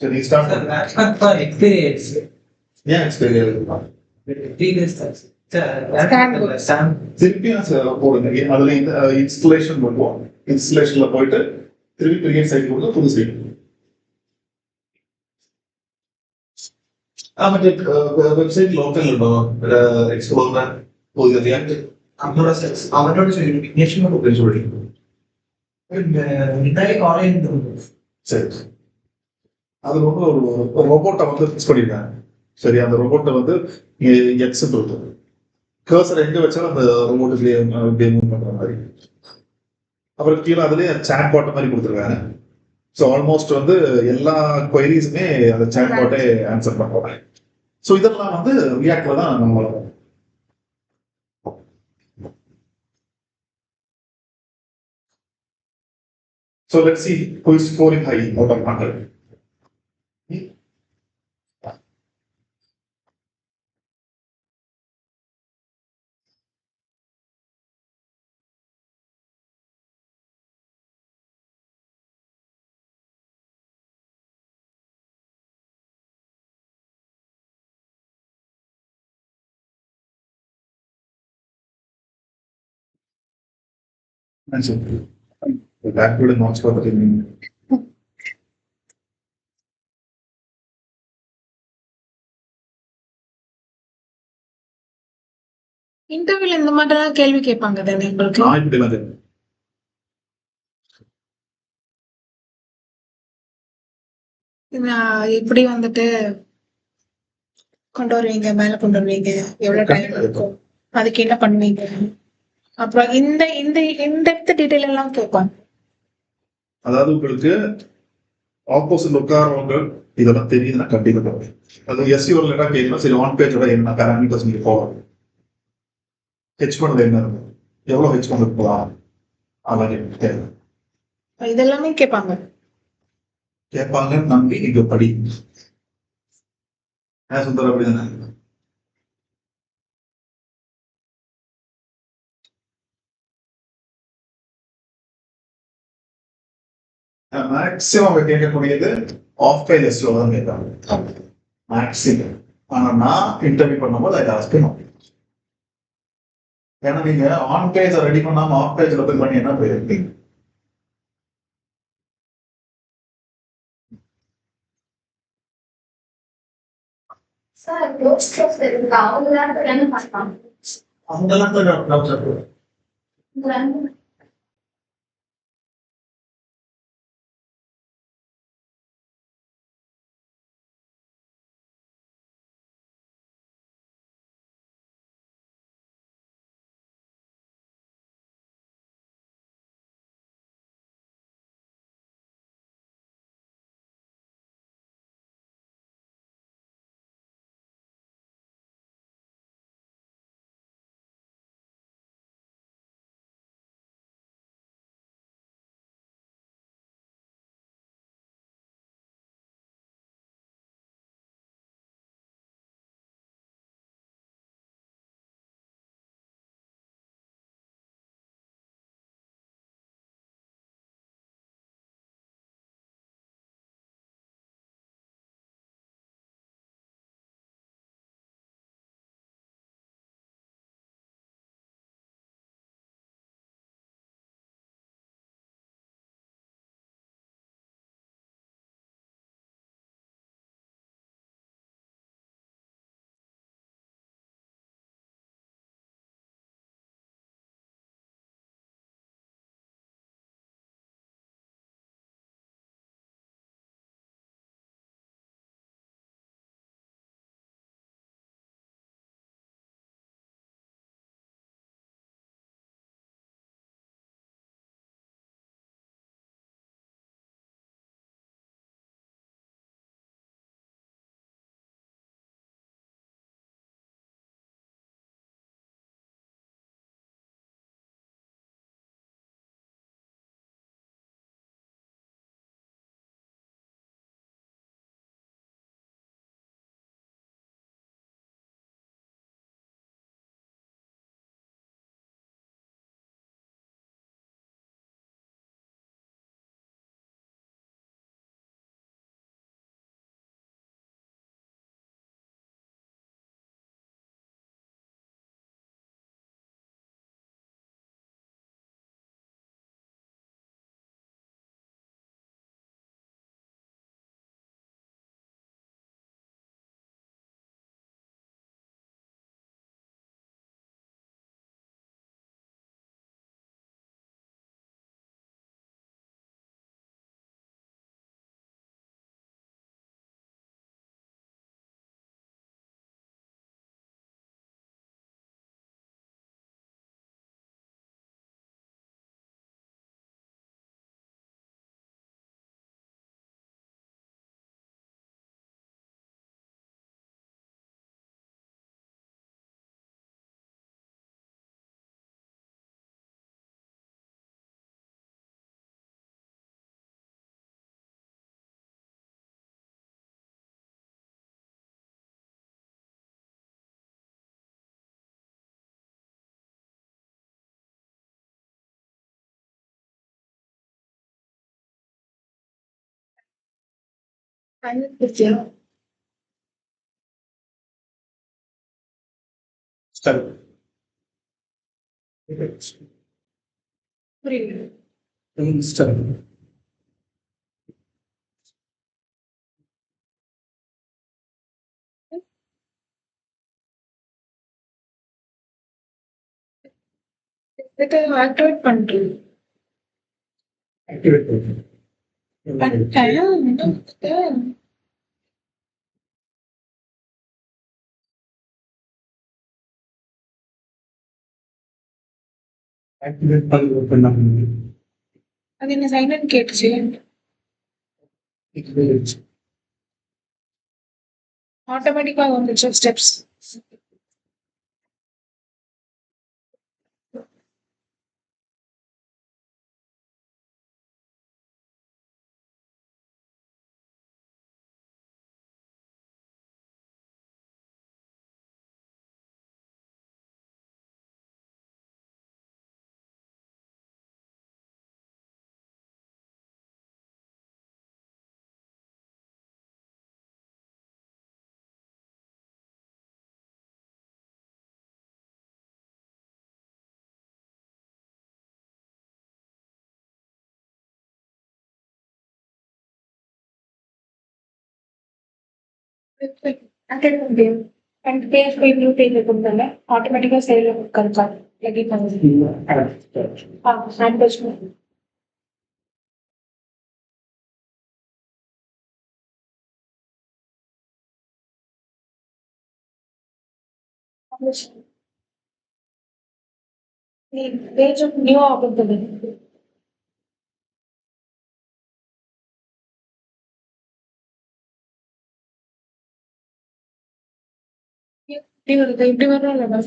சரி ஸ்டார்ட் பண்ணுங்க. எக்ஸ்பீரியன்ஸ் ஏன் எக்ஸ்பீரியன்ஸ் திருப்பி போடுங்க. அதுல இந்த இன்ஸ்டலேஷன் பண்ணுவோம். இன்ஸ்டலேஷன்ல போயிட்டு திருப்பி கிரியேட் சைட் கொடுத்து புது சைட். வெப்சைட் லோக்கல் எக்ஸ்ப்ளோரர் புது ரியாக்ட் அவனோட சொல்லி சரி. அது வந்து ஒரு ரோபோட்டை வந்து ஃபிக்ஸ் பண்ணிருக்காங்க. சரி, அந்த ரோபோட்டை வந்து எக்ஸ் இருக்கும். கர்சர் எங்க வச்சாலும் அந்த ரோபோட்டுக்கு மூவ் பண்ற மாதிரி. அப்புறம் கீழே அதுலயே சாட் பாட் மாதிரி கொடுத்துருக்காங்க. ஸோ ஆல்மோஸ்ட் வந்து எல்லா குவைரிஸுமே அந்த சாட் பாட்டே ஆன்சர் பண்றாங்க. ஸோ இதெல்லாம் வந்து ரியாக்ட்ல தான் நம்ம So let's see who is scoring high out of 100. That would not score the team. இன்டர்வியூல இந்த மாதிரிலாம் கேள்வி கேட்பாங்க தானே உங்களுக்கு? நான் இப்படி வந்து எப்படி வந்துட்டு கொண்டு வருவீங்க, மேல கொண்டு வருவீங்க, எவ்வளவு டைம் இருக்கும், அதுக்கு என்ன பண்ணுவீங்க, அப்புறம் இந்த இந்த இன்டெப்த் டீடைல் எல்லாம் கேட்பாங்க. அதாவது உங்களுக்கு ஆப்போசிட் உட்காரவங்க இதெல்லாம் தெரியுதுன்னா கண்டிப்பா தரும். அது SEO ரிலேட்டா கேட்கணும். சரி, ஆன் பேஜோட என்ன பேராமீட்டர்ஸ் நீங்க போகலாம், ஹெச் பண்ணது என்ன இருக்கும், எவ்வளவு ஹெச் பண்ண போகலாம், அதெல்லாம் இதெல்லாமே கேட்பாங்க. நம்பி நீங்க படி. சுந்தர் அப்படிதானே? மேக்சிமம் அவங்க கேட்கக்கூடியது ஆஃப் பேஜ் SEO தான் கேட்பாங்க மேக்சிமம். ஆனா நான் இன்டர்வியூ பண்ணும்போது அதை ஆஸ்க் பண்ணும். ஏன்னா நீங்க ஆன் பேஜ் ரெடி பண்ணாம ஆஃப் பேஜ்ல போய் பண்ணி என்ன போயிருக்கீங்க. அவங்கெல்லாம் 100%. Start. புரியல. Start. இதுக்கு ஆக்டிவேட் பண்றது. Activate. பண்ணிட்டேன். என்ன வந்துட்டு? Activate பண்ணி open பண்ணி. அது என்ன சைலண்ட் கேட்டுச்சு. ஆட்டோமேட்டிக்கா வந்துச்சு ஸ்டெப்ஸ். ஆக்டிவேட் பண்ணி அண்ட் பேஜ் போய் நியூ பேஜ் இருக்கும்ல ஆட்டோமேட்டிக்கா சேல் கருக்கா எடிட் பண்ணி ஹேண்ட் பேஜ் நீ பேஜ் நியூ ஓபன் பண்ணு. இப்படி வருது இப்படி வரல.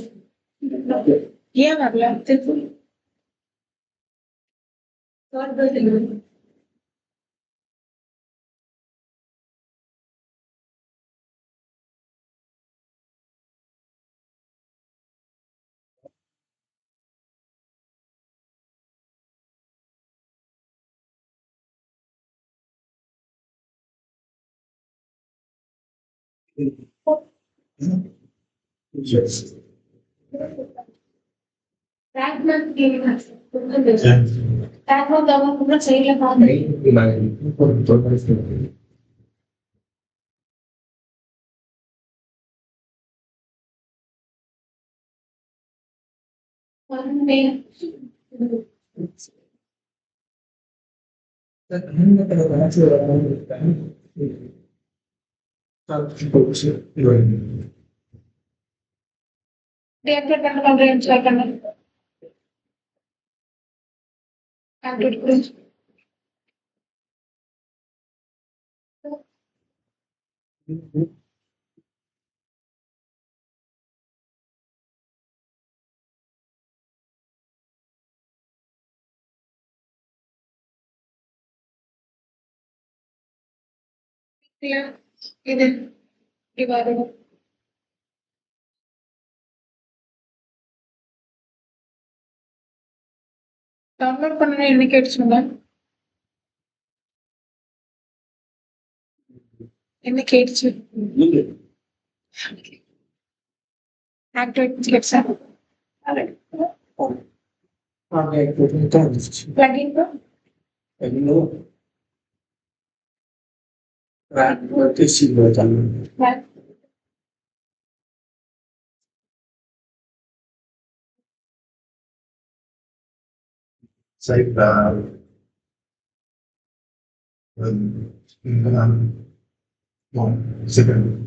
ஏன் வரல திருப்பி Yes. சைட்ல பார்த்து டேப்லெட் பண்ண பண்றேன் ட்ரை பண்ணு. ஆக்டிவேட் பண்ணு. இது இப்படி வரும். டவுன்லோட் பண்ண என்னைக்கு அடிச்சுங்க என்னைக்கு ஆயிடுச்சு activate selection plugin Save one second.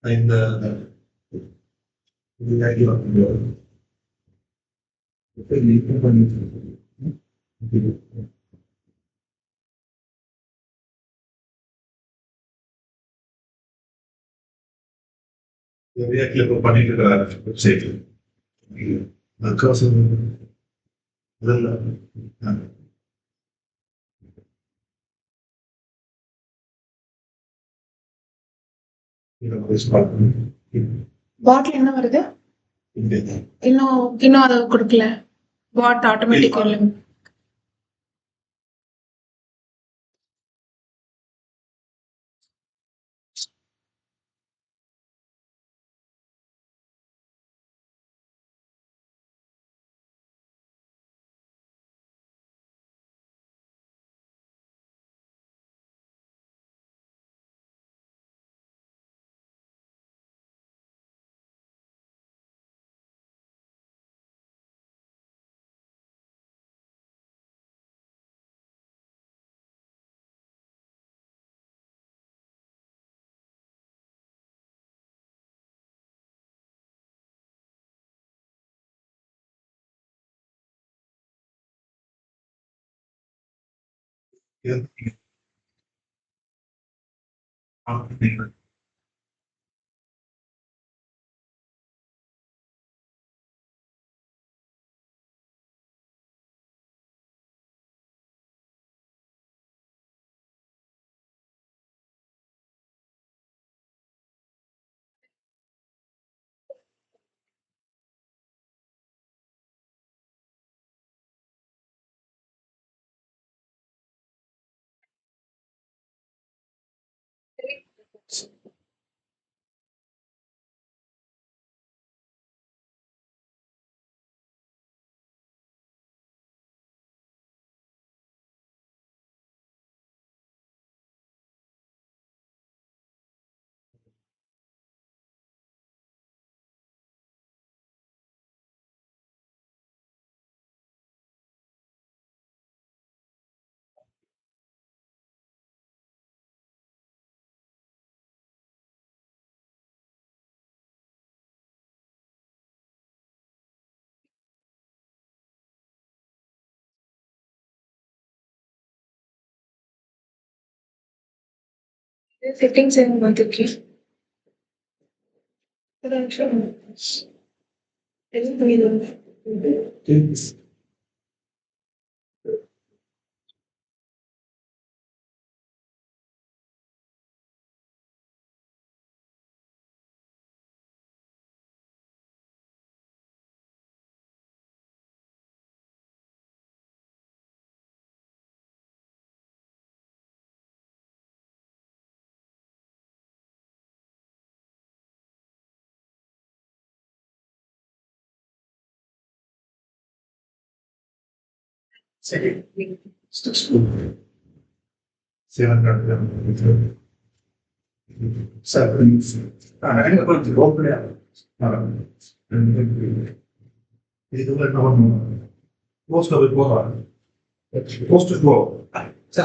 இந்த கிளிப் பண்ணிட்டு இருக்கிறாரு வெப்சைட் அதுக்கோசம் பாட்டில் என்ன வருது? இன்னும் அதை கொடுக்கல. பாட் ஆட்டோமேட்டிக் வரல. செட்டிங்ஸ் வந்துருக்கு. ஒரு நிமிஷம். எதுவும் புரியுது. சரி. 700.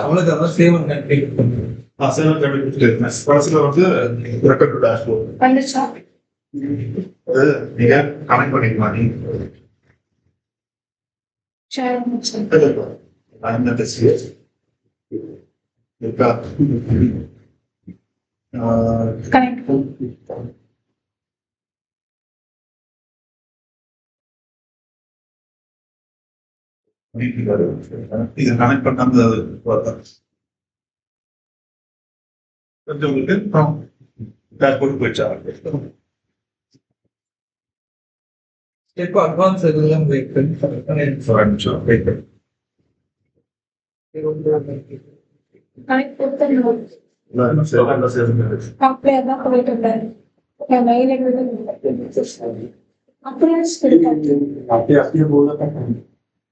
அவ்வளவுதான் சேவ் பண்ணுங்க. கடைசியில் வந்து ரெக்கார்ட் டேஷ்போர்ட் வந்துச்சா? நீங்க கனெக்ட் பண்ணிக்கலாம். நீங்க ஷேர் அந்த டெஸ்ட் இருக்கா? கனெக்ட். இது கனெக்ட் பண்ணாம உங்களுக்கு டேஷ்போர்ட் போயிடுச்சா? ஸ்டெப் அட்வான்ஸ் எதுவும் வெயிட் பண்ணி கனெக்ட் கொடுத்து அப்படியே தான் போயிட்டு இருந்தேன். மெயில் அப்படியே இருக்காது. அப்படியே போல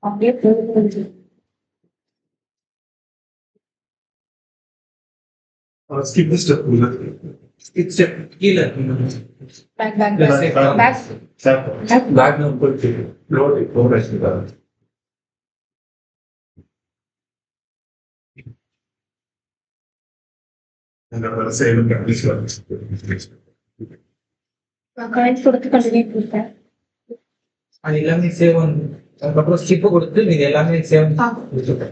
அப்படியே போயிட்டு ஸ்கிப் ஸ்டெப் ஸ்டெப் கீழே பேக் பேக் பேக் பேக் போயிட்டு லோட் ப்ரோக்ரஸ் கனெக்ட் கொடுத்து கண்டினியூ கொடுத்தேன். அது எல்லாமே சேவ் வந்து அதுக்கப்புறம் ஸ்கிப் கொடுத்து இது எல்லாமே சேவ்.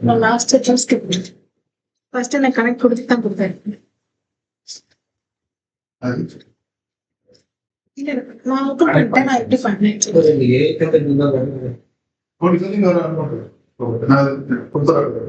நான் லாஸ்ட் ஸ்கிப் ஃபர்ஸ்ட் நான் கனெக்ட் கொடுத்து தான் கொடுத்தேன். இல்ல நான் ஓபன் பண்ணிட்டேன். நான் எப்படி பண்ணேன்? நான் கொடுத்துறேன்.